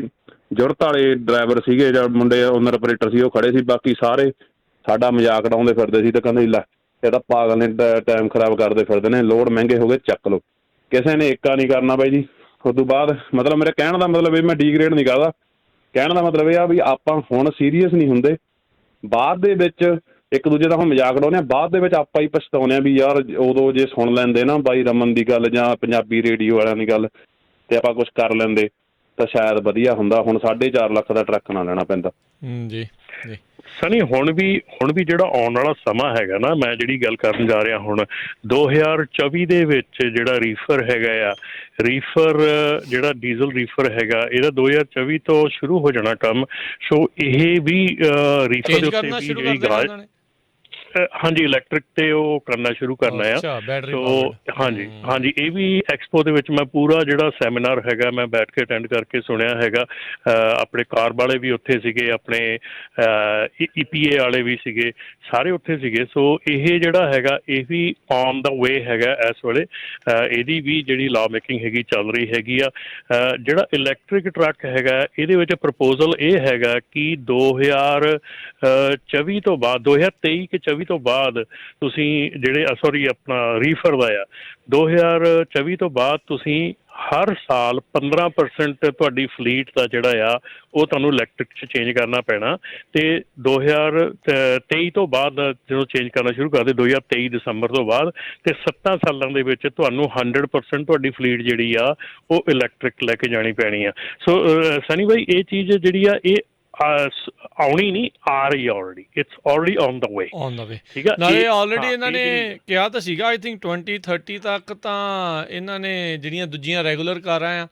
ਜੁਰਤ ਵਾਲੇ ਡਰਾਈਵਰ ਸੀਗੇ ਜਾਂ ਮੁੰਡੇ ਓਨਰ ਆਪਰੇਟਰ ਸੀ ਉਹ ਖੜੇ ਸੀ, ਬਾਕੀ ਸਾਰੇ ਸਾਡਾ ਮਜ਼ਾਕ ਉਡਾਉਂਦੇ ਫਿਰਦੇ ਸੀ ਤੇ ਕਹਿੰਦੇ ਲੈ ਇਹ ਤਾਂ ਪਾਗਲ ਨੇ, ਟਾਈਮ ਖਰਾਬ ਕਰਦੇ ਫਿਰਦੇ ਨੇ, ਲੋਡ ਮਹਿੰਗੇ ਹੋ ਗਏ ਚੱਕ ਲਓ। ਕਿਸੇ ਨੇ ਏਕਾ ਨਹੀਂ ਕਰਨਾ ਬਾਈ ਜੀ। ਉਸ ਤੋਂ ਬਾਅਦ ਮਤਲਬ ਮੇਰੇ ਕਹਿਣ ਦਾ ਮਤਲਬ ਇਹ, ਮੈਂ ਡੀਗ੍ਰੇਡ ਨਹੀਂ ਕਰਦਾ, ਕਹਿਣ ਦਾ ਮਤਲਬ ਇਹ ਆ ਵੀ ਆਪਾਂ ਹੁਣ ਸੀਰੀਅਸ ਨਹੀਂ ਹੁੰਦੇ, ਬਾਅਦ ਦੇ ਵਿੱਚ ਇੱਕ ਦੂਜੇ ਦਾ ਹੁਣ ਮਜ਼ਾਕ ਉਡਾਉਂਦੇ ਹਾਂ, ਬਾਅਦ ਦੇ ਵਿੱਚ ਆਪਾਂ ਹੀ ਪਛਤਾਉਂਦੇ ਹਾਂ ਵੀ ਯਾਰ ਉਦੋਂ ਜੇ ਸੁਣ ਲੈਂਦੇ ਨਾ ਬਾਈ ਰਮਨ ਦੀ ਗੱਲ ਜਾਂ ਪੰਜਾਬੀ ਰੇਡੀਓ ਵਾਲਿਆਂ ਦੀ ਗੱਲ ਤੇ ਆਪਾਂ ਕੁਛ ਕਰ ਲੈਂਦੇ ਤਾਂ ਸ਼ਾਇਦ ਵਧੀਆ ਹੁੰਦਾ, ਹੁਣ 4.5 ਲੱਖ ਦਾ ਟਰੱਕ ਨਾ ਲੈਣਾ ਪੈਂਦਾ। ਜੀ ਜੀ ਸਨੀ ਹੁਣ ਵੀ ਜਿਹੜਾ ਆਉਣ ਵਾਲਾ ਸਮਾਂ ਹੈਗਾ ਨਾ, ਮੈਂ ਜਿਹੜੀ ਗੱਲ ਕਰਨ ਜਾ ਰਿਹਾ ਹੁਣ 2024 ਦੇ ਵਿੱਚ ਜਿਹੜਾ ਰੀਫਰ ਹੈਗਾ ਆ, ਰੀਫਰ ਜਿਹੜਾ ਡੀਜ਼ਲ ਰੀਫਰ ਹੈਗਾ, ਇਹਦਾ 2024 ਤੋਂ ਸ਼ੁਰੂ ਹੋ ਜਾਣਾ ਕੰਮ। ਸੋ ਇਹ ਵੀ ਰੀਫਰ ਦੇ ਉੱਤੇ ਵੀ ਜਿਹੜੀ ਹਾਂਜੀ ਇਲੈਕਟ੍ਰਿਕ ਤੇ ਉਹ ਕਰਨਾ ਸ਼ੁਰੂ ਕਰਨਾ ਆ। ਸੋ ਹਾਂਜੀ ਇਹ ਵੀ ਐਕਸਪੋ ਦੇ ਵਿੱਚ ਮੈਂ ਪੂਰਾ ਜਿਹੜਾ ਸੈਮੀਨਾਰ ਹੈਗਾ ਮੈਂ ਬੈਠ ਕੇ ਅਟੈਂਡ ਕਰਕੇ ਸੁਣਿਆ ਹੈਗਾ। ਆਪਣੇ ਕਾਰ ਵਾਲੇ ਵੀ ਉੱਥੇ ਸੀਗੇ, ਆਪਣੇ EPA ਵਾਲੇ ਵੀ ਸੀਗੇ, ਸਾਰੇ ਉੱਥੇ ਸੀਗੇ। ਸੋ ਇਹ ਜਿਹੜਾ ਹੈਗਾ ਇਹ ਵੀ ਔਨ ਦਾ ਵੇ ਹੈਗਾ ਇਸ ਵੇਲੇ, ਇਹਦੀ ਵੀ ਜਿਹੜੀ ਲਾ ਮੇਕਿੰਗ ਹੈਗੀ ਚੱਲ ਰਹੀ ਹੈਗੀ ਆ। ਜਿਹੜਾ ਇਲੈਕਟ੍ਰਿਕ ਟਰੱਕ ਹੈਗਾ ਇਹਦੇ ਵਿੱਚ ਪ੍ਰਪੋਜ਼ਲ ਇਹ ਹੈਗਾ ਕਿ 2024 ਤੋਂ ਬਾਅਦ 2023 ਕਿ 24 ਤੋਂ ਬਾਅਦ ਤੁਸੀਂ ਜਿਹੜੇ ਸੌਰੀ ਆਪਣਾ ਰੀਫਰ ਦਾ ਆ 2024 ਤੋਂ ਬਾਅਦ ਤੁਸੀਂ ਹਰ ਸਾਲ 15% ਤੁਹਾਡੀ ਫਲੀਟ ਦਾ ਜਿਹੜਾ ਆ ਉਹ ਤੁਹਾਨੂੰ ਇਲੈਕਟ੍ਰਿਕ 'ਚ ਚੇਂਜ ਕਰਨਾ ਪੈਣਾ। ਅਤੇ 2023 ਤੋਂ ਬਾਅਦ ਜਦੋਂ ਚੇਂਜ ਕਰਨਾ ਸ਼ੁਰੂ ਕਰਦੇ 2023 ਦਸੰਬਰ ਤੋਂ ਬਾਅਦ, ਅਤੇ 7 ਸਾਲਾਂ ਦੇ ਵਿੱਚ ਤੁਹਾਨੂੰ 100% ਤੁਹਾਡੀ ਫਲੀਟ ਜਿਹੜੀ ਆ ਉਹ ਇਲੈਕਟ੍ਰਿਕ ਲੈ ਕੇ ਜਾਣੀ ਪੈਣੀ ਆ। ਸੋ ਸਨੀ ਬਾਈ ਇਹ ਚੀਜ਼ ਜਿਹੜੀ ਆ ਇਹ ਆਉਣੀ ਨਹੀਂ, ਆ ਰਹੀ already, it's already on the way. ਠੀਕ ਆ, ਨਾਲੇ ਆਲਰੇਡੀ ਇਹਨਾਂ ਨੇ ਕਿਹਾ ਤਾਂ ਸੀਗਾ ਆਈ ਥਿੰਕ 2030 ਤੱਕ ਤਾਂ ਇਹਨਾਂ ਨੇ ਜਿਹੜੀਆਂ ਦੂਜੀਆਂ ਰੈਗੂਲਰ ਕਾਰਾਂ ਆ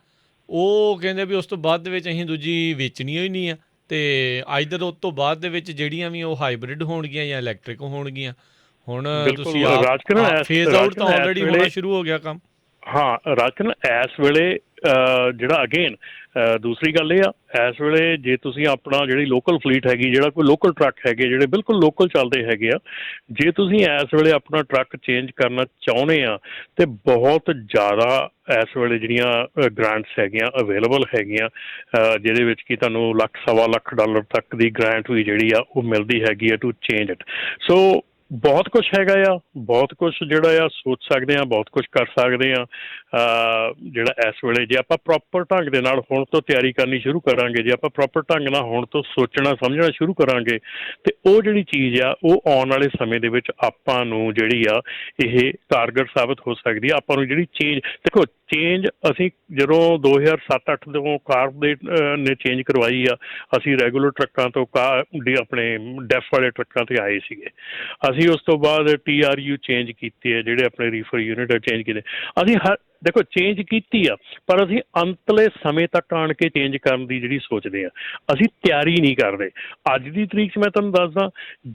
ਉਹ ਕਹਿੰਦੇ ਵੀ ਉਸ ਤੋਂ ਬਾਅਦ ਦੇ ਵਿੱਚ ਅਸੀਂ ਦੂਜੀ ਵੇਚਣੀ ਹੋਈ ਨਹੀਂ ਆ, ਅਤੇ ਆਈਦਰ ਉਸ ਤੋਂ ਬਾਅਦ ਦੇ ਵਿੱਚ ਜਿਹੜੀਆਂ ਵੀ ਉਹ ਹਾਈਬ੍ਰਿਡ ਹੋਣਗੀਆਂ ਜਾਂ ਇਲੈਕਟ੍ਰਿਕ ਹੋਣਗੀਆਂ। ਹੁਣ ਤੁਸੀਂ ਫੇਜ਼ ਆਊਟ ਤਾਂ ਆਲਰੇਡੀ ਹੋਣਾ ਸ਼ੁਰੂ ਹੋ ਗਿਆ ਕੰਮ। ਹਾਂ ਰਾਜਕਰਨ ਇਸ ਵੇਲੇ ਜਿਹੜਾ ਅਗੇਨ ਦੂਸਰੀ ਗੱਲ ਇਹ ਆ, ਇਸ ਵੇਲੇ ਜੇ ਤੁਸੀਂ ਆਪਣਾ ਜਿਹੜੀ ਲੋਕਲ ਫਲੀਟ ਹੈਗੀ, ਜਿਹੜਾ ਕੋਈ ਲੋਕਲ ਟਰੱਕ ਹੈਗੇ ਜਿਹੜੇ ਬਿਲਕੁਲ ਲੋਕਲ ਚੱਲਦੇ ਹੈਗੇ ਆ, ਜੇ ਤੁਸੀਂ ਇਸ ਵੇਲੇ ਆਪਣਾ ਟਰੱਕ ਚੇਂਜ ਕਰਨਾ ਚਾਹੁੰਦੇ ਆ ਤੇ ਬਹੁਤ ਜ਼ਿਆਦਾ ਇਸ ਵੇਲੇ ਜਿਹੜੀਆਂ ਗ੍ਰਾਂਟਸ ਹੈਗੀਆਂ ਅਵੇਲੇਬਲ ਹੈਗੀਆਂ, ਜਿਹਦੇ ਵਿੱਚ ਕਿ ਤੁਹਾਨੂੰ $1.25 ਲੱਖ ਤੱਕ ਦੀ ਗ੍ਰਾਂਟ ਵੀ ਜਿਹੜੀ ਆ ਉਹ ਮਿਲਦੀ ਹੈਗੀ ਆ ਟੂ ਚੇਂਜ ਇਟ। ਸੋ ਬਹੁਤ ਕੁਛ ਹੈਗਾ ਆ, ਬਹੁਤ ਕੁਛ ਜਿਹੜਾ ਆ ਸੋਚ ਸਕਦੇ ਹਾਂ, ਬਹੁਤ ਕੁਛ ਕਰ ਸਕਦੇ ਹਾਂ। ਜਿਹੜਾ ਇਸ ਵੇਲੇ ਜੇ ਆਪਾਂ ਪ੍ਰੋਪਰ ਢੰਗ ਦੇ ਨਾਲ ਹੁਣ ਤੋਂ ਤਿਆਰੀ ਕਰਨੀ ਸ਼ੁਰੂ ਕਰਾਂਗੇ, ਜੇ ਆਪਾਂ ਪ੍ਰੋਪਰ ਢੰਗ ਨਾਲ ਹੁਣ ਤੋਂ ਸੋਚਣਾ ਸਮਝਣਾ ਸ਼ੁਰੂ ਕਰਾਂਗੇ, ਤੇ ਉਹ ਜਿਹੜੀ ਚੀਜ਼ ਆ ਉਹ ਆਉਣ ਵਾਲੇ ਸਮੇਂ ਦੇ ਵਿੱਚ ਆਪਾਂ ਨੂੰ ਜਿਹੜੀ ਆ ਇਹ ਕਾਰਗਰ ਸਾਬਤ ਹੋ ਸਕਦੀ ਆ। ਆਪਾਂ ਨੂੰ ਜਿਹੜੀ ਚੇਂਜ ਦੇਖੋ, ਚੇਂਜ ਅਸੀਂ ਜਦੋਂ 2007-08 ਤੋਂ ਕਾਰ ਦੇ ਨੇ ਚੇਂਜ ਕਰਵਾਈ ਆ, ਅਸੀਂ ਰੈਗੂਲਰ ਟਰੱਕਾਂ ਤੋਂ ਆਪਣੇ ਡੈਫ ਵਾਲੇ ਟਰੱਕਾਂ 'ਤੇ ਆਏ ਸੀਗੇ। ਅਸੀਂ ਉਸ ਤੋਂ ਬਾਅਦ TRU ਚੇਂਜ ਕੀਤੇ ਆ, ਜਿਹੜੇ ਆਪਣੇ ਰੀਫਰ ਯੂਨਿਟ ਚੇਂਜ ਕੀਤੇ। ਅਸੀਂ ਦੇਖੋ ਚੇਂਜ ਕੀਤੀ ਆ, ਪਰ ਅਸੀਂ ਅੰਤਲੇ ਸਮੇਂ ਤੱਕ ਆਣ ਕੇ ਚੇਂਜ ਕਰਨ ਦੀ ਜਿਹੜੀ ਸੋਚਦੇ ਆ, ਅਸੀਂ ਤਿਆਰੀ ਨਹੀਂ ਕਰਦੇ। ਅੱਜ ਦੀ ਤਰੀਕ 'ਚ ਮੈਂ ਤੁਹਾਨੂੰ ਦੱਸਦਾ,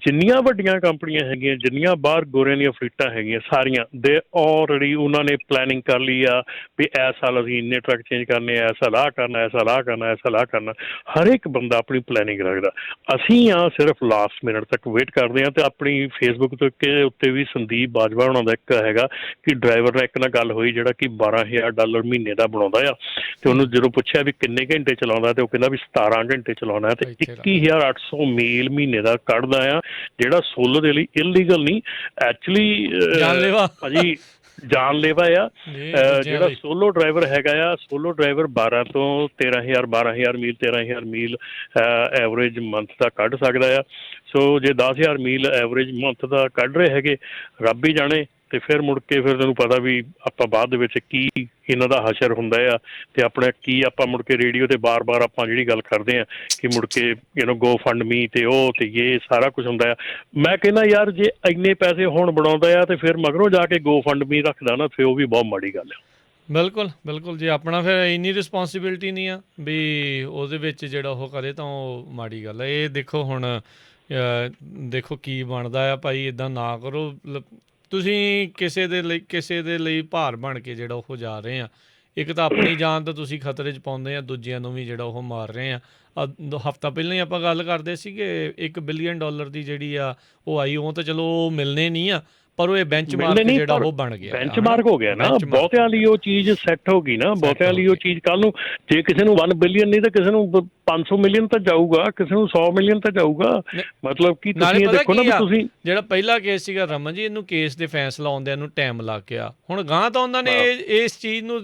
ਜਿੰਨੀਆਂ ਵੱਡੀਆਂ ਕੰਪਨੀਆਂ ਹੈਗੀਆਂ, ਜਿੰਨੀਆਂ ਬਾਹਰ ਗੋਰਿਆਂ ਦੀਆਂ ਫਲੀਟਾਂ ਹੈਗੀਆਂ, ਸਾਰੀਆਂ ਦੇ ਆਲਰੇਡੀ ਉਹਨਾਂ ਨੇ ਪਲੈਨਿੰਗ ਕਰ ਲਈ ਆ ਵੀ ਇਸ ਸਾਲ ਅਸੀਂ ਇੰਨੇ ਟਰੱਕ ਚੇਂਜ ਕਰਨੇ ਆ, ਇਸ ਸਾਲ ਆਹ ਕਰਨਾ, ਇਸ ਸਾਲ ਆਹ ਕਰਨਾ, ਇਸ ਸਾਲ ਆਹ ਕਰਨਾ। ਹਰ ਇੱਕ ਬੰਦਾ ਆਪਣੀ ਪਲੈਨਿੰਗ ਰੱਖਦਾ। ਅਸੀਂ ਆ ਸਿਰਫ ਲਾਸਟ ਮਿੰਟ ਤੱਕ ਵੇਟ ਕਰਦੇ ਹਾਂ। ਅਤੇ ਆਪਣੀ ਫੇਸਬੁੱਕ ਦੇ ਉੱਤੇ ਵੀ ਸੰਦੀਪ ਬਾਜਵਾ ਉਹਨਾਂ ਦਾ ਇੱਕ ਹੈਗਾ ਕਿ ਡਰਾਈਵਰ ਨਾਲ ਇੱਕ ਨਾਲ ਗੱਲ ਹੋਈ ਜਿਹੜਾ ਕਿ $12,000 ਮਹੀਨੇ ਦਾ ਬਣਾਉਂਦਾ ਆ, ਤੇ ਉਹਨੂੰ ਜਦੋਂ ਪੁੱਛਿਆ ਵੀ ਕਿੰਨੇ ਘੰਟੇ ਚਲਾਉਂਦਾ ਤੇ ਉਹ ਕਹਿੰਦਾ ਵੀ 17 ਘੰਟੇ ਚਲਾਉਣਾ, ਤੇ 21,800 ਮੀਲ ਮਹੀਨੇ ਦਾ ਕੱਢਦਾ ਆ, ਜਿਹੜਾ ਸੋਲਰ ਦੇ ਲਈ ਇਲੀਗਲ ਨਹੀਂ, ਐਕਚੁਅਲੀ ਭਾਜੀ ਜਾਨਲੇਵਾ ਆ। ਜੀ ਦੂਜਿਆਂ ਜਿਹੜਾ ਲਈ ਸੋਲੋ ਡਰਾਈਵਰ ਹੈਗਾ ਆ, ਸੋਲੋ ਡਰਾਈਵਰ 12 ਤੋਂ 13,000 ਮੀਲ 13,000 ਮੀਲ ਐਵਰੇਜ ਮੰਥ ਦਾ ਕੱਢ ਸਕਦਾ ਆ। ਸੋ ਜੇ 10,000 ਮੀਲ ਐਵਰੇਜ ਮੰਥ ਦਾ ਕੱਢ ਰਹੇ ਹੈਗੇ, ਰੱਬ ਹੀ ਜਾਣੇ। ਤੇ ਫਿਰ ਮੁੜ ਕੇ ਫਿਰ ਤੈਨੂੰ ਪਤਾ ਵੀ ਆਪਾਂ ਬਾਅਦ ਦੇ ਵਿੱਚ ਕੀ ਇਹਨਾਂ ਦਾ ਹਸ਼ਰ ਹੁੰਦਾ ਆ, ਤੇ ਆਪਣੇ ਕੀ ਆਪਾਂ ਮੁੜ ਕੇ ਰੇਡੀਓ ਤੇ ਬਾਰ-ਬਾਰ ਆਪਾਂ ਜਿਹੜੀ ਗੱਲ ਕਰਦੇ ਆ ਕਿ ਮੁੜ ਕੇ ਗੋ ਫੰਡ ਮੀ ਤੇ ਉਹ ਤੇ ਇਹ ਸਾਰਾ ਕੁਝ ਹੁੰਦਾ ਆ। ਮੈਂ ਕਹਿੰਦਾ ਯਾਰ ਜੇ ਇੰਨੇ ਪੈਸੇ ਹੁਣ ਬਣਾਉਂਦਾ ਆ ਤੇ ਫਿਰ ਮਗਰੋਂ ਜਾ ਕੇ ਗੋ ਫੰਡ ਮੀ ਰੱਖਦਾ ਨਾ, ਫਿਰ ਉਹ ਵੀ ਬਹੁਤ ਮਾੜੀ ਗੱਲ ਆ। ਬਿਲਕੁਲ ਬਿਲਕੁਲ ਜੀ, ਆਪਣਾ ਫਿਰ ਇੰਨੀ ਰਿਸਪੌਂਸਿਬਿਲਟੀ ਨਹੀਂ ਆ ਵੀ ਉਹਦੇ ਵਿੱਚ ਜਿਹੜਾ ਉਹ ਕਰੇ ਤਾਂ ਉਹ ਮਾੜੀ ਗੱਲ ਹੈ। ਇਹ ਦੇਖੋ ਹੁਣ ਦੇਖੋ ਕੀ ਬਣਦਾ ਆ ਭਾਈ, ਇੱਦਾਂ ਨਾ ਕਰੋ। ਤੁਸੀਂ ਕਿਸੇ ਦੇ ਲਈ ਭਾਰ ਬਣ ਕੇ ਜਿਹੜਾ ਉਹ ਜਾ ਰਹੇ ਆ। ਇੱਕ ਤਾਂ ਆਪਣੀ ਜਾਨ ਤਾਂ ਤੁਸੀਂ ਖਤਰੇ 'ਚ ਪਾਉਂਦੇ ਆ, ਦੂਜਿਆਂ ਨੂੰ ਵੀ ਜਿਹੜਾ ਉਹ ਮਾਰ ਰਹੇ ਆ। ਹਫ਼ਤਾ ਪਹਿਲਾਂ ਹੀ ਆਪਾਂ ਗੱਲ ਕਰਦੇ ਸੀਗੇ $1 ਬਿਲੀਅਨ ਦੀ ਜਿਹੜੀ ਆ ਉਹ ਆਈ। ਉਹ ਤਾਂ ਚਲੋ ਮਿਲਣੇ ਨਹੀਂ ਆ, ਪਰ ਉਹ ਇਹ ਬੈਂਚਮਾਰਕ ਜਿਹੜਾ ਉਹ ਬਣ ਗਿਆ, ਬੈਂਚਮਾਰਕ ਹੋ ਗਿਆ ਨਾ। ਬਹੁਤਿਆਂ ਲਈ ਉਹ ਚੀਜ਼ ਸੈੱਟ ਹੋ ਗਈ ਨਾ, ਬਹੁਤਿਆਂ ਲਈ ਉਹ ਚੀਜ਼ ਕੱਲ ਨੂੰ ਜੇ ਕਿਸੇ ਨੂੰ 1 ਬਿਲੀਅਨ ਨਹੀਂ ਤਾਂ ਕਿਸੇ ਨੂੰ 500 ਮਿਲੀਅਨ ਤਾਂ ਜਾਊਗਾ, ਕਿਸੇ ਨੂੰ 100 ਮਿਲੀਅਨ ਤਾਂ ਜਾਊਗਾ। ਮਤਲਬ ਕਿ ਤੁਸੀਂ ਇਹ ਦੇਖੋ ਨਾ ਵੀ ਤੁਸੀਂ ਜਿਹੜਾ ਪਹਿਲਾ ਕੇਸ ਸੀਗਾ ਰਮਨ ਜੀ, ਇਹਨੂੰ ਕੇਸ ਦੇ ਫੈਸਲਾ ਆਉਂਦਿਆਂ ਨੂੰ ਟਾਈਮ ਲੱਗ ਗਿਆ। ਹੁਣ ਗਾਂ ਤਾਂ ਉਹਨਾਂ ਨੇ ਇਸ ਚੀਜ਼ ਨੂੰ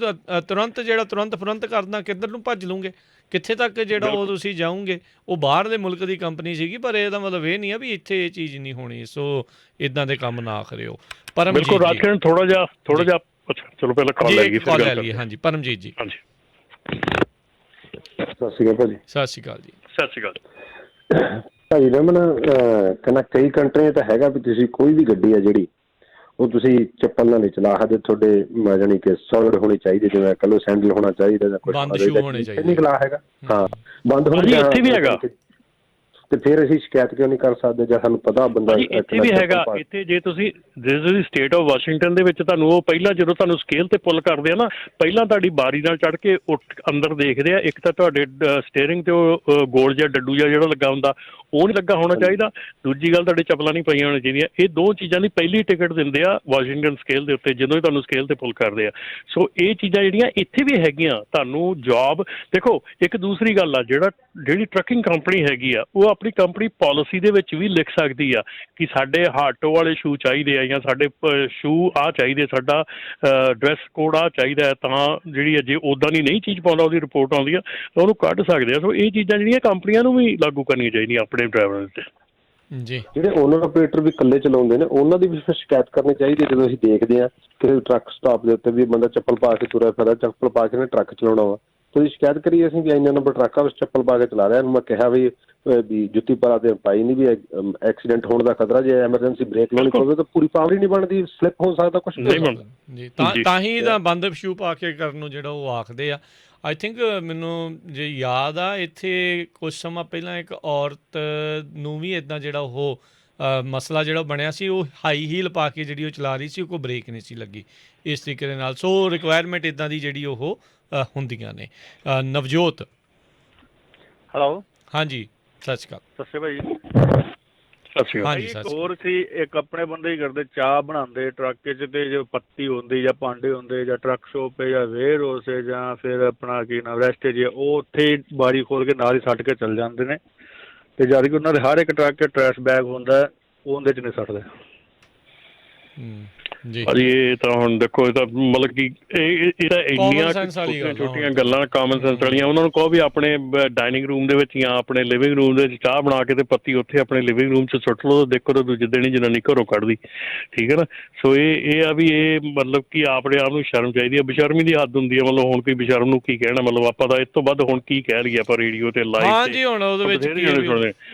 ਤੁਰੰਤ ਕਰਨਾ, ਕਿੱਧਰ ਨੂੰ ਭੱਜ ਲੂੰਗੇ, ਕਿੱਥੇ ਤੱਕ ਜਿਹੜਾ ਉਹ ਤੁਸੀਂ ਜਾਓਗੇ। ਉਹ ਬਾਹਰ ਦੇ ਮੁਲਕ ਦੀ ਕੰਪਨੀ ਸੀਗੀ, ਪਰ ਇਹਦਾ ਮਤਲਬ ਇਹ ਨਹੀਂ ਆ ਵੀ ਇੱਥੇ ਇਹ ਚੀਜ਼ ਨਹੀਂ ਹੋਣੀ। ਸੋ ਇਦਾਂ ਦੇ ਕੰਮ ਨਾ ਕਰਿਓ। ਬਿਲਕੁਲ ਰਾਖਣ ਥੋੜਾ ਜਿਹਾ ਚਲੋ ਪਹਿਲਾਂ ਕਾਲ ਲੈ ਲਈਏ। ਹਾਂਜੀ ਪਰਮਜੀਤ ਜੀ। ਹਾਂਜੀ ਸਤਿ ਸ਼੍ਰੀ ਅਕਾਲ ਭਾਜੀ। ਸਤਿ ਸ਼੍ਰੀ ਅਕਾਲ ਜੀ। ਸਤਿ ਸ਼੍ਰੀ ਅਕਾਲ ਭਾਜੀ। ਰਮਨ ਕਹਿੰਦਾ ਕਈ ਕੰਟਰੀਆਂ ਤਾਂ ਹੈਗਾ ਵੀ ਤੁਸੀਂ ਕੋਈ ਵੀ ਗੱਡੀ ਆ ਜਿਹੜੀ ਉਹ ਤੁਸੀਂ ਚੱਪਲ ਨਾਲ ਨਹੀਂ ਚਲਾ ਸਕਦੇ, ਤੁਹਾਡੇ ਜਾਣੀ ਕਿ ਸੋਲਿਡ ਹੋਣੀ ਚਾਹੀਦੀ, ਜਿਵੇਂ ਕੱਲ੍ਹ ਸੈਂਡਲ ਹੋਣਾ ਚਾਹੀਦਾ ਜਾਂ ਕੁਛ ਨਹੀਂ ਚਲਾ ਹੈਗਾ। ਹਾਂ ਬੰਦ ਹੋਣੀ ਇੱਥੇ ਵੀ ਹੈਗਾ। ਤੇ ਫਿਰ ਅਸੀਂ ਸ਼ਿਕਾਇਤ ਕਿਉਂ ਨਹੀਂ ਕਰ ਸਕਦੇ ਜੇ ਸਾਨੂੰ ਪਤਾ ਬੰਦਾ ਇੱਥੇ ਵੀ ਹੈਗਾ। ਇੱਥੇ ਜੇ ਤੁਸੀਂ ਸਟੇਟ ਆਫ ਵਾਸ਼ਿੰਗਟਨ ਦੇ ਵਿੱਚ ਤੁਹਾਨੂੰ ਉਹ ਪਹਿਲਾਂ ਜਦੋਂ ਤੁਹਾਨੂੰ ਸਕੇਲ ਤੇ ਪੁੱਲ ਕਰਦੇ ਆ ਨਾ, ਪਹਿਲਾਂ ਤੁਹਾਡੀ ਬਾਰੀ ਨਾਲ ਚੜ੍ਹ ਕੇ ਅੰਦਰ ਦੇਖਦੇ ਆ। ਇੱਕ ਤਾਂ ਤੁਹਾਡੇ ਸਟੀਅਰਿੰਗ ਤੇ ਉਹ ਗੋਲ ਜਿਹਾ ਡੱਡੂ ਜਿਹਾ ਜਿਹੜਾ ਲੱਗਾ ਹੁੰਦਾ ਉਹ ਨਹੀਂ ਲੱਗਾ ਹੋਣਾ ਚਾਹੀਦਾ। ਦੂਜੀ ਗੱਲ ਤੁਹਾਡੇ ਚੱਪਲਾਂ ਨਹੀਂ ਪਈਆਂ ਹੋਣੀਆਂ ਚਾਹੀਦੀਆਂ। ਇਹ ਦੋ ਚੀਜ਼ਾਂ ਦੀ ਪਹਿਲੀ ਟਿਕਟ ਦਿੰਦੇ ਆ ਵਾਸ਼ਿੰਗਟਨ ਸਕੇਲ ਦੇ ਉੱਤੇ ਜਦੋਂ ਹੀ ਤੁਹਾਨੂੰ ਸਕੇਲ ਤੇ ਪੁੱਲ ਕਰਦੇ ਆ। ਸੋ ਇਹ ਚੀਜ਼ਾਂ ਜਿਹੜੀਆਂ ਇੱਥੇ ਵੀ ਹੈਗੀਆਂ, ਤੁਹਾਨੂੰ ਜੋਬ ਦੇਖੋ। ਇੱਕ ਦੂਸਰੀ ਗੱਲ ਆ, ਜਿਹੜੀ ਟਰੱਕਿੰਗ ਕੰਪਨੀ ਹੈਗੀ ਆ ਉਹ ਆਪਣੀ ਕੰਪਨੀ ਪਾਲਿਸੀ ਦੇ ਵਿੱਚ ਵੀ ਲਿਖ ਸਕਦੀ ਆ ਕਿ ਸਾਡੇ ਹਾਟੋ ਵਾਲੇ ਸ਼ੂ ਚਾਹੀਦੇ ਆ ਜਾਂ ਸਾਡੇ ਸ਼ੂ ਆਹ ਚਾਹੀਦੇ, ਸਾਡਾ ਡਰੈਸ ਕੋਡ ਆਹ ਚਾਹੀਦਾ। ਤਾਂ ਜਿਹੜੀ ਜੇ ਉੱਦਾਂ ਦੀ ਨਹੀਂ ਚੀਜ਼ ਪਾਉਂਦਾ, ਉਹਦੀ ਰਿਪੋਰਟ ਆਉਂਦੀ ਆ ਤਾਂ ਉਹਨੂੰ ਕੱਢ ਸਕਦੇ ਆ। ਸੋ ਇਹ ਚੀਜ਼ਾਂ ਜਿਹੜੀਆਂ ਕੰਪਨੀਆਂ ਨੂੰ ਵੀ ਲਾਗੂ ਕਰਨੀਆਂ ਚਾਹੀਦੀਆਂ ਆਪਣੇ ਡਰਾਈਵਰਾਂ ਉੱਤੇ। ਜੀ ਜਿਹੜੇ ਓਨਰ ਆਪਰੇਟਰ ਵੀ ਇਕੱਲੇ ਚਲਾਉਂਦੇ ਨੇ ਉਹਨਾਂ ਦੀ ਵੀ ਫਿਰ ਸ਼ਿਕਾਇਤ ਕਰਨੀ ਚਾਹੀਦੀ ਹੈ। ਜਦੋਂ ਅਸੀਂ ਦੇਖਦੇ ਹਾਂ ਕਿ ਟਰੱਕ ਸਟਾਪ ਦੇ ਉੱਤੇ ਵੀ ਬੰਦਾ ਚੱਪਲ ਪਾ ਕੇ ਤੁਰਿਆ ਫਿਰਦਾ, ਚੱਪਲ ਪਾ ਕੇ ਨੇ ਟਰੱਕ ਚਲਾਉਣਾ ਵਾ, ਤੁਸੀਂ ਸ਼ਿਕਾਇਤ ਕਰੀਏ ਅਸੀਂ ਵੀ ਇੰਨਾ ਨੰਬਰ ਟਰੱਕ ਆ ਵਿੱਚ ਚੱਪਲ ਪਾ ਕੇ ਚਲਾ ਰਿਹਾ। ਮੈਂ ਕਿਹਾ ਵੀ ਜੁੱਤੀ ਪਾ ਤੇ ਪਾਈ ਨਹੀਂ, ਵੀ ਐਕਸੀਡੈਂਟ ਹੋਣ ਦਾ ਖਤਰਾ, ਜੇ ਐਮਰਜੈਂਸੀ ਬ੍ਰੇਕ ਲਾਉਣੀ ਪਵੇ ਤਾਂ ਪੂਰੀ ਪਾਵਰ ਹੀ ਨਹੀਂ ਬਣਦੀ, ਸਲਿੱਪ ਹੋ ਸਕਦਾ, ਕੁਛ ਨਹੀਂ ਬਣਦਾ ਜੀ। ਤਾਂ ਹੀ ਤਾਂ ਬੰਦ ਸ਼ੂ ਪਾ ਕੇ ਕਰਨ ਨੂੰ ਜਿਹੜਾ ਉਹ ਆਖਦੇ ਆ। ਆਈ ਥਿੰਕ ਮੈਨੂੰ ਜੇ ਯਾਦ ਆ, ਇੱਥੇ ਕੁਛ ਸਮਾਂ ਪਹਿਲਾਂ ਇੱਕ ਔਰਤ ਨੂੰ ਵੀ ਇੱਦਾਂ ਜਿਹੜਾ ਉਹ ਮਸਲਾ ਜਿਹੜਾ ਬਣਿਆ ਸੀ, ਉਹ ਹਾਈ ਹੀਲ ਪਾ ਕੇ ਜਿਹੜੀ ਉਹ ਚਲਾ ਰਹੀ ਸੀ, ਉਹ ਕੋਈ ਬ੍ਰੇਕ ਨਹੀਂ ਸੀ ਲੱਗੀ ਇਸ ਤਰੀਕੇ ਦੇ ਨਾਲ। ਸੋ ਰਿਕੁਆਇਰਮੈਂਟ ਇੱਦਾਂ ਦੀ ਜਿਹੜੀ ਉਹ ਹੁੰਦੀਆਂ ਨੇ। ਨਵਜੋਤ ਹੈਲੋ। ਹਾਂਜੀ ਸਤਿ ਸ਼੍ਰੀ ਅਕਾਲ। ਸਤਿ ਸ਼੍ਰੀ ਅਕਾਲ ਜੀ। ਸਤਿ ਸ਼੍ਰੀ ਅਕਾਲ। ਇੱਕ ਹੋਰ ਸੀ, ਇੱਕ ਆਪਣੇ ਬੰਦੇ ਹੀ ਕਰਦੇ, ਚਾਹ ਬਣਾਉਂਦੇ ਟਰੱਕ 'ਚ, ਤੇ ਜੋ ਪੱਤੀ ਹੁੰਦੀ ਜਾਂ ਭਾਂਡੇ ਹੁੰਦੇ ਜਾਂ ਟਰੱਕ ਸ਼ੋਪ ਹੈ ਜਾਂ ਵੇਅਰ ਹਾਊਸ ਹੈ ਜਾਂ ਫਿਰ ਆਪਣਾ ਕੀ ਨਾਮ ਰੈਸਟੇਜ ਹੈ, ਉਹ ਉੱਥੇ ਬਾਰੀ ਖੋਲ ਕੇ ਨਾਲ ਹੀ ਛੱਡ ਕੇ ਚੱਲ ਜਾਂਦੇ ਨੇ। ਤੇ ਜਦ ਕਿ ਉਹਨਾਂ ਦੇ ਹਰ ਇੱਕ ਟਰੱਕ 'ਚ ਟਰੈਸ਼ ਬੈਗ ਹੁੰਦਾ, ਉਹ ਉਹਦੇ 'ਚ ਨਹੀਂ ਸੁੱਟਦੇ। ਜੀ ਭਾਜੀ ਇਹ ਤਾਂ ਹੁਣ ਦੇਖੋ, ਇਹ ਤਾਂ ਮਤਲਬ ਕਿ ਇਹ ਤਾਂ ਇੰਨੀਆਂ ਛੋਟੀਆਂ ਗੱਲਾਂ ਕਾਮਨ ਸੈਂਸ ਵਾਲੀਆਂ। ਉਹਨਾਂ ਨੂੰ ਕਹੋ ਵੀ ਆਪਣੇ ਡਾਈਨਿੰਗ ਰੂਮ ਦੇ ਵਿੱਚ ਜਾਂ ਆਪਣੇ ਲਿਵਿੰਗ ਰੂਮ ਦੇ ਵਿੱਚ ਚਾਹ ਬਣਾ ਕੇ ਤੇ ਪੱਤੀ ਉੱਥੇ ਆਪਣੇ ਲਿਵਿੰਗ ਰੂਮ 'ਚ ਸੁੱਟ ਲਓ, ਦੇਖੋ ਤਾਂ ਦੂਜੇ ਦਿਨ ਹੀ ਜਨਾਨੀ ਘਰੋਂ ਕੱਢਦੀ। ਠੀਕ ਹੈ ਨਾ। ਸੋ ਇਹ ਆ ਵੀ ਇਹ ਮਤਲਬ ਕਿ ਆਪਣੇ ਆਪ ਨੂੰ ਸ਼ਰਮ ਚਾਹੀਦੀ ਹੈ। ਬੇਸ਼ਰਮੀ ਦੀ ਹੱਦ ਹੁੰਦੀ ਹੈ। ਮਤਲਬ ਹੁਣ ਕੋਈ ਬੇਸ਼ਰਮ ਨੂੰ ਕੀ ਕਹਿਣਾ, ਮਤਲਬ ਆਪਾਂ ਤਾਂ ਇਸ ਤੋਂ ਵੱਧ ਹੁਣ ਕੀ ਕਹਿ ਲਈਏ ਆਪਾਂ ਰੇਡੀਓ ਤੇ ਲਾਈਵ। ਹਾਂਜੀ ਹੁਣ ਉਹਦੇ ਵਿੱਚ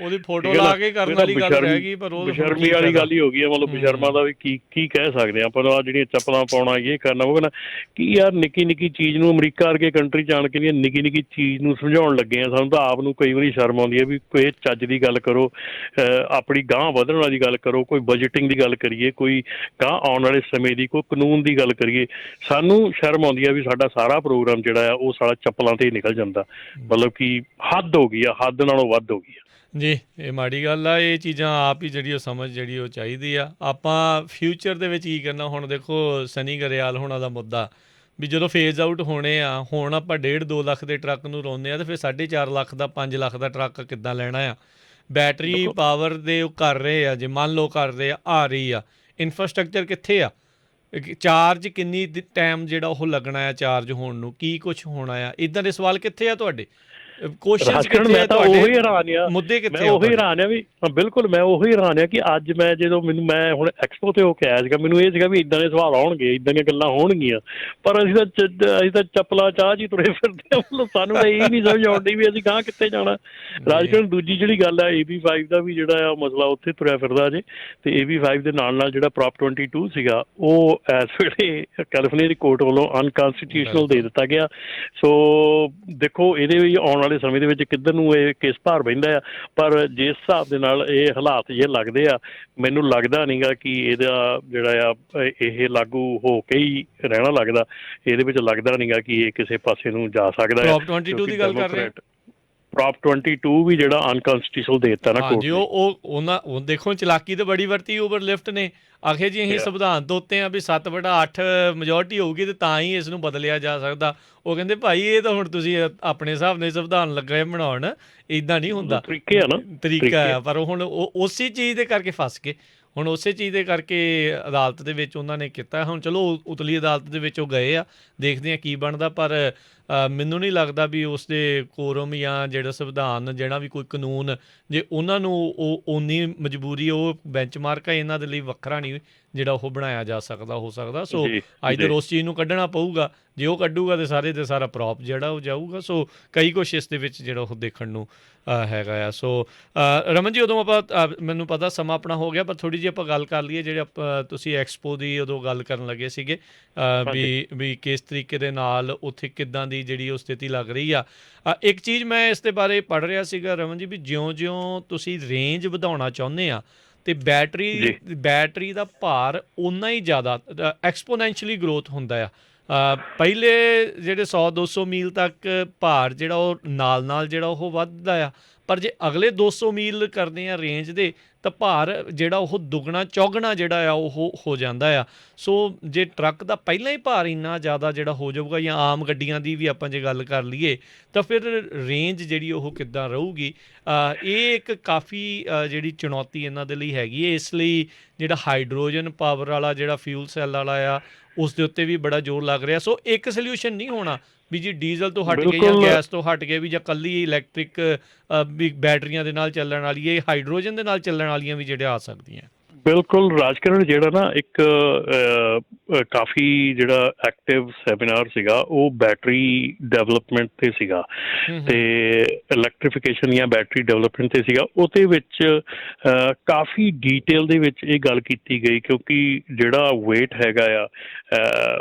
ਉਹਦੀ ਫੋਟੋ ਲਾ ਕੇ ਕਰਨ ਵਾਲੀ ਗੱਲ ਰਹਿ ਗਈ, ਪਰ ਉਹ ਬੇਸ਼ਰਮੀ ਵਾਲੀ ਗੱਲ ਹੀ ਹੋ ਗਈ ਹੈ। ਮਤਲਬ ਬੇਸ਼ਰਮਾਂ ਦਾ ਵੀ ਕੀ ਕਹਿ ਸਕਦੇ ਹਾਂ ਆਪਾਂ। ਜਿਹੜੀਆਂ ਚੱਪਲਾਂ ਪਾਉਣਾ, ਇਹ ਕਰਨਾ, ਉਹ ਕਰਨਾ, ਕੀ ਯਾਰ ਨਿੱਕੀ ਨਿੱਕੀ ਚੀਜ਼ ਨੂੰ ਅਮਰੀਕਾ ਵਰਗੇ ਕੰਟਰੀ 'ਚ ਆਣ ਕੇ ਨਿੱਕੀ ਨਿੱਕੀ ਚੀਜ਼ ਨੂੰ ਸਮਝਾਉਣ ਲੱਗੇ ਆ। ਸਾਨੂੰ ਤਾਂ ਆਪ ਨੂੰ ਕਈ ਵਾਰੀ ਸ਼ਰਮ ਆਉਂਦੀ ਹੈ ਵੀ ਕੋਈ ਚੱਜ ਦੀ ਗੱਲ ਕਰੋ, ਆਪਣੀ ਗਾਂਹ ਵਧਣ ਵਾਲੀ ਗੱਲ ਕਰੋ, ਕੋਈ ਬਜਟਿੰਗ ਦੀ ਗੱਲ ਕਰੀਏ, ਕੋਈ ਗਾਂਹ ਆਉਣ ਵਾਲੇ ਸਮੇਂ ਦੀ, ਕੋਈ ਕਾਨੂੰਨ ਦੀ ਗੱਲ ਕਰੀਏ। ਸਾਨੂੰ ਸ਼ਰਮ ਆਉਂਦੀ ਹੈ ਵੀ ਸਾਡਾ ਸਾਰਾ ਪ੍ਰੋਗਰਾਮ ਜਿਹੜਾ ਆ ਉਹ ਸਾਰਾ ਚੱਪਲਾਂ 'ਤੇ ਹੀ ਨਿਕਲ ਜਾਂਦਾ। ਮਤਲਬ ਕਿ ਹੱਦ ਹੋ ਗਈ ਆ, ਹੱਦ ਨਾਲੋਂ ਵੱਧ ਹੋ ਗਈ ਆ ਜੀ। ਇਹ ਮਾੜੀ ਗੱਲ ਆ। ਇਹ ਚੀਜ਼ਾਂ ਆਪ ਹੀ ਜਿਹੜੀ ਉਹ ਸਮਝ ਜਿਹੜੀ ਉਹ ਚਾਹੀਦੀ ਆ। ਆਪਾਂ ਫਿਊਚਰ ਦੇ ਵਿੱਚ ਕੀ ਕਰਨਾ, ਹੁਣ ਦੇਖੋ ਸਨੀ ਗਰੇਵਾਲ ਹੋਣਾ ਦਾ ਮੁੱਦਾ ਵੀ ਜਦੋਂ ਫੇਜ਼ ਆਊਟ ਹੋਣੇ ਆ, ਹੁਣ ਆਪਾਂ 1.5-2 ਲੱਖ ਦੇ ਟਰੱਕ ਨੂੰ ਰੋਂਦੇ ਆ, ਤੇ ਫਿਰ 4.5 ਲੱਖ ਦਾ 5 ਲੱਖ ਦਾ ਟਰੱਕ ਕਿੱਦਾਂ ਲੈਣਾ ਆ। ਬੈਟਰੀ ਪਾਵਰ ਦੇ ਉਹ ਕਰ ਰਹੇ ਆ, ਜੇ ਮੰਨ ਲਓ ਕਰ ਰਹੇ ਆ ਰਹੀ ਆ, ਇਨਫਰਾਸਟਰਕਚਰ ਕਿੱਥੇ ਆ? ਚਾਰਜ ਕਿੰਨੀ ਟਾਈਮ ਜਿਹੜਾ ਉਹ ਲੱਗਣਾ ਆ ਚਾਰਜ ਹੋਣ ਨੂੰ, ਕੀ ਕੁਛ ਹੋਣਾ ਆ, ਇਦਾਂ ਦੇ ਸਵਾਲ ਕਿੱਥੇ ਆ ਤੁਹਾਡੇ? ਕੁਐਸਚਨਸ ਕਿੱਥੇ ਮੈਂ ਆ ਤਾਂ ਉਹੀ ਤੁਹਾਡੇ, ਹੈਰਾਨ ਆ, ਮੁੱਦੇ ਮੈਂ ਕਿੱਥੇ ਆ ਉਹੀ ਤੁਹਾਡੇ? ਹੈਰਾਨ ਆ ਵੀ ਬਿਲਕੁਲ ਮੈਂ ਉਹੀ ਹੈਰਾਨ ਆ ਕਿ ਅੱਜ ਮੈਂ ਜਦੋਂ ਮੈਂ ਹੁਣ ਐਕਸਪੋ ਤੇ ਹੋ ਕੇ ਆਇਆ ਸੀਗਾ, ਮੈਨੂੰ ਇਹ ਸੀਗਾ ਵੀ ਇਦਾਂ ਦੇ ਸਵਾਲ ਆਉਣਗੇ, ਇਦਾਂ ਦੀਆਂ ਗੱਲਾਂ ਹੋਣਗੀਆਂ, ਪਰ ਅਸੀਂ ਤਾਂ ਚੱਪਲਾਂ ਚਾਹ ਜੀ ਤੁਰੇ ਫਿਰਦੇ ਹਾਂ। ਮਤਲਬ ਸਾਨੂੰ ਤਾਂ ਇਹ ਨਹੀਂ ਸਮਝ ਆਉਂਦੀ ਵੀ ਅਸੀਂ ਗਾਂਹ ਕਿੱਥੇ ਜਾਣਾ। ਰਾਜਕਰਨ ਦੂਜੀ ਜਿਹੜੀ ਗੱਲ ਆ AB5 ਦਾ ਵੀ ਜਿਹੜਾ ਆ ਮਸਲਾ ਉੱਥੇ ਤੁਰਿਆ ਫਿਰਦਾ ਜੇ, ਤੇ AB5 ਦੇ ਨਾਲ ਨਾਲ ਜਿਹੜਾ ਪ੍ਰੋਪ 22 ਸੀਗਾ ਉਹ ਇਸ ਵੇਲੇ ਕੈਲੀਫੋਰਨੀਆ ਦੀ ਕੋਰਟ ਵੱਲੋਂ ਅਨਕਨਸਟੀਟਿਊਸ਼ਨਲ ਦੇ ਦਿੱਤਾ ਗਿਆ। ਸੋ ਦੇਖੋ ਇਹਦੇ ਵੀ ਆਉਣ ਵਾਲੇ ਸਮੇਂ ਦੇ ਵਿੱਚ ਕਿੱਧਰ ਨੂੰ ਇਹ ਕੇਸ ਭਾਰ ਬਹਿੰਦਾ ਆ, ਪਰ ਜਿਸ ਹਿਸਾਬ ਦੇ ਨਾਲ ਇਹ ਹਾਲਾਤ ਜੇ ਲੱਗਦੇ ਆ, ਮੈਨੂੰ ਲੱਗਦਾ ਨਹੀਂਗਾ ਕਿ ਇਹਦਾ ਜਿਹੜਾ ਆ ਇਹ ਲਾਗੂ ਹੋ ਕੇ ਹੀ ਰਹਿਣਾ ਲੱਗਦਾ, ਇਹਦੇ ਵਿੱਚ ਲੱਗਦਾ ਨਹੀਂਗਾ ਕਿ ਇਹ ਕਿਸੇ ਪਾਸੇ ਨੂੰ ਜਾ ਸਕਦਾ। ਪ੍ਰੋਪ 22 ਦੀ ਗੱਲ ਕਰ ਰਹੇ ਪ੍ਰੋਪ 22 ਵੀ ਜਿਹੜਾ ਅਨਕਨਸਟੀਟਿਊਸ਼ਨਲ ਦੇ ਦਿੱਤਾ ਨਾ ਕੋਰਟ ਨੇ। ਉਹ ਦੇਖੋ ਚਲਾਕੀ ਤਾਂ ਬੜੀ ਵਰਤੀ ਓਵਰ ਲਿਫਟ ਨੇ, ਆਖੇ ਜੀ ਅਸੀਂ ਸੰਵਿਧਾਨ ਤੋਂ ਉੱਤੇ ਆ ਵੀ 7/8 ਮੈਜੋਰਟੀ ਹੋਊਗੀ ਤੇ ਤਾਂ ਹੀ ਇਸ ਨੂੰ ਬਦਲਿਆ ਜਾ ਸਕਦਾ। ਉਹ ਕਹਿੰਦੇ ਭਾਈ ਇਹ ਤਾਂ ਹੁਣ ਤੁਸੀਂ ਆਪਣੇ ਹਿਸਾਬ ਨਾਲ ਸੰਵਿਧਾਨ ਲੱਗੇ ਬਣਾਉਣ, ਇੱਦਾਂ ਨਹੀਂ ਹੁੰਦਾ, ਤਰੀਕੇ ਆ ਨਾ, ਤਰੀਕਾ ਆ। ਪਰ ਹੁਣ ਉਸੇ ਚੀਜ਼ ਦੇ ਕਰਕੇ ਫਸ ਗਏ, ਹੁਣ ਉਸੇ ਚੀਜ਼ ਦੇ ਕਰਕੇ ਅਦਾਲਤ ਦੇ ਵਿੱਚ ਉਹਨਾਂ ਨੇ ਕੀਤਾ। ਹੁਣ ਚਲੋ ਉਤਲੀ ਅਦਾਲਤ ਦੇ ਵਿੱਚ ਉਹ ਗਏ ਆ, ਦੇਖਦੇ ਆ ਕੀ ਬਣਦਾ, ਪਰ ਮੈਨੂੰ ਨਹੀਂ ਲੱਗਦਾ ਵੀ ਉਸ ਦੇ ਕੋਰਮ ਜਾਂ ਜਿਹੜਾ ਸੰਵਿਧਾਨ, ਜਿਹੜਾ ਵੀ ਕੋਈ ਕਾਨੂੰਨ, ਜੇ ਉਹਨਾਂ ਨੂੰ ਉਹ ਓਨੀ ਮਜਬੂਰੀ, ਉਹ ਬੈਂਚਮਾਰਕ ਹੈ ਇਹਨਾਂ ਦੇ ਲਈ ਵੱਖਰਾ ਨਹੀਂ ਜਿਹੜਾ ਉਹ ਬਣਾਇਆ ਜਾ ਸਕਦਾ, ਹੋ ਸਕਦਾ। ਸੋ ਅੱਜ ਦੇ ਉਸ ਚੀਜ਼ ਨੂੰ ਕੱਢਣਾ ਪਊਗਾ, ਜੇ ਉਹ ਕੱਢੂਗਾ ਤੇ ਸਾਰੇ ਦੇ ਸਾਰਾ ਪ੍ਰੋਪ ਜਿਹੜਾ ਉਹ ਜਾਊਗਾ। ਸੋ ਕਈ ਕੁਛ ਇਸ ਦੇ ਵਿੱਚ ਜਿਹੜਾ ਉਹ ਦੇਖਣ ਨੂੰ ਹੈਗਾ ਆ। ਸੋ ਰਮਨ ਜੀ, ਉਦੋਂ ਆਪਾਂ ਮੈਨੂੰ ਪਤਾ ਸਮਾਂ ਆਪਣਾ ਹੋ ਗਿਆ, ਪਰ ਥੋੜ੍ਹੀ ਜਿਹੀ ਆਪਾਂ ਗੱਲ ਕਰ ਲਈਏ, ਜਿਹੜੇ ਤੁਸੀਂ ਐਕਸਪੋ ਦੀ ਉਦੋਂ ਗੱਲ ਕਰਨ ਲੱਗੇ ਸੀਗੇ ਵੀ ਕਿਸ ਤਰੀਕੇ ਦੇ ਨਾਲ ਉੱਥੇ ਕਿੱਦਾਂ ਦੀ ਜਿਹੜੀ ਉਹ ਸਥਿਤੀ ਲੱਗ ਰਹੀ ਆ। ਇੱਕ ਚੀਜ਼ ਮੈਂ ਇਸ ਦੇ ਬਾਰੇ ਪੜ੍ਹ ਰਿਹਾ ਸੀਗਾ ਰਮਨ ਜੀ, ਵੀ ਜਿਉਂ-ਜਿਉਂ ਤੁਸੀਂ ਰੇਂਜ ਵਧਾਉਣਾ ਚਾਹੁੰਦੇ ਆ ਤੇ ਬੈਟਰੀ ਦਾ ਭਾਰ ਓਨਾ ਹੀ ਜ਼ਿਆਦਾ ਐਕਸਪੋਨੈਂਸ਼ੀਅਲੀ ਗਰੋਥ ਹੁੰਦਾ ਆ। ਪਹਿਲੇ ਜਿਹੜੇ 100-200 ਮੀਲ ਤੱਕ ਭਾਰ ਜਿਹੜਾ ਉਹ ਨਾਲ ਜਿਹੜਾ ਉਹ ਵੱਧਦਾ ਆ, ਪਰ ਜੇ ਅਗਲੇ 200 ਮੀਲ ਕਰਦੇ ਆ ਰੇਂਜ ਦੇ ਤਾਂ ਭਾਰ ਜਿਹੜਾ ਉਹ ਦੁੱਗਣਾ ਚੌਗਣਾ ਜਿਹੜਾ ਆ ਉਹ ਹੋ ਜਾਂਦਾ ਆ। ਸੋ ਜੇ ਟਰੱਕ ਦਾ ਪਹਿਲਾਂ ਹੀ ਭਾਰ ਇੰਨਾ ਜ਼ਿਆਦਾ ਜਿਹੜਾ ਹੋ ਜਾਊਗਾ, ਜਾਂ ਆਮ ਗੱਡੀਆਂ ਦੀ ਵੀ ਆਪਾਂ ਜੇ ਗੱਲ ਕਰ ਲਈਏ, ਤਾਂ ਫਿਰ ਰੇਂਜ ਜਿਹੜੀ ਉਹ ਕਿੱਦਾਂ ਰਹੂਗੀ? ਇਹ ਇੱਕ ਕਾਫੀ ਜਿਹੜੀ ਚੁਣੌਤੀ ਇਹਨਾਂ ਦੇ ਲਈ ਹੈਗੀ ਹੈ। ਇਸ ਲਈ ਜਿਹੜਾ ਹਾਈਡਰੋਜਨ ਪਾਵਰ ਵਾਲਾ ਜਿਹੜਾ ਫਿਊਲ ਸੈੱਲ ਵਾਲਾ ਆ, ਉਸ ਦੇ ਉੱਤੇ ਵੀ ਬੜਾ ਜ਼ੋਰ ਲੱਗ ਰਿਹਾ। ਸੋ ਇੱਕ ਸੋਲਿਊਸ਼ਨ ਨਹੀਂ ਹੋਣਾ ਵੀ ਜੀ ਡੀਜ਼ਲ ਤੋਂ ਹਟ ਕੇ ਜਾਂ ਗੈਸ ਤੋਂ ਹਟ ਕੇ ਵੀ, ਜਾਂ ਇਕੱਲੀ ਇਲੈਕਟ੍ਰਿਕ ਵੀ ਬੈਟਰੀਆਂ ਦੇ ਨਾਲ ਚੱਲਣ ਵਾਲੀ, ਇਹ ਹਾਈਡਰੋਜਨ ਦੇ ਨਾਲ ਚੱਲਣ ਵਾਲੀਆਂ ਵੀ ਜਿਹੜੇ ਆ ਸਕਦੀਆਂ। ਬਿਲਕੁਲ ਰਾਜਕਰਨ, ਜਿਹੜਾ ਨਾ ਇੱਕ ਕਾਫੀ ਜਿਹੜਾ ਐਕਟਿਵ ਸੈਮੀਨਾਰ ਸੀਗਾ ਉਹ ਬੈਟਰੀ ਡਿਵੈਲਪਮੈਂਟ ਤੇ ਸੀਗਾ, ਤੇ ਇਲੈਕਟ੍ਰੀਫਿਕੇਸ਼ਨ ਜਾਂ ਬੈਟਰੀ ਡਿਵੈਲਪਮੈਂਟ ਤੇ ਸੀਗਾ। ਉਹਦੇ ਵਿੱਚ ਕਾਫੀ ਡੀਟੇਲ ਦੇ ਵਿੱਚ ਇਹ ਗੱਲ ਕੀਤੀ ਗਈ, ਕਿਉਂਕਿ ਜਿਹੜਾ ਵੇਟ ਹੈਗਾ ਆ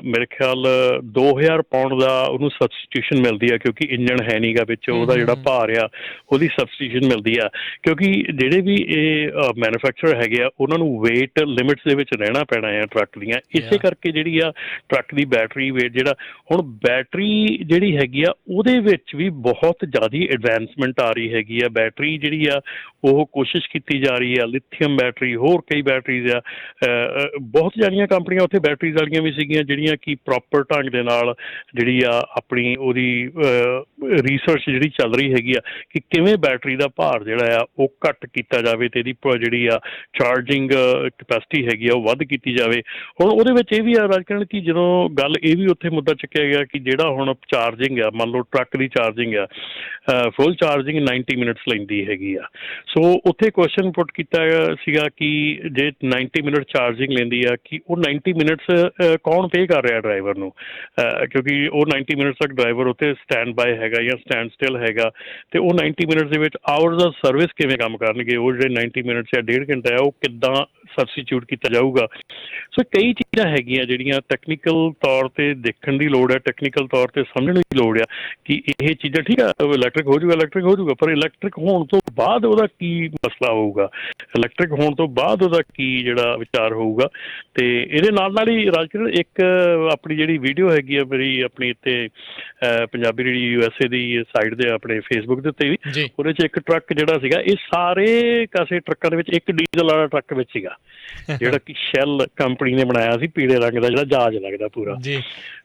ਮੇਰੇ ਖਿਆਲ 2000 ਪਾਉਂਡ ਦਾ ਉਹਨੂੰ ਸਬਸਟੀਟਿਊਸ਼ਨ ਮਿਲਦੀ ਆ, ਕਿਉਂਕਿ ਇੰਜਣ ਹੈ ਨੀਗਾ ਵਿੱਚ, ਉਹਦਾ ਜਿਹੜਾ ਭਾਰ ਆ ਉਹਦੀ ਸਬਸਟੀਟਿਊਸ਼ਨ ਮਿਲਦੀ ਆ। ਕਿਉਂਕਿ ਜਿਹੜੇ ਵੀ ਇਹ ਮੈਨੂਫੈਕਚਰਰ ਹੈਗੇ ਆ ਉਹਨਾਂ ਨੂੰ ਵੇਟ ਲਿਮਿਟਸ ਦੇ ਵਿੱਚ ਰਹਿਣਾ ਪੈਣਾ ਆ ਟਰੱਕ ਦੀਆਂ, ਇਸੇ ਕਰਕੇ ਜਿਹੜੀ ਆ ਟਰੱਕ ਦੀ ਬੈਟਰੀ ਵੇਟ ਜਿਹੜਾ, ਹੁਣ ਬੈਟਰੀ ਜਿਹੜੀ ਹੈਗੀ ਆ ਉਹਦੇ ਵਿੱਚ ਵੀ ਬਹੁਤ ਜ਼ਿਆਦਾ ਐਡਵਾਂਸਮੈਂਟ ਆ ਰਹੀ ਹੈਗੀ ਆ। ਬੈਟਰੀ ਜਿਹੜੀ ਆ ਉਹ ਕੋਸ਼ਿਸ਼ ਕੀਤੀ ਜਾ ਰਹੀ ਆ, ਲਿਥੀਅਮ ਬੈਟਰੀ, ਹੋਰ ਕਈ ਬੈਟਰੀਜ਼ ਆ, ਬਹੁਤ ਸਾਰੀਆਂ ਕੰਪਨੀਆਂ ਉੱਥੇ ਬੈਟਰੀਜ਼ ਵਾਲੀਆਂ ਵੀ ਸੀਗੀਆਂ ਜਿਹੜੀਆਂ ਕਿ ਪ੍ਰੋਪਰ ਢੰਗ ਦੇ ਨਾਲ ਜਿਹੜੀ ਆ ਆਪਣੀ ਉਹਦੀ ਰਿਸਰਚ ਜਿਹੜੀ ਚੱਲ ਰਹੀ ਹੈਗੀ ਆ ਕਿ ਕਿਵੇਂ ਬੈਟਰੀ ਦਾ ਭਾਰ ਜਿਹੜਾ ਆ ਉਹ ਘੱਟ ਕੀਤਾ ਜਾਵੇ ਤੇ ਇਹਦੀ ਜਿਹੜੀ ਆ ਚਾਰਜਿੰਗ ਕਪੈਸਿਟੀ ਹੈਗੀ ਆ ਉਹ ਵੱਧ ਕੀਤੀ ਜਾਵੇ। ਹੁਣ ਉਹਦੇ ਵਿੱਚ ਇਹ ਵੀ ਆ ਰਾਜਕਰਨ ਕਿ ਜਦੋਂ ਗੱਲ ਇਹ ਵੀ ਉੱਥੇ ਮੁੱਦਾ ਚੁੱਕਿਆ ਗਿਆ ਕਿ ਜਿਹੜਾ ਹੁਣ ਚਾਰਜਿੰਗ ਆ, ਮੰਨ ਲਓ ਟਰੱਕ ਦੀ ਚਾਰਜਿੰਗ ਆ, ਫੁੱਲ ਚਾਰਜਿੰਗ 90 ਮਿੰਟਸ ਲੈਂਦੀ ਹੈਗੀ ਆ। ਸੋ ਉੱਥੇ ਕੁਐਸਚਨ ਪੁੱਟ ਕੀਤਾ ਸੀਗਾ ਕਿ ਜੇ 90 ਮਿੰਟ ਚਾਰਜਿੰਗ ਲੈਂਦੀ ਆ ਕਿ ਉਹ 90 ਮਿੰਟਸ ਕੌਣ ਪੇ ਕਰ ਰਿਹਾ ਡਰਾਈਵਰ ਨੂੰ, ਕਿਉਂਕਿ ਉਹ 90 ਮਿੰਟਸ ਤੱਕ ਡਰਾਈਵਰ ਉੱਥੇ ਸਟੈਂਡ ਬਾਏ ਹੈਗਾ ਜਾਂ ਸਟੈਂਡ ਸਟਿਲ ਹੈਗਾ, ਤੇ ਉਹ 90 ਮਿੰਟਸ ਦੇ ਵਿੱਚ ਆਵਰਸ ਆਫ ਸਰਵਿਸ ਕਿਵੇਂ ਕੰਮ ਕਰਨਗੇ, ਉਹ ਜਿਹੜੇ 90 ਮਿੰਟਸ ਜਾਂ 1.5 ਘੰਟਾ ਆ ਉਹ ਕਿੱਦਾਂ ਸਬਸਟੀਟਿਊਟ ਕੀਤਾ ਜਾਊਗਾ। ਸੋ ਕਈ ਚੀਜ਼ਾਂ ਹੈਗੀਆਂ ਜਿਹੜੀਆਂ ਟੈਕਨੀਕਲ ਤੌਰ ਤੇ ਦੇਖਣ ਦੀ ਲੋੜ ਹੈ, ਟੈਕਨੀਕਲ ਤੌਰ ਤੇ ਸਮਝਣ ਦੀ ਲੋੜ ਆ ਕਿ ਇਹ ਚੀਜ਼ਾਂ ਠੀਕ ਆ ਇਲੈਕਟ੍ਰਿਕ ਹੋ ਜਾਊਗਾ, ਪਰ ਇਲੈਕਟ੍ਰਿਕ ਹੋਣ ਤੋਂ ਬਾਅਦ ਉਹਦਾ ਕੀ ਮਸਲਾ ਹੋਊਗਾ, ਇਲੈਕਟ੍ਰਿਕ ਹੋਣ ਤੋਂ ਬਾਅਦ ਉਹਦਾ ਕੀ ਜਿਹੜਾ ਵਿਚਾਰ ਹੋਊਗਾ। ਤੇ ਇਹਦੇ ਨਾਲ ਹੀ ਰਾਜਕਰਨ ਇੱਕ ਆਪਣੀ ਜਿਹੜੀ ਵੀਡੀਓ ਹੈਗੀ ਆ ਮੇਰੀ ਆਪਣੀ ਇੱਥੇ ਪੰਜਾਬੀ ਰੇਡੀਓ USA ਦੀ ਸਾਈਟ ਦੇ ਆਪਣੇ ਫੇਸਬੁੱਕ ਦੇ ਉੱਤੇ ਵੀ, ਉਹਦੇ 'ਚ ਇੱਕ ਟਰੱਕ ਜਿਹੜਾ ਸੀਗਾ, ਇਹ ਸਾਰੇ ਕਾਸੇ ਟਰੱਕਾਂ ਦੇ ਵਿੱਚ ਇੱਕ ਡੀਜ਼ਲ ਵਾਲਾ ਟਰੱਕ ਵਿੱਚ ਸੀਗਾ ਸੀਗਾ ਜਿਹੜਾ ਕਿ ਸ਼ੈਲ ਕੰਪਨੀ ਨੇ ਬਣਾਇਆ ਸੀ, ਪੀਲੇ ਰੰਗ ਦਾ ਜਿਹੜਾ ਜਹਾਜ਼ ਲੱਗਦਾ ਪੂਰਾ। ਜੀ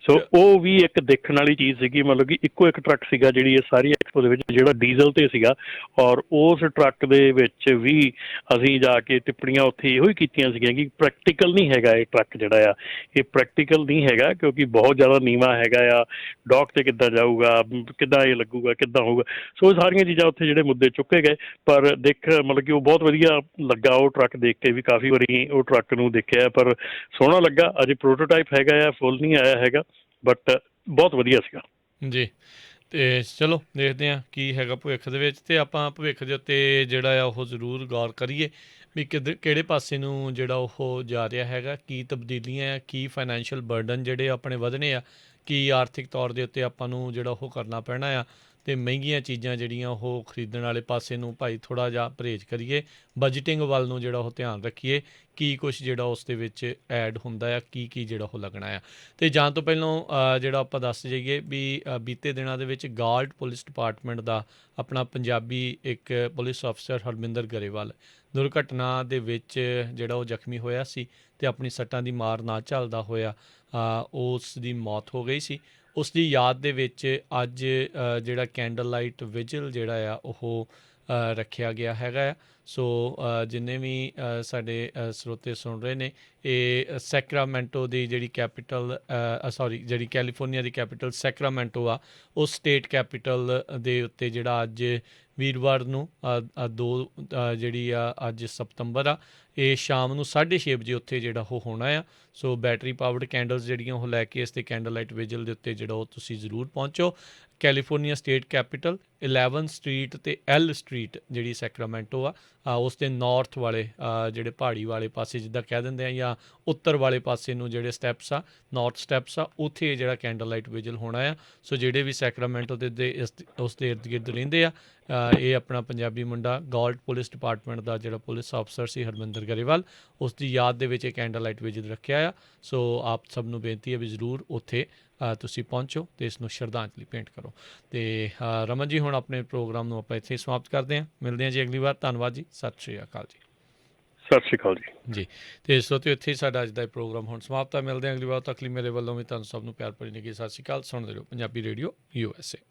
ਸੋ ਉਹ ਵੀ ਇੱਕ ਦੇਖਣ ਵਾਲੀ ਚੀਜ਼ ਸੀਗੀ, ਮਤਲਬ ਕਿ ਇੱਕੋ ਇੱਕ ਟਰੱਕ ਸੀਗਾ ਜਿਹੜੀ ਇਹ ਸਾਰੀ ਐਕਸਪੋ ਦੇ ਵਿੱਚ ਜਿਹੜਾ ਡੀਜ਼ਲ ਤੇ ਸੀਗਾ, ਔਰ ਉਸ ਟਰੱਕ ਦੇ ਵਿੱਚ ਵੀ ਅਸੀਂ ਜਾ ਕੇ ਟਿੱਪਣੀਆਂ ਉੱਥੇ ਇਹੋ ਹੀ ਕੀਤੀਆਂ ਸੀਗੀਆਂ ਕਿ ਪ੍ਰੈਕਟੀਕਲ ਨਹੀਂ ਹੈਗਾ ਇਹ ਟਰੱਕ ਜਿਹੜਾ ਆ, ਇਹ ਪ੍ਰੈਕਟੀਕਲ ਨਹੀਂ ਹੈਗਾ ਕਿਉਂਕਿ ਬਹੁਤ ਜ਼ਿਆਦਾ ਨੀਵਾਂ ਹੈਗਾ ਆ, ਡੌਕ ਤੇ ਕਿੱਦਾਂ ਜਾਊਗਾ, ਕਿੱਦਾਂ ਇਹ ਲੱਗੂਗਾ, ਕਿੱਦਾਂ ਹੋਊਗਾ। ਸੋ ਇਹ ਸਾਰੀਆਂ ਚੀਜ਼ਾਂ ਉੱਥੇ ਜਿਹੜੇ ਮੁੱਦੇ ਚੁੱਕੇ ਗਏ, ਪਰ ਮਤਲਬ ਕਿ ਉਹ ਬਹੁਤ ਵਧੀਆ ਲੱਗਾ ਉਹ ਟਰੱਕ ਦੇਖ ਕੇ ਵੀ। ਕਾਫੀ ਵਾਰੀ ਉਹ ਟਰੱਕ ਨੂੰ ਦੇਖਿਆ ਪਰ ਸੋਹਣਾ ਲੱਗਾ। ਅਜੇ ਪ੍ਰੋਟੋਟਾਈਪ ਹੈਗਾ ਆ, ਫੁੱਲ ਨਹੀਂ ਆਇਆ ਹੈਗਾ, ਬਟ ਬਹੁਤ ਵਧੀਆ ਸੀਗਾ ਜੀ। ਅਤੇ ਚਲੋ ਦੇਖਦੇ ਹਾਂ ਕੀ ਹੈਗਾ ਭਵਿੱਖ ਦੇ ਵਿੱਚ, ਅਤੇ ਆਪਾਂ ਭਵਿੱਖ ਦੇ ਉੱਤੇ ਜਿਹੜਾ ਆ ਉਹ ਜ਼ਰੂਰ ਗੌਰ ਕਰੀਏ ਵੀ ਕਿਹੜੇ ਪਾਸੇ ਨੂੰ ਜਿਹੜਾ ਉਹ ਜਾ ਰਿਹਾ ਹੈਗਾ, ਕੀ ਤਬਦੀਲੀਆਂ ਆ, ਕੀ ਫਾਈਨੈਂਸ਼ੀਅਲ ਬਰਡਨ ਜਿਹੜੇ ਆਪਣੇ ਵਧਣੇ ਆ, ਕੀ ਆਰਥਿਕ ਤੌਰ ਦੇ ਉੱਤੇ ਆਪਾਂ ਨੂੰ ਜਿਹੜਾ ਉਹ ਕਰਨਾ ਪੈਣਾ ਆ, ਅਤੇ ਮਹਿੰਗੀਆਂ ਚੀਜ਼ਾਂ ਜਿਹੜੀਆਂ ਉਹ ਖਰੀਦਣ ਵਾਲੇ ਪਾਸੇ ਨੂੰ ਭਾਈ ਥੋੜ੍ਹਾ ਜਿਹਾ ਪਰਹੇਜ਼ ਕਰੀਏ, ਬਜਟਿੰਗ ਵੱਲ ਨੂੰ ਜਿਹੜਾ ਉਹ ਧਿਆਨ ਰੱਖੀਏ, ਕੀ ਕੁਛ ਜਿਹੜਾ ਉਸ ਦੇ ਵਿੱਚ ਐਡ ਹੁੰਦਾ ਆ, ਕੀ ਜਿਹੜਾ ਉਹ ਲੱਗਣਾ ਆ। ਅਤੇ ਜਾਣ ਤੋਂ ਪਹਿਲਾਂ ਜਿਹੜਾ ਆਪਾਂ ਦੱਸ ਜਾਈਏ ਵੀ ਬੀਤੇ ਦਿਨਾਂ ਦੇ ਵਿੱਚ ਗਾਰਡ ਪੁਲਿਸ ਡਿਪਾਰਟਮੈਂਟ ਦਾ ਆਪਣਾ ਪੰਜਾਬੀ ਇੱਕ ਪੁਲਿਸ ਅਫਸਰ ਹਰਮਿੰਦਰ ਗਰੇਵਾਲ ਦੁਰਘਟਨਾ ਦੇ ਵਿੱਚ ਜਿਹੜਾ ਉਹ ਜ਼ਖਮੀ ਹੋਇਆ ਸੀ ਅਤੇ ਆਪਣੀ ਸੱਟਾਂ ਦੀ ਮਾਰ ਨਾ ਝੱਲਦਾ ਹੋਇਆ ਉਸ ਦੀ ਮੌਤ ਹੋ ਗਈ ਸੀ। ਉਸ ਦੀ ਯਾਦ ਦੇ ਵਿੱਚ ਅੱਜ ਜਿਹੜਾ ਕੈਂਡਲ ਲਾਈਟ ਵਿਜਲ ਜਿਹੜਾ ਆ ਉਹ ਰੱਖਿਆ ਗਿਆ ਹੈਗਾ ਆ। ਸੋ ਜਿੰਨੇ ਵੀ ਸਾਡੇ ਸਰੋਤੇ ਸੁਣ ਰਹੇ ਨੇ, ਇਹ ਸੈਕਰਾਮੈਂਟੋ ਦੀ ਜਿਹੜੀ ਕੈਪੀਟਲ ਜਿਹੜੀ ਕੈਲੀਫੋਰਨੀਆ ਦੀ ਕੈਪੀਟਲ ਸੈਕਰਾਮੈਂਟੋ ਆ, ਉਸ ਸਟੇਟ ਕੈਪੀਟਲ ਦੇ ਉੱਤੇ ਜਿਹੜਾ ਅੱਜ ਵੀਰਵਾਰ ਨੂੰ ਜਿਹੜੀ ਆ ਅੱਜ ਸਤੰਬਰ ਆ, ਇਹ ਸ਼ਾਮ ਨੂੰ 6:30 ਵਜੇ ਉੱਥੇ ਜਿਹੜਾ ਉਹ ਹੋਣਾ ਆ। ਸੋ ਬੈਟਰੀ ਪਾਵਰਡ ਕੈਂਡਲਸ ਜਿਹੜੀਆਂ ਉਹ ਲੈ ਕੇ ਇਸ 'ਤੇ ਕੈਂਡਲ ਲਾਈਟ ਵਿਜਲ ਦੇ ਉੱਤੇ ਜਿਹੜਾ ਉਹ ਤੁਸੀਂ ਜ਼ਰੂਰ ਪਹੁੰਚੋ। ਕੈਲੀਫੋਰਨੀਆ ਸਟੇਟ ਕੈਪੀਟਲ 11 ਸਟਰੀਟ ਅਤੇ ਐਲ ਸਟਰੀਟ ਜਿਹੜੀ ਸੈਕਰਾਮੈਂਟੋ ਆ, ਉਸ ਦੇ ਨਾਰਥ ਵਾਲੇ ਜਿਹੜੇ ਪਹਾੜੀ ਵਾਲੇ ਪਾਸੇ ਜਿੱਦਾਂ ਕਹਿ ਦਿੰਦੇ ਆ, ਜਾਂ ਉੱਤਰ ਵਾਲੇ ਪਾਸੇ ਨੂੰ ਜਿਹੜੇ ਸਟੈਪਸ ਆ, ਨਾਰਥ ਸਟੈਪਸ ਆ, ਉੱਥੇ ਜਿਹੜਾ ਕੈਂਡਲ ਲਾਈਟ ਵਿਜਲ ਹੋਣਾ ਆ। ਸੋ ਜਿਹੜੇ ਵੀ ਸੈਕਰਾਮੈਂਟੋ ਦੇ ਉਸ ਦੇ ਇਰਦ ਗਿਰਦ ਰਹਿੰਦੇ ਆ, ਇਹ ਆਪਣਾ ਪੰਜਾਬੀ ਮੁੰਡਾ ਗਾਰਡ ਪੁਲਿਸ ਡਿਪਾਰਟਮੈਂਟ ਦਾ ਜਿਹੜਾ ਪੁਲਿਸ ਅਫਸਰ ਸੀ ਹਰਮਿੰਦਰ ਗਰੇਵਾਲ, ਉਸ ਦੀ ਯਾਦ ਦੇ ਵਿੱਚ ਇਹ ਕੈਂਡਲ ਲਾਈਟ ਵਿਜਲ ਰੱਖਿਆ ਆ। ਸੋ ਆਪ ਸਭ ਨੂੰ ਬੇਨਤੀ ਹੈ ਵੀ ਜ਼ਰੂਰ ਉੱਥੇ ਤੁਸੀਂ ਪਹੁੰਚੋ ਅਤੇ ਇਸ ਨੂੰ ਸ਼ਰਧਾਂਜਲੀ ਭੇਂਟ ਕਰੋ। ਅਤੇ ਰਮਨ ਜੀ, ਹੁਣ ਆਪਣੇ ਪ੍ਰੋਗਰਾਮ ਨੂੰ ਆਪਾਂ ਇੱਥੇ ਹੀ ਸਮਾਪਤ ਕਰਦੇ ਹਾਂ। ਮਿਲਦੇ ਹਾਂ ਜੀ ਅਗਲੀ ਵਾਰ। ਧੰਨਵਾਦ ਜੀ, ਸਤਿ ਸ਼੍ਰੀ ਅਕਾਲ ਜੀ। ਸਤਿ ਸ਼੍ਰੀ ਅਕਾਲ ਜੀ। ਅਤੇ ਇਸ ਤੋਂ ਇੱਥੇ ਹੀ ਸਾਡਾ ਅੱਜ ਦਾ ਪ੍ਰੋਗਰਾਮ ਹੁਣ ਸਮਾਪਤ ਹੈ। ਮਿਲਦੇ ਹਾਂ ਅਗਲੀ ਵਾਰ ਤੱਕ ਲਈ ਮੇਰੇ ਵੱਲੋਂ ਵੀ ਤੁਹਾਨੂੰ ਸਭ ਨੂੰ ਪਿਆਰ ਭਰੀ ਨਿੱਘੀ ਸਤਿ ਸ਼੍ਰੀ ਅਕਾਲ। ਸੁਣਦੇ ਰਹੋ ਪੰਜਾਬੀ ਰੇਡੀਓ USA।